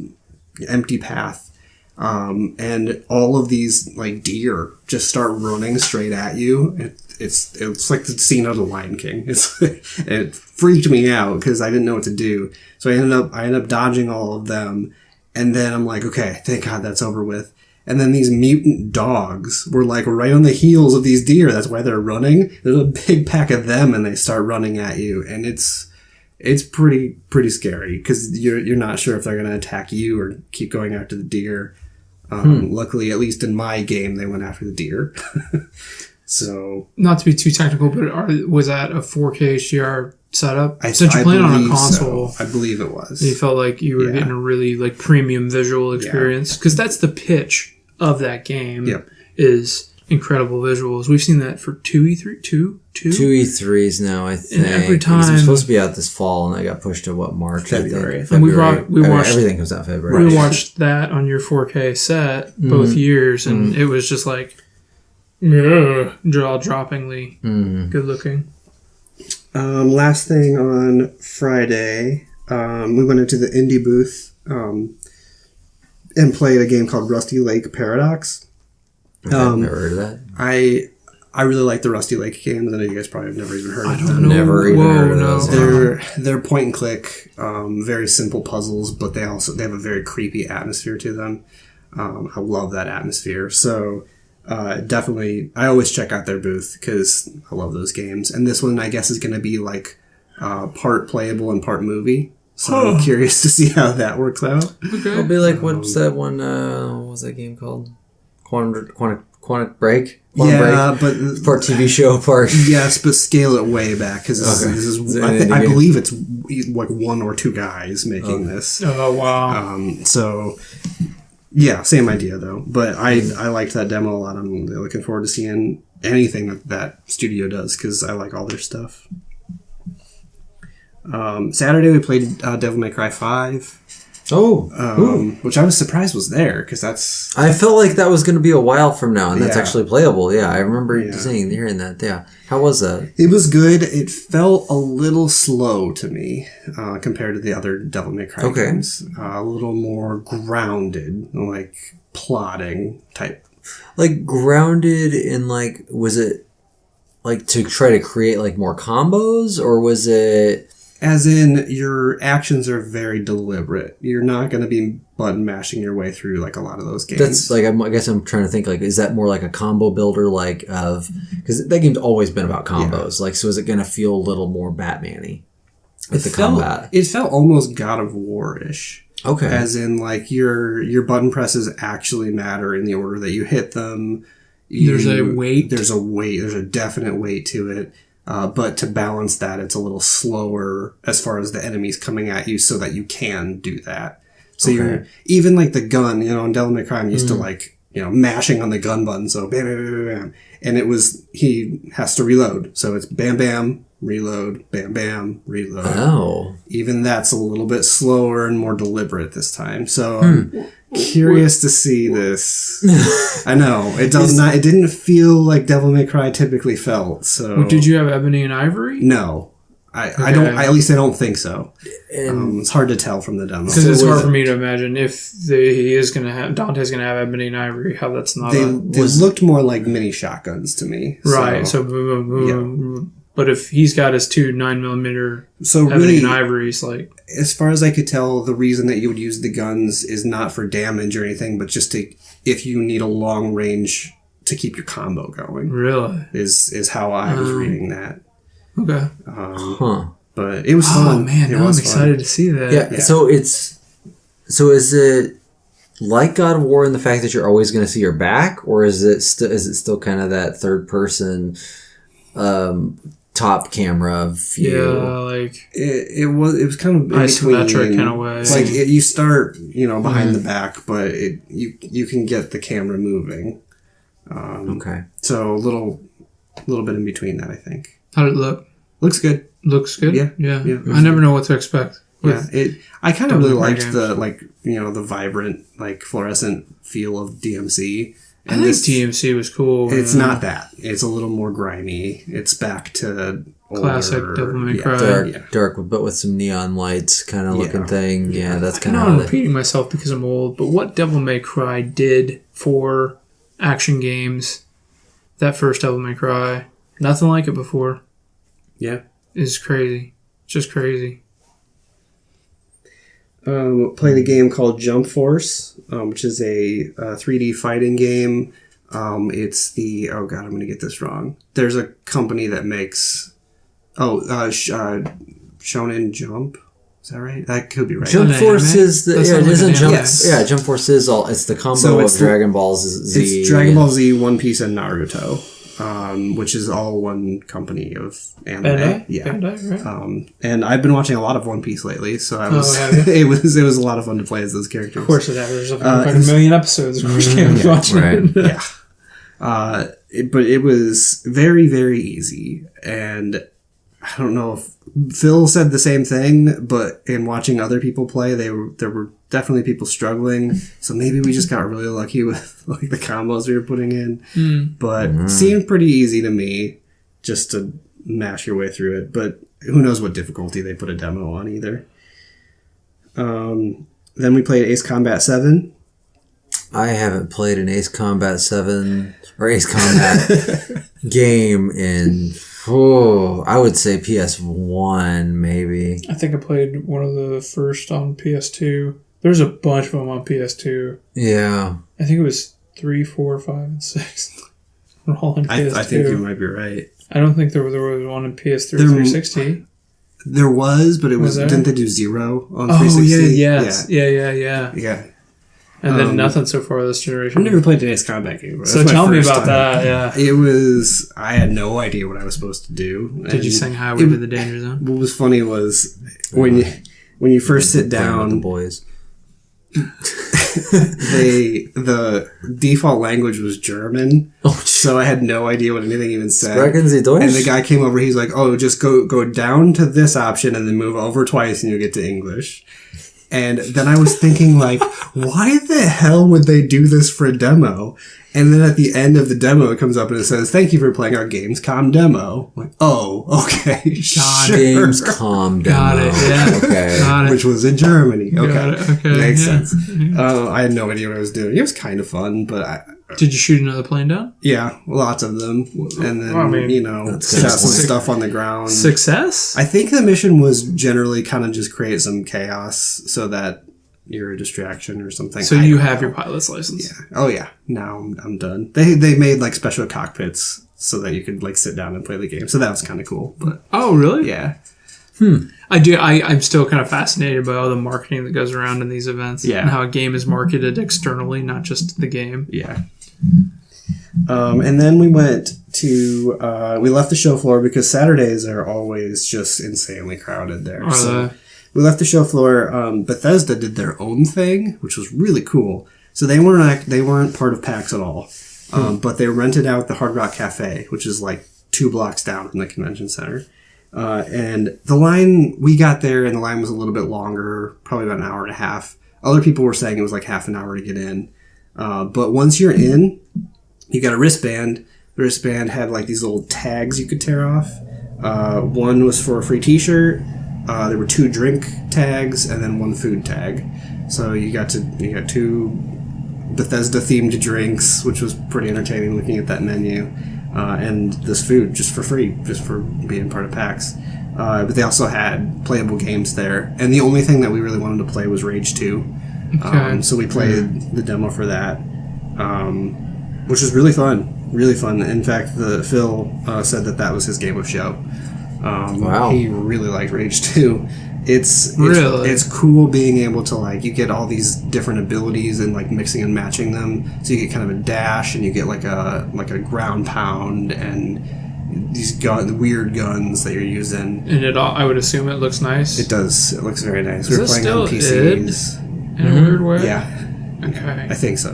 [SPEAKER 2] empty path, and all of these like deer just start running straight at you. It's like the scene out of The Lion King. It freaked me out because I didn't know what to do. So I ended up dodging all of them, and then I'm like, okay, thank God that's over with. And then these mutant dogs were like right on the heels of these deer. That's why they're running. There's a big pack of them, and they start running at you, and it's pretty scary because you're not sure if they're going to attack you or keep going after the deer. Luckily, at least in my game, they went after the deer. So
[SPEAKER 3] Not to be too technical, but was that a 4K HDR setup?
[SPEAKER 2] I
[SPEAKER 3] Since you're playing on a
[SPEAKER 2] believe
[SPEAKER 3] console,
[SPEAKER 2] so. I believe it was.
[SPEAKER 3] you felt like you were
[SPEAKER 2] Yeah.
[SPEAKER 3] getting a really like premium visual experience because that's the pitch of that game.
[SPEAKER 2] Yep.
[SPEAKER 3] Is incredible visuals. We've seen that for 2E3, two.
[SPEAKER 1] 2E3s now, I think.
[SPEAKER 3] every
[SPEAKER 1] Because it was
[SPEAKER 3] time-
[SPEAKER 1] supposed to be out this fall, and I got pushed to March?
[SPEAKER 2] February.
[SPEAKER 1] I think.
[SPEAKER 3] And we
[SPEAKER 1] February.
[SPEAKER 3] watched-
[SPEAKER 1] everything comes out February.
[SPEAKER 3] We watched that on your 4K set both years, and it was just like, jaw-droppingly good looking.
[SPEAKER 2] Last thing on Friday, we went into the indie booth and played a game called Rusty Lake Paradox.
[SPEAKER 1] I've never heard of that.
[SPEAKER 2] I really like the Rusty Lake games. I know you guys probably have never even heard of them.
[SPEAKER 3] know.
[SPEAKER 1] Never even heard of those.
[SPEAKER 2] They're point and click, very simple puzzles, but they have a very creepy atmosphere to them. I love that atmosphere. So definitely, I always check out their booth because I love those games. And this one, I guess, is going to be like part playable and part movie. So I'm curious to see how that works out.
[SPEAKER 1] It'll be like, what's that one? What was that game called? Quantum Break?
[SPEAKER 2] Yeah, but
[SPEAKER 1] Part TV show, part...
[SPEAKER 2] yes, but scale it way back because this is I believe it's like one or two guys making this.
[SPEAKER 3] Oh, wow.
[SPEAKER 2] So yeah, same idea though. But I liked that demo a lot. I'm really looking forward to seeing anything that studio does because I like all their stuff. Saturday we played Devil May Cry 5. which I was surprised was there because that's.
[SPEAKER 1] I felt like that was going to be a while from now, and that's
[SPEAKER 2] Yeah.
[SPEAKER 1] actually playable. Yeah, I remember hearing that. Yeah, how was that?
[SPEAKER 2] It was good. It felt a little slow to me compared to the other Devil May Cry games. A little more grounded, like plotting type.
[SPEAKER 1] Like grounded in like, was it like to try to create like more combos, or was it?
[SPEAKER 2] As in, your actions are very deliberate. You're not going to be button mashing your way through like a lot of those games.
[SPEAKER 1] That's like, I guess I'm trying to think like, is that more like a combo builder, like of, because that game's always been about combos. Like, so is it going to feel a little more Batman-y with the combat?
[SPEAKER 2] It felt almost God of War-ish.
[SPEAKER 1] Okay.
[SPEAKER 2] As in, like, your button presses actually matter in the order that you hit them.
[SPEAKER 3] There's a weight.
[SPEAKER 2] There's a definite weight to it. But to balance that, it's a little slower as far as the enemies coming at you so that you can do that. So you're, even like the gun, in Devil May Cry, I'm used to like, mashing on the gun button. So bam, bam, bam, bam. And he has to reload. So it's bam, bam, reload, bam, bam, reload.
[SPEAKER 1] Oh.
[SPEAKER 2] Even that's a little bit slower and more deliberate this time. So I'm curious to see this. I know it didn't feel like Devil May Cry typically felt. So
[SPEAKER 3] Did you have Ebony and Ivory?
[SPEAKER 2] No, I don't. At least I don't think so. It's hard to tell from the demo
[SPEAKER 3] because it's hard for me to imagine if Dante's going to have Ebony and Ivory. How that's not.
[SPEAKER 2] They looked more like mini shotguns to me.
[SPEAKER 3] Right. So boom, boom, boom. But if he's got his 2 9mm Ebony
[SPEAKER 2] really,
[SPEAKER 3] and Ivories, like,
[SPEAKER 2] as far as I could tell, the reason that you would use the guns is not for damage or anything, but just if you need a long range to keep your combo going.
[SPEAKER 3] Really?
[SPEAKER 2] Is how I was reading that.
[SPEAKER 3] Okay.
[SPEAKER 2] But it was fun.
[SPEAKER 3] Oh man, now I'm excited to see that.
[SPEAKER 1] Yeah. So is it like God of War in the fact that you're always going to see your back, or is it still kind of that third person top camera view?
[SPEAKER 3] Yeah, like
[SPEAKER 2] it was kind of
[SPEAKER 3] isometric kind of way.
[SPEAKER 2] Like you start behind the back, but you can get the camera moving.
[SPEAKER 1] Okay.
[SPEAKER 2] So a little bit in between that, I think.
[SPEAKER 3] How did it look?
[SPEAKER 2] Looks good.
[SPEAKER 3] Looks good.
[SPEAKER 2] Yeah.
[SPEAKER 3] I never know what to expect.
[SPEAKER 2] Yeah, I kind of really liked the the vibrant fluorescent feel of DMC.
[SPEAKER 3] And this DMC was cool.
[SPEAKER 2] It's not that. It's a little more grimy. It's back to
[SPEAKER 3] classic Devil May Cry.
[SPEAKER 1] Dark, but with some neon lights kind of looking thing. Yeah, that's kind of.
[SPEAKER 3] I'm repeating myself because I'm old, but what Devil May Cry did for action games, that first Devil May Cry, nothing like it before.
[SPEAKER 2] Yeah,
[SPEAKER 3] is crazy. Just crazy.
[SPEAKER 2] Played a game called Jump Force, which is a 3D fighting game. It's the I'm going to get this wrong. There's a company that makes Shonen Jump. Is that right? That could be right.
[SPEAKER 1] Jump Force is isn't Jump.
[SPEAKER 2] Yes.
[SPEAKER 1] Yeah, Jump Force is all. It's the combo of Dragon Ball Z.
[SPEAKER 2] It's Dragon Ball Z, One Piece, and Naruto. Which is all one company of anime.
[SPEAKER 3] Bandai, right?
[SPEAKER 2] And I've been watching a lot of One Piece lately, so I was it was a lot of fun to play as those characters.
[SPEAKER 3] Of course it has. There's a million episodes. Of course, can't be watching it.
[SPEAKER 2] Yeah. But it was very, very easy, and I don't know if Phil said the same thing, but in watching other people play, there were definitely people struggling. So maybe we just got really lucky with the combos we were putting in. But it seemed pretty easy to me just to mash your way through it. But who knows what difficulty they put a demo on either. Then we played Ace Combat 7.
[SPEAKER 1] I haven't played an Ace Combat 7 or Ace Combat game in, I would say PS1 maybe.
[SPEAKER 3] I think I played one of the first on PS2. There's a bunch of them on PS2.
[SPEAKER 1] Yeah.
[SPEAKER 3] I think it was 3, 4, 5, and 6. We're all on PS2.
[SPEAKER 2] I think you might be right.
[SPEAKER 3] I don't think there was one on PS3 360.
[SPEAKER 2] There was, but it was didn't they do 0 on 360?
[SPEAKER 3] Yeah. And then nothing so far this generation.
[SPEAKER 2] I've never played an Ace Combat game.
[SPEAKER 3] So tell me about that, yeah.
[SPEAKER 2] It was... I had no idea what I was supposed to do.
[SPEAKER 3] Did you sing Highway to the Danger Zone?
[SPEAKER 2] What was funny was when you first sit down...
[SPEAKER 1] With the boys.
[SPEAKER 2] The default language was German, so I had no idea what anything even said.
[SPEAKER 1] Sprechen Sie Deutsch?
[SPEAKER 2] And the guy came over, he's like, just go down to this option and then move over twice and you'll get to English. And then I was thinking, like, why the hell would they do this for a demo? And then at the end of the demo, it comes up and it says, "Thank you for playing our Gamescom demo." I'm like, oh, okay. Sure.
[SPEAKER 1] Gamescom demo.
[SPEAKER 3] Got it. Yeah.
[SPEAKER 1] Okay.
[SPEAKER 3] Got it.
[SPEAKER 2] Which was in Germany. Okay.
[SPEAKER 3] Got it. Okay.
[SPEAKER 2] Makes
[SPEAKER 3] yeah.
[SPEAKER 2] sense. I had no idea what I was doing. It was kind of fun, but
[SPEAKER 3] Did you shoot another plane down?
[SPEAKER 2] yeah, lots of them. And then,
[SPEAKER 3] Well, I mean,
[SPEAKER 2] set some stuff on the ground.
[SPEAKER 3] Success?
[SPEAKER 2] I think the mission was generally kind of just create some chaos so that you're a distraction or something.
[SPEAKER 3] So you have your pilot's license?
[SPEAKER 2] Yeah. Oh yeah. Now I'm done. They made like special cockpits so that you could like sit down and play the game. So that was kind of cool. But
[SPEAKER 3] Oh, really?
[SPEAKER 2] yeah.
[SPEAKER 3] I'm still kind of fascinated by all the marketing that goes around in these events.
[SPEAKER 2] Yeah.
[SPEAKER 3] And how a game is marketed externally, not just the game.
[SPEAKER 2] Yeah. And then we went to we left the show floor because Saturdays are always just insanely crowded there.
[SPEAKER 3] Are they?
[SPEAKER 2] We left the show floor. Bethesda did their own thing, which was really cool. So they weren't part of PAX at all, but they rented out the Hard Rock Cafe, which is like 2 blocks down from the convention center. And the line, we got there and the line was a little bit longer, probably about an hour and a half. Other people were saying it was like half an hour to get in. But once you're in, you got a wristband. The wristband had like these little tags you could tear off. One was for a free t-shirt. There were 2 drink tags and then 1 food tag. So you got 2 Bethesda themed drinks, which was pretty entertaining looking at that menu. And this food just for free, just for being part of PAX. But they also had playable games there. And the only thing that we really wanted to play was Rage 2.
[SPEAKER 3] Okay.
[SPEAKER 2] So we played the demo for that, which was really fun. Really fun. In fact, Phil said that was his game of show.
[SPEAKER 1] Wow.
[SPEAKER 2] He really liked Rage 2. It's
[SPEAKER 3] Really?
[SPEAKER 2] it's cool being able to like you get all these different abilities and like mixing and matching them. So you get kind of a dash and you get like a ground pound and these weird guns that you're using.
[SPEAKER 3] And I would assume it looks nice.
[SPEAKER 2] It does. It looks very nice.
[SPEAKER 3] Is
[SPEAKER 2] We're
[SPEAKER 3] this
[SPEAKER 2] playing
[SPEAKER 3] still
[SPEAKER 2] on PCs.
[SPEAKER 3] in a weird way?
[SPEAKER 2] Yeah,
[SPEAKER 3] Okay.
[SPEAKER 2] I think so.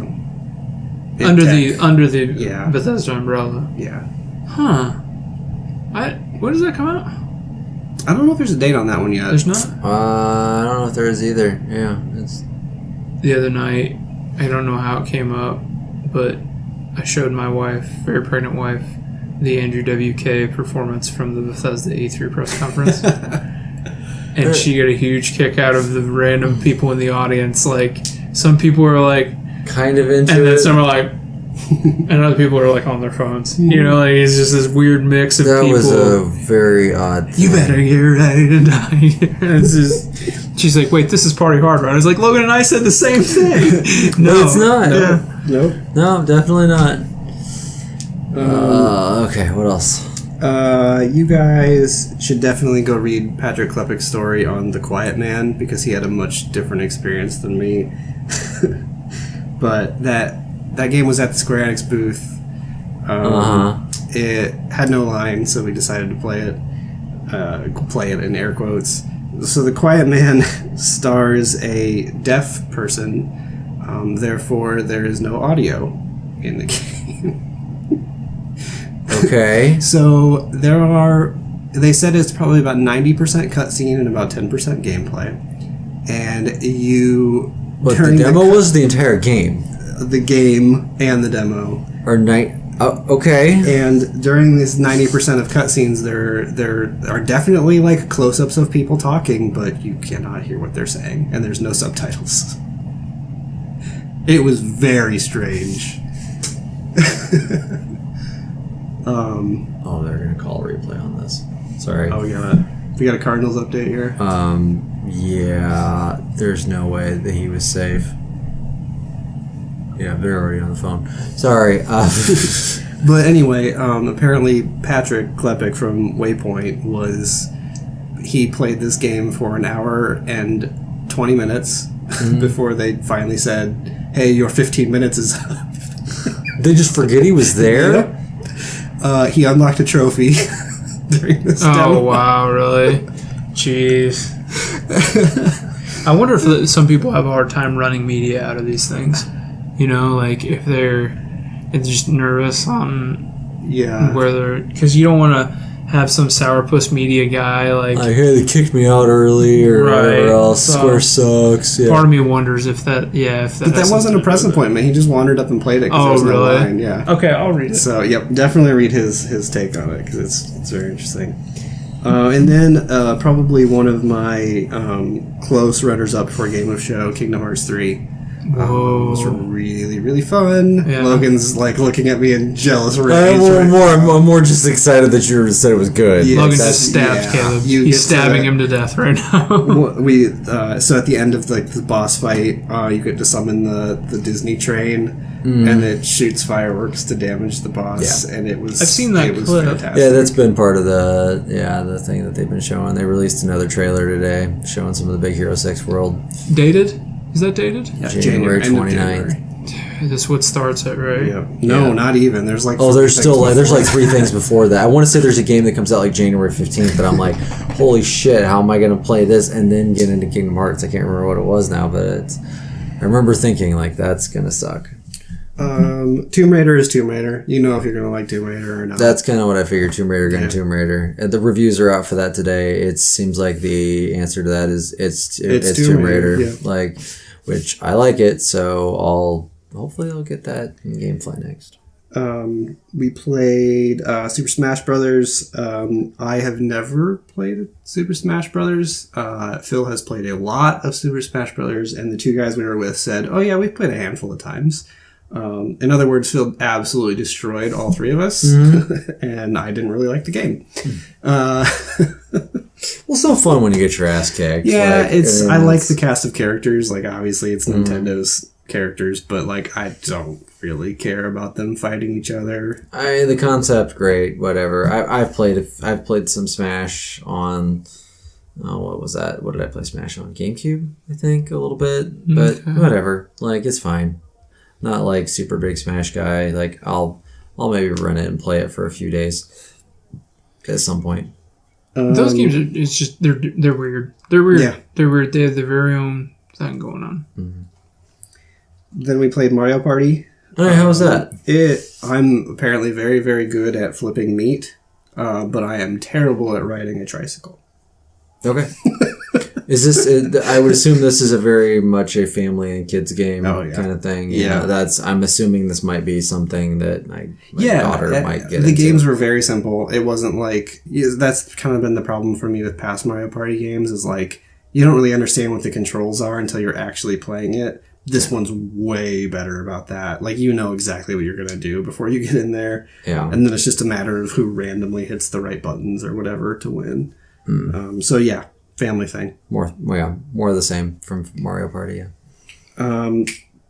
[SPEAKER 3] Under
[SPEAKER 2] Tech.
[SPEAKER 3] the
[SPEAKER 2] Yeah.
[SPEAKER 3] Bethesda umbrella.
[SPEAKER 2] Yeah.
[SPEAKER 3] Huh. When does that come out?
[SPEAKER 2] I don't know if there's a date on that one yet.
[SPEAKER 3] There's not?
[SPEAKER 1] I don't know if there is either. Yeah, it's
[SPEAKER 3] The other night, I don't know how it came up, but I showed my wife, very pregnant wife, the Andrew WK performance from the Bethesda E3 press conference. And she got a huge kick out of the random people in the audience. Like, some people were like,
[SPEAKER 1] kind of into
[SPEAKER 3] and then
[SPEAKER 1] it.
[SPEAKER 3] some are like, and other people are like on their phones. You know, like it's just this weird mix of
[SPEAKER 1] That
[SPEAKER 3] people.
[SPEAKER 1] was a very odd thing.
[SPEAKER 3] You better get ready to die. It's just, she's like, wait, this is Party Hard, right? I was like, Logan and I said the same thing. No,
[SPEAKER 1] it's not.
[SPEAKER 3] Yeah.
[SPEAKER 2] Nope.
[SPEAKER 1] No, definitely not. Okay, what else?
[SPEAKER 2] You guys should definitely go read Patrick Klepek's story on The Quiet Man because he had a much different experience than me. But that game was at the Square Enix booth. It had no line, so we decided to play it. Play it in air quotes. So The Quiet Man stars a deaf person. Therefore, there is no audio in the game.
[SPEAKER 1] Okay.
[SPEAKER 2] So they said it's probably about 90% cutscene and about 10% gameplay. And
[SPEAKER 1] But the demo was the entire game.
[SPEAKER 2] The game and the demo.
[SPEAKER 1] Or night. Okay.
[SPEAKER 2] And during this 90% of cutscenes, there are definitely like close-ups of people talking, but you cannot hear what they're saying, and there's no subtitles. It was very strange.
[SPEAKER 1] They're gonna call a replay on this. Sorry.
[SPEAKER 2] Oh, we got a Cardinals update here.
[SPEAKER 1] Yeah. There's no way that he was safe. Yeah, they're already on the phone. Sorry.
[SPEAKER 2] But anyway, apparently Patrick Klepek from Waypoint he played this game for an hour and 20 minutes before they finally said, hey, your 15 minutes is up.
[SPEAKER 1] They just forget he was there?
[SPEAKER 2] Yep. He unlocked a trophy during this demo.
[SPEAKER 3] Oh, wow, really? Jeez. I wonder if some people have a hard time running media out of these things. You know, like if they're just nervous on
[SPEAKER 2] Yeah.
[SPEAKER 3] where they're... Because you don't want to have some sourpuss media guy like.
[SPEAKER 1] I hear they kicked me out early or whatever else.
[SPEAKER 3] So
[SPEAKER 1] Square sucks. Yeah.
[SPEAKER 3] Part of me wonders if that.
[SPEAKER 2] But that wasn't a press appointment. He just wandered up and played it.
[SPEAKER 3] Oh, really?
[SPEAKER 2] No line. Yeah.
[SPEAKER 3] Okay, I'll read it.
[SPEAKER 2] So, yep, definitely read his take on it because it's very interesting. And then probably one of my close runners-up for a game of show, Kingdom Hearts 3. Was really, really fun.
[SPEAKER 3] Yeah.
[SPEAKER 2] Logan's like looking at me in jealous rage.
[SPEAKER 1] I'm more just excited that you said it was good.
[SPEAKER 2] Yeah,
[SPEAKER 3] Logan just stabbed Caleb. He's stabbing him to death right now.
[SPEAKER 2] So at the end of like the boss fight, you get to summon the Disney train, and it shoots fireworks to damage the boss. Yeah. And it was
[SPEAKER 3] I've seen that clip.
[SPEAKER 2] Fantastic.
[SPEAKER 1] Yeah, that's been part of the thing that they've been showing. They released another trailer today showing some of the Big Hero 6 world.
[SPEAKER 3] Dated? Is that dated?
[SPEAKER 2] Yeah,
[SPEAKER 1] January 29th.
[SPEAKER 3] That's what starts it, right?
[SPEAKER 2] Yeah. No, not even. There's like
[SPEAKER 1] there's still there's like 3 things before that. I want to say there's a game that comes out like January 15th, but I'm like, holy shit, how am I going to play this and then get into Kingdom Hearts? I can't remember what it was now, but I remember thinking like that's going to suck.
[SPEAKER 2] Tomb Raider is Tomb Raider. You know if you're going to like Tomb Raider or not.
[SPEAKER 1] That's kind of what I figured. Tomb Raider going Tomb Raider. And the reviews are out for that today. It seems like the answer to that is it's Tomb Raider.
[SPEAKER 2] Yeah.
[SPEAKER 1] Like, which I like it, so hopefully I'll get that in GameFly next.
[SPEAKER 2] We played Super Smash Brothers. I have never played Super Smash Brothers. Phil has played a lot of Super Smash Brothers, and the 2 guys we were with said, "Oh yeah, we've played a handful of times." In other words, Phil absolutely destroyed all 3 of us, and I didn't really like the game.
[SPEAKER 1] Well, so fun when you get your ass kicked.
[SPEAKER 2] Yeah, I like the cast of characters. Like, obviously, it's Nintendo's characters, but like, I don't really care about them fighting each other.
[SPEAKER 1] The concept, great, whatever. I've played some Smash on. Oh, what was that? What did I play Smash on? GameCube, I think, a little bit, but whatever. Like, it's fine. Not like super big Smash guy. Like, I'll maybe run it and play it for a few days at some point.
[SPEAKER 3] Those games it's just they're weird. They're weird.
[SPEAKER 2] Yeah.
[SPEAKER 3] They're weird. They have their very own thing going on.
[SPEAKER 1] Mm-hmm.
[SPEAKER 2] Then we played Mario Party.
[SPEAKER 1] All right, how was that?
[SPEAKER 2] I'm apparently very, very good at flipping meat, but I am terrible at riding a tricycle.
[SPEAKER 1] Okay. Is this? I would assume this is a very much a family and kids game kind of thing.
[SPEAKER 2] Yeah,
[SPEAKER 1] I'm assuming this might be something that my daughter might get.
[SPEAKER 2] The
[SPEAKER 1] into.
[SPEAKER 2] games were very simple. It wasn't like that's kind of been the problem for me with past Mario Party games. Is like you don't really understand what the controls are until you're actually playing it. This one's way better about that. Like, you know exactly what you're going to do before you get in there.
[SPEAKER 1] Yeah.
[SPEAKER 2] And then it's just a matter of who randomly hits the right buttons or whatever to win. So, yeah, family thing.
[SPEAKER 1] More of the same from Mario Party,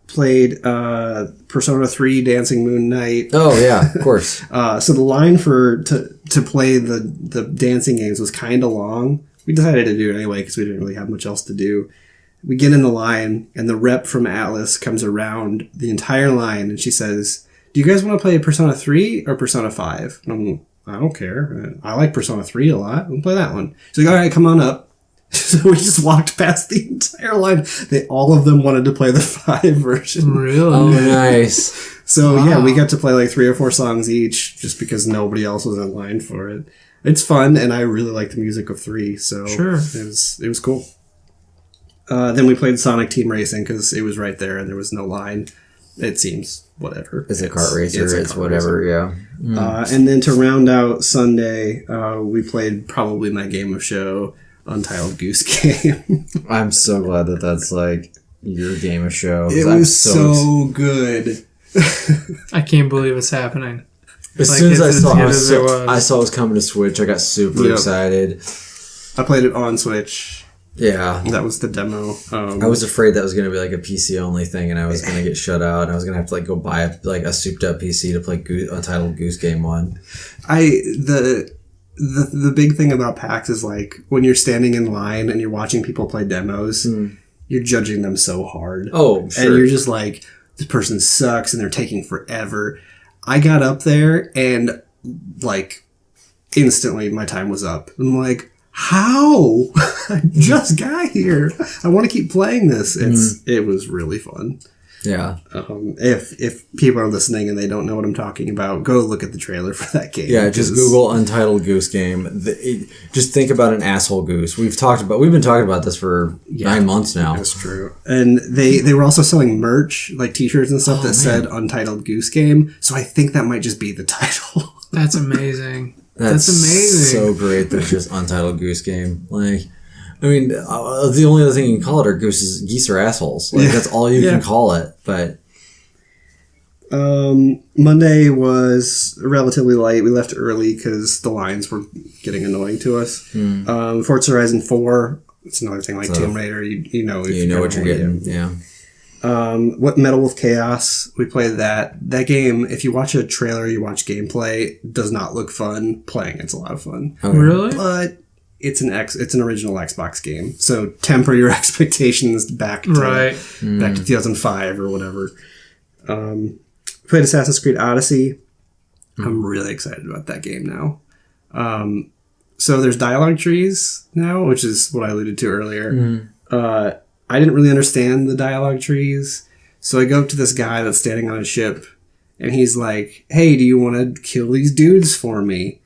[SPEAKER 2] Played Persona 3 Dancing Moon Night.
[SPEAKER 1] Oh, yeah, of course.
[SPEAKER 2] So the line to play the dancing games was kind of long. We decided to do it anyway because we didn't really have much else to do. We get in the line, and the rep from Atlas comes around the entire line, and she says, "Do you guys want to play Persona 3 or Persona 5?" And I don't care. I like Persona 3 a lot. We'll play that one. She's like, "All right, come on up." So we just walked past the entire line. All of them wanted to play the 5 version.
[SPEAKER 3] Really?
[SPEAKER 1] Oh, nice.
[SPEAKER 2] So, yeah, we got to play like 3 or 4 songs each just because nobody else was in line for it. It's fun, and I really like the music of 3, so
[SPEAKER 3] sure.
[SPEAKER 2] It was cool. Then we played Sonic Team Racing because it was right there and there was no line. It seems whatever.
[SPEAKER 1] It's a kart racer. It's whatever,
[SPEAKER 2] racer.
[SPEAKER 1] Yeah.
[SPEAKER 2] And then to round out Sunday, we played probably my game of show, Untitled Goose Game.
[SPEAKER 1] I'm so glad that that's like your game of show.
[SPEAKER 2] It was so good.
[SPEAKER 3] I can't believe it's happening.
[SPEAKER 1] As soon as I saw it was coming to Switch, I got super excited.
[SPEAKER 2] I played it on Switch.
[SPEAKER 1] Yeah.
[SPEAKER 2] That was the demo.
[SPEAKER 1] I was afraid that was going to be like a PC only thing and I was going to get shut out and I was going to have to like go buy a souped up PC to play Untitled Goose Game 1.
[SPEAKER 2] The big thing about PAX is like when you're standing in line and you're watching people play demos, you're judging them so hard.
[SPEAKER 1] Oh, sure.
[SPEAKER 2] And you're just like, this person sucks and they're taking forever. I got up there and like instantly my time was up. I'm like, how? I just got here. I want to keep playing this. It was really fun.
[SPEAKER 1] Yeah.
[SPEAKER 2] If people are listening and they don't know what I'm talking about, go look at the trailer for that game.
[SPEAKER 1] Yeah, just Google Untitled Goose Game. Just think about an asshole goose. We've been talking about this for 9 months now.
[SPEAKER 2] That's true. And they were also selling merch, like t-shirts and stuff said Untitled Goose Game. So I think that might just be the title.
[SPEAKER 3] That's amazing.
[SPEAKER 1] That's
[SPEAKER 3] amazing.
[SPEAKER 1] So great that it's just Untitled Goose Game. Like, I mean, the only other thing you can call it are gooses. Geese are assholes. Like, that's all you can call it. But
[SPEAKER 2] Monday was relatively light. We left early because the lines were getting annoying to us. Forza Horizon 4. It's another thing like Tomb Raider. You know
[SPEAKER 1] what you're getting. Yeah.
[SPEAKER 2] What Metal Wolf Chaos? We played that. That game, if you watch a trailer, you watch gameplay, does not look fun. Playing it's a lot of fun.
[SPEAKER 1] Okay.
[SPEAKER 3] Really?
[SPEAKER 2] But it's an original Xbox game. So temper your expectations back to 2005 or whatever. Played Assassin's Creed Odyssey. I'm really excited about that game now. So there's dialogue trees now, which is what I alluded to earlier. I didn't really understand the dialogue trees. So I go up to this guy that's standing on a ship, and he's like, hey, do you want to kill these dudes for me?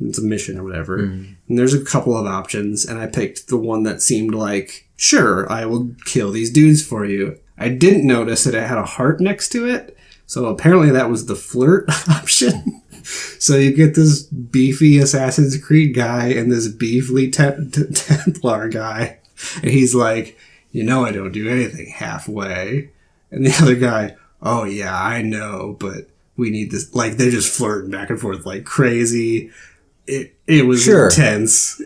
[SPEAKER 2] It's a mission or whatever. And there's a couple of options, and I picked the one that seemed like, sure, I will kill these dudes for you. I didn't notice that it had a heart next to it, so apparently that was the flirt option. So you get this beefy Assassin's Creed guy and this beefly Templar guy, and he's like, I don't do anything halfway. And the other guy, oh yeah, I know, but we need this. Like, they're just flirting back and forth like crazy. It was intense.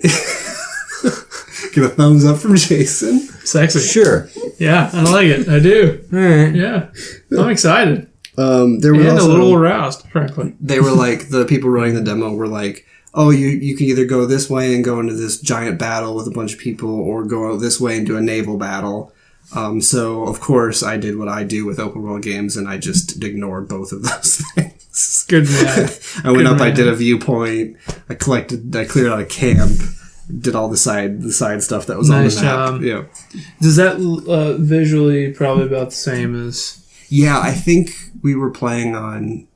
[SPEAKER 2] Get a thumbs up from Jason.
[SPEAKER 3] Sexy.
[SPEAKER 1] Sure.
[SPEAKER 3] Yeah, I like it. I do.
[SPEAKER 1] All right.
[SPEAKER 3] Yeah. I'm excited.
[SPEAKER 2] There were
[SPEAKER 3] also a little aroused, frankly.
[SPEAKER 2] They were like, the people running the demo were like, oh, you can either go this way and go into this giant battle with a bunch of people, or go this way and do a naval battle. So, of course, I did what I do with open world games, and I just ignored both of those things.
[SPEAKER 3] Good man.
[SPEAKER 2] I went up, I did a viewpoint, I cleared out a camp, did all the side stuff that was on the map.
[SPEAKER 3] Job.
[SPEAKER 2] Yeah.
[SPEAKER 3] Does that visually probably about the same as...
[SPEAKER 2] Yeah, I think we were playing on...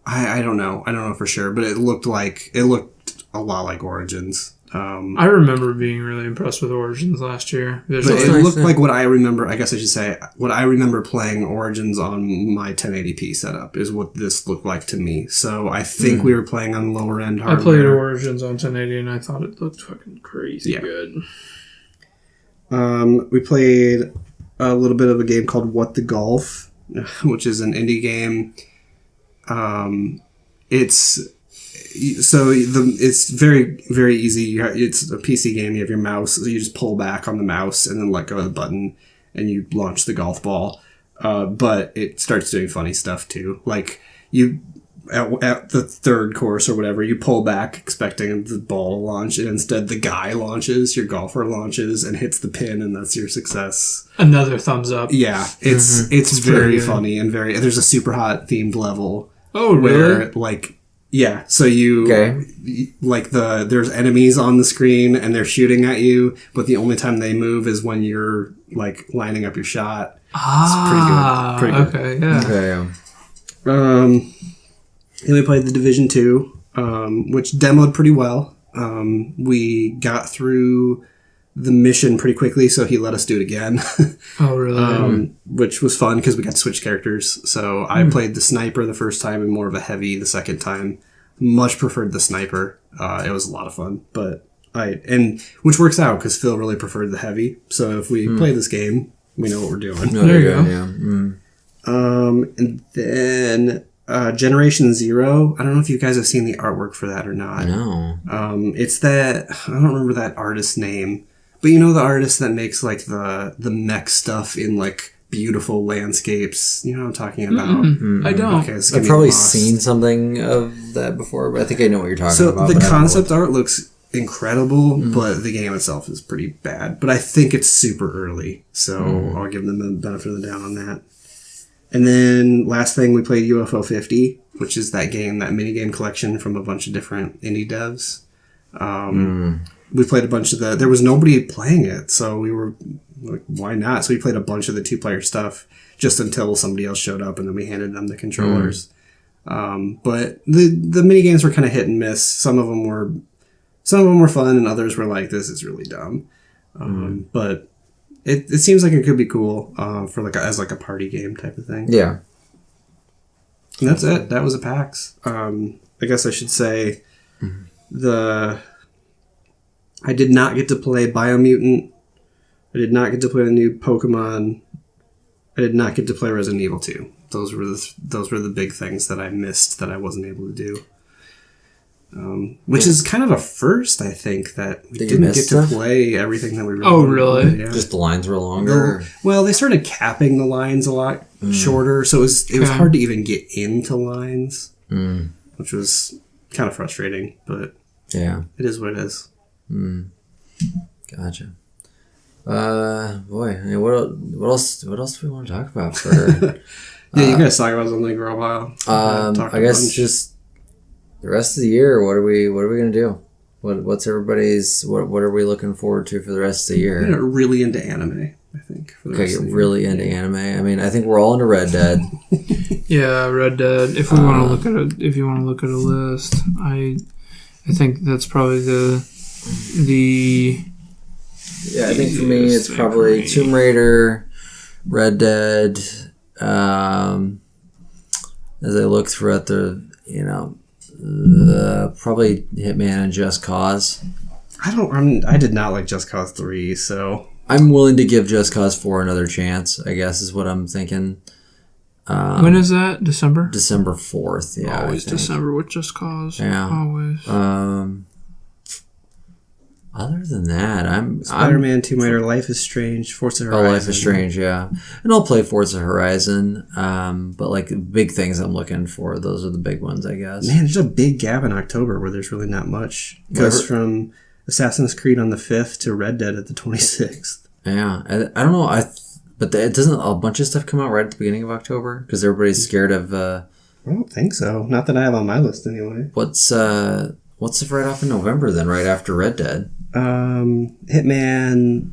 [SPEAKER 2] I don't know. I don't know for sure, but it looked a lot like Origins.
[SPEAKER 3] I remember being really impressed with Origins last year.
[SPEAKER 2] But it looked like what I remember, I guess I should say, what I remember playing Origins on my 1080p setup is what this looked like to me. So I think we were playing on lower end hardware.
[SPEAKER 3] I played Origins on 1080 and I thought it looked fucking crazy good.
[SPEAKER 2] We played a little bit of a game called What the Golf, which is an indie game. It's very, very easy. It's a PC game. You have your mouse. So you just pull back on the mouse and then let go of the button, and you launch the golf ball. But it starts doing funny stuff too. Like you at the third course or whatever, you pull back expecting the ball to launch, and instead the guy launches. Your golfer launches and hits the pin, and that's your success.
[SPEAKER 3] Another thumbs up.
[SPEAKER 2] Yeah, it's very funny and very. There's a super hot themed level.
[SPEAKER 3] Oh, really?
[SPEAKER 2] Where, so there's enemies on the screen and they're shooting at you, but the only time they move is when you're, like, lining up your shot. It's pretty good.
[SPEAKER 3] Okay, yeah.
[SPEAKER 1] Okay.
[SPEAKER 2] And we played The Division 2, which demoed pretty well. We got through the mission pretty quickly, so he let us do it again.
[SPEAKER 3] Oh, really?
[SPEAKER 2] Which was fun because we got to switch characters. So I played the sniper the first time and more of a heavy the second time. Much preferred the sniper. It was a lot of fun, which works out because Phil really preferred the heavy. So if we play this game, we know what we're doing.
[SPEAKER 3] There you go.
[SPEAKER 2] Yeah. And then Generation Zero. I don't know if you guys have seen the artwork for that or not.
[SPEAKER 1] No.
[SPEAKER 2] It's that, I don't remember that artist's name. But you know the artist that makes like the mech stuff in like beautiful landscapes? You know what I'm talking about?
[SPEAKER 3] I don't.
[SPEAKER 2] Okay,
[SPEAKER 1] I've probably seen something of that before, but I think I know what you're talking about.
[SPEAKER 2] So the concept art looks incredible, but the game itself is pretty bad. But I think it's super early, so I'll give them the benefit of the doubt on that. And then last thing, we played UFO 50, which is that minigame collection from a bunch of different indie devs. we played a bunch of there was nobody playing it, so we were like, why not? So we played a bunch of the 2-player stuff just until somebody else showed up, and then we handed them the controllers. But the mini games were kind of hit and miss. Some of them were fun, and others were like, this is really dumb. But it seems like it could be cool for like as a party game type of thing.
[SPEAKER 1] Yeah.
[SPEAKER 2] And that's it. That was a PAX. I guess I should say I did not get to play Biomutant. I did not get to play the new Pokemon. I did not get to play Resident Evil 2. Those were the big things that I missed that I wasn't able to do. Which is kind of a first, I think, that we didn't get to play everything that we really wanted
[SPEAKER 3] really?
[SPEAKER 2] to play, yeah.
[SPEAKER 1] Just the lines were longer?
[SPEAKER 2] Well, they started capping the lines a lot shorter, so it was hard to even get into lines, which was kind of frustrating, but
[SPEAKER 1] yeah, it
[SPEAKER 2] is what it is.
[SPEAKER 1] Gotcha. Boy, I mean, what else do we want to talk about for...
[SPEAKER 2] Yeah, you guys talk about something for a while.
[SPEAKER 1] I guess just the rest of the year. What are we gonna do? What's everybody's? What are we looking forward to for the rest of the year?
[SPEAKER 2] I'm really into anime, I think. For the rest of the year.
[SPEAKER 1] Really into anime. I mean, I think we're all into Red Dead.
[SPEAKER 3] Yeah, Red Dead. If we want to look at if you want to look at a list, I think that's probably the.
[SPEAKER 1] Yeah, I think for me it's probably Tomb Raider, Red Dead. As I look throughout probably Hitman and Just Cause.
[SPEAKER 2] I did not like Just Cause 3, so
[SPEAKER 1] I'm willing to give Just Cause 4 another chance, I guess is what I'm thinking.
[SPEAKER 3] When is that? December?
[SPEAKER 1] December 4th, yeah.
[SPEAKER 3] Always December with Just Cause.
[SPEAKER 1] Yeah.
[SPEAKER 3] Always.
[SPEAKER 1] Other than that,
[SPEAKER 2] Spider-Man, Tomb Raider, Life is Strange, Forza Horizon.
[SPEAKER 1] Oh, Life is Strange, yeah. And I'll play Forza Horizon. But like big things I'm looking for, those are the big ones, I guess.
[SPEAKER 2] Man, there's a big gap in October where there's really not much. It goes from Assassin's Creed on the 5th to Red Dead at the 26th.
[SPEAKER 1] Yeah, I don't know. But it doesn't a bunch of stuff come out right at the beginning of October because everybody's scared of.
[SPEAKER 2] I don't think so. Not that I have on my list anyway.
[SPEAKER 1] What's right off in November then? Right after Red Dead.
[SPEAKER 2] Hitman,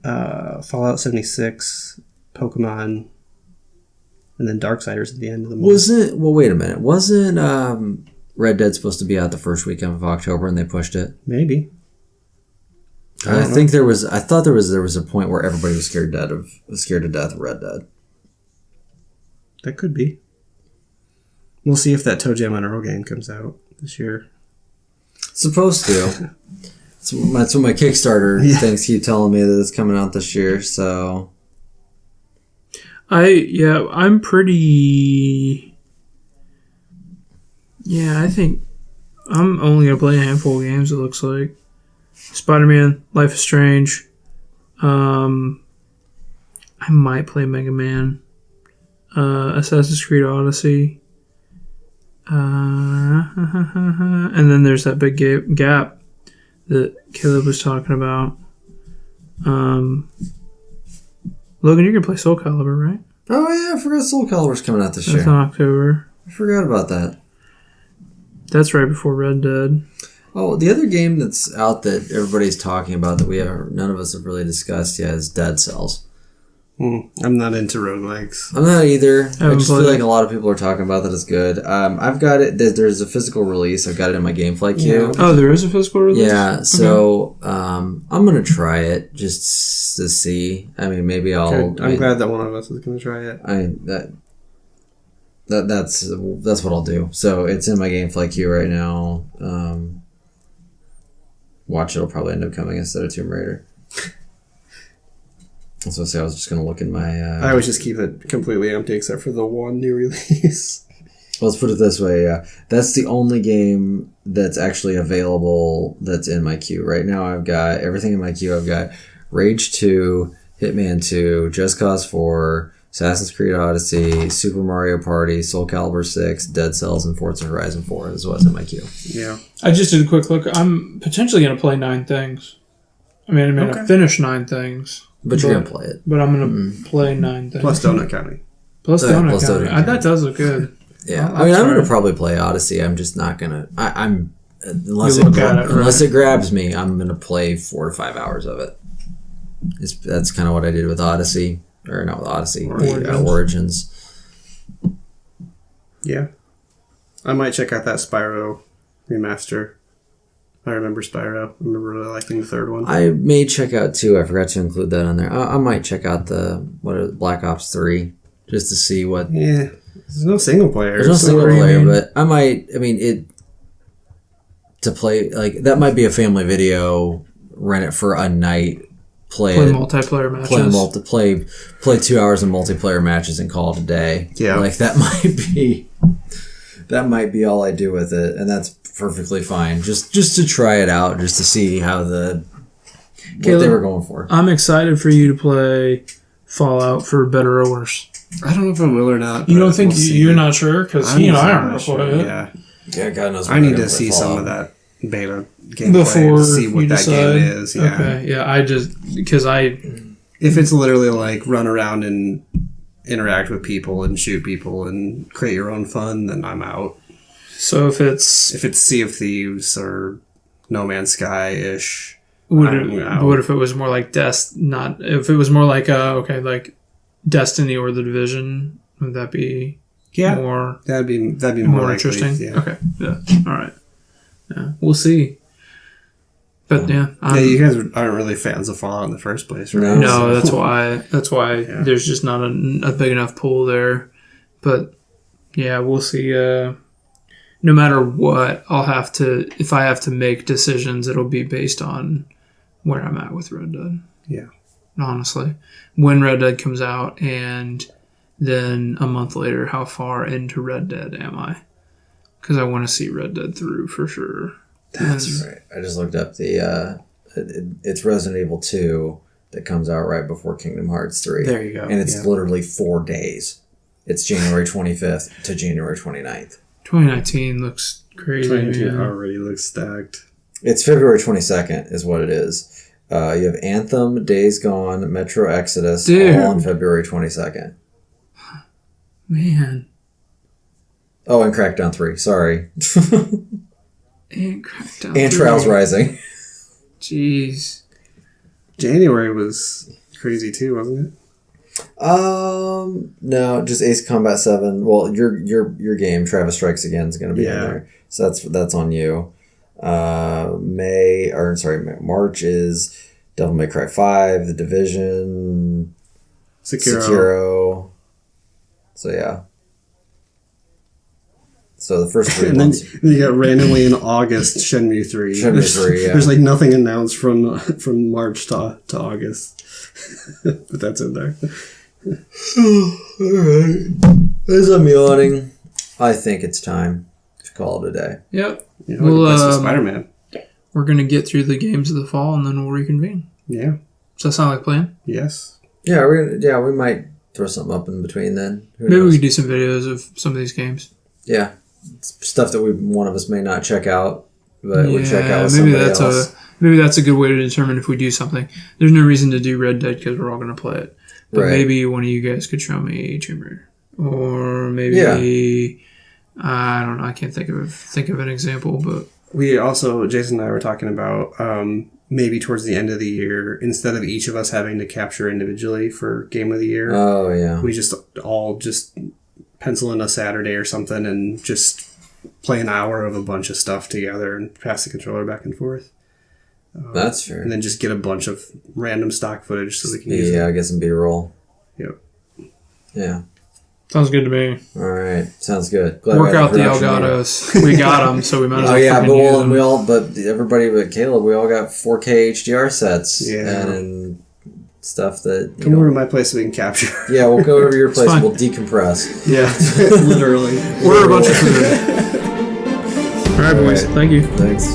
[SPEAKER 2] Fallout 76, Pokemon, and then Darksiders at the end of the month.
[SPEAKER 1] Wait a minute. Wasn't Red Dead supposed to be out the first weekend of October and they pushed it?
[SPEAKER 2] Maybe.
[SPEAKER 1] I thought there was a point where everybody was scared to death of Red Dead.
[SPEAKER 2] That could be. We'll see if that Toe Jam on Earl game comes out this year.
[SPEAKER 1] Supposed to. That's what my Kickstarter things keep telling me that it's coming out this year. So,
[SPEAKER 3] I'm pretty. Yeah, I think I'm only gonna play a handful of games. It looks like Spider-Man, Life is Strange. I might play Mega Man, Assassin's Creed Odyssey, and then there's that big gap that Caleb was talking about. Logan, you're going to play Soul Calibur, right?
[SPEAKER 1] Oh, yeah, I forgot Soul Calibur's coming out this year.
[SPEAKER 3] That's in October.
[SPEAKER 1] I forgot about that.
[SPEAKER 3] That's right before Red Dead.
[SPEAKER 1] Oh, the other game that's out that everybody's talking about that none of us have really discussed yet is Dead Cells.
[SPEAKER 2] I'm not into roguelikes.
[SPEAKER 1] I'm not either. I just feel like a lot of people are talking about that it's good. I've got it. There's a physical release. I've got it in my GameFly queue.
[SPEAKER 3] Oh, there is a physical release?
[SPEAKER 1] Yeah, so I'm going to try it just to see. I mean, maybe I'll...
[SPEAKER 2] I'm glad that one of us is going to try it.
[SPEAKER 1] That's what I'll do. So it's in my GameFly queue right now. Watch it'll probably end up coming instead of Tomb Raider. I was going to say I was just going to look in my...
[SPEAKER 2] I always just keep it completely empty except for the one new release.
[SPEAKER 1] Let's put it this way, yeah. That's the only game that's actually available that's in my queue. Right now I've got everything in my queue. I've got Rage 2, Hitman 2, Just Cause 4, Assassin's Creed Odyssey, Super Mario Party, Soul Calibur 6, Dead Cells, and Forza Horizon 4 is what's in my queue.
[SPEAKER 2] Yeah.
[SPEAKER 3] I just did a quick look. I'm potentially going to play 9 things. I finished 9 things.
[SPEAKER 1] But you're going to play it.
[SPEAKER 3] But I'm going to play 9 things.
[SPEAKER 2] Plus Donut County.
[SPEAKER 3] Plus Donut County. That does look good.
[SPEAKER 1] Yeah. I'm going to probably play Odyssey. I'm just not going to... I'm unless
[SPEAKER 3] You look at it,
[SPEAKER 1] unless it grabs me, I'm gonna play 4 to 5 hours of it. That's kind of what I did with Odyssey, or not with Odyssey, Origins.
[SPEAKER 2] Yeah, I might check out that Spyro remaster. I remember Spyro. I remember really liking the third one.
[SPEAKER 1] I may check out 2. I forgot to include that on there. I might check out Black Ops 3 just to see what.
[SPEAKER 2] Yeah, there's no single player.
[SPEAKER 1] There's no single player, but I might. I mean, to play like that might be a family video. Rent it for a night. Play
[SPEAKER 3] multiplayer matches.
[SPEAKER 1] Play 2 hours of multiplayer matches and call it a day.
[SPEAKER 2] Yeah,
[SPEAKER 1] like that might be all I do with it, and that's perfectly fine. Just to try it out, just to see how what they were going for.
[SPEAKER 3] I'm excited for you to play Fallout for better or worse.
[SPEAKER 2] I don't know if I will or not.
[SPEAKER 3] You don't think you're not sure? Because I don't know it.
[SPEAKER 2] Yeah,
[SPEAKER 1] God knows.
[SPEAKER 2] I need to see some of that beta gameplay
[SPEAKER 3] before
[SPEAKER 2] to see what that
[SPEAKER 3] decide.
[SPEAKER 2] game is. Yeah.
[SPEAKER 3] Okay. Yeah.
[SPEAKER 2] If it's literally like run around and interact with people and shoot people and create your own fun, then I'm out.
[SPEAKER 3] So if it's
[SPEAKER 2] Sea of Thieves or No Man's Sky ish,
[SPEAKER 3] what if it was more like if it was more like like Destiny or The Division, would that be more?
[SPEAKER 2] That'd be
[SPEAKER 3] more
[SPEAKER 2] likely,
[SPEAKER 3] interesting.
[SPEAKER 2] Yeah.
[SPEAKER 3] Okay. Yeah. All right. Yeah. We'll see. But you
[SPEAKER 2] guys aren't really fans of Fallout in the first place, right?
[SPEAKER 3] No, that's why yeah. There's just not a big enough pool there. But yeah, we'll see. No matter what, if I have to make decisions, it'll be based on where I'm at with Red Dead.
[SPEAKER 2] Yeah.
[SPEAKER 3] Honestly. When Red Dead comes out, and then a month later, how far into Red Dead am I? Because I want to see Red Dead through for sure.
[SPEAKER 1] That's right. I just looked up it's Resident Evil 2 that comes out right before Kingdom Hearts 3.
[SPEAKER 2] There you go.
[SPEAKER 1] And it's literally 4 days. It's January 25th to January 29th.
[SPEAKER 3] 2019 looks crazy.
[SPEAKER 2] 2019 already looks stacked.
[SPEAKER 1] It's February 22nd is what it is. You have Anthem, Days Gone, Metro Exodus, all on February 22nd.
[SPEAKER 3] Man.
[SPEAKER 1] Oh, and Crackdown 3. Sorry.
[SPEAKER 3] And Crackdown 3.
[SPEAKER 1] And Trials Rising.
[SPEAKER 3] Jeez.
[SPEAKER 2] January was crazy too, wasn't it?
[SPEAKER 1] No, just Ace Combat 7. Well, your game, Travis Strikes Again, is going to be in there. So that's on you. March is Devil May Cry 5, The Division, Sekiro. So yeah. So the first 3 months.
[SPEAKER 2] Then you got randomly in August Shenmue 3.
[SPEAKER 1] Shenmue 3, yeah.
[SPEAKER 2] There's like nothing announced from March to August. But that's in there.
[SPEAKER 1] Alright. As I'm yawning, I think it's time to call it a day.
[SPEAKER 3] Yep.
[SPEAKER 2] Yeah, we'll Spider-Man.
[SPEAKER 3] We're going to get through the games of the fall and then we'll reconvene.
[SPEAKER 2] Yeah.
[SPEAKER 3] Does that sound like a plan?
[SPEAKER 2] Yes.
[SPEAKER 1] Yeah, we might throw something up in between then.
[SPEAKER 3] Maybe we could do some videos of some of these games.
[SPEAKER 1] Yeah. It's stuff that one of us may not check out, but we check out with somebody else.
[SPEAKER 3] Maybe that's a good way to determine if we do something. There's no reason to do Red Dead because we're all going to play it. But maybe one of you guys could show me Tomb Raider. Or maybe... I don't know. I can't think of an example, but...
[SPEAKER 2] We also, Jason and I were talking about maybe towards the end of the year, instead of each of us having to capture individually for Game of the Year, we just all pencil in a Saturday or something and just play an hour of a bunch of stuff together and pass the controller back and forth.
[SPEAKER 1] That's fair.
[SPEAKER 2] And then just get a bunch of random stock footage so we can use it.
[SPEAKER 1] Yeah, get some B-roll.
[SPEAKER 2] Yep.
[SPEAKER 1] Yeah.
[SPEAKER 3] Sounds good to me.
[SPEAKER 1] All right, sounds good. Glad
[SPEAKER 3] work out the Elgatos. We got them, so we might as well.
[SPEAKER 1] Oh yeah, but everybody but Caleb, we all got 4K HDR sets and stuff that.
[SPEAKER 2] Come over to my place so we can capture.
[SPEAKER 1] Yeah, we'll go over to your place. And we'll decompress.
[SPEAKER 2] Yeah, literally.
[SPEAKER 3] Order a bunch of food. All right, boys. Thank you.
[SPEAKER 1] Thanks.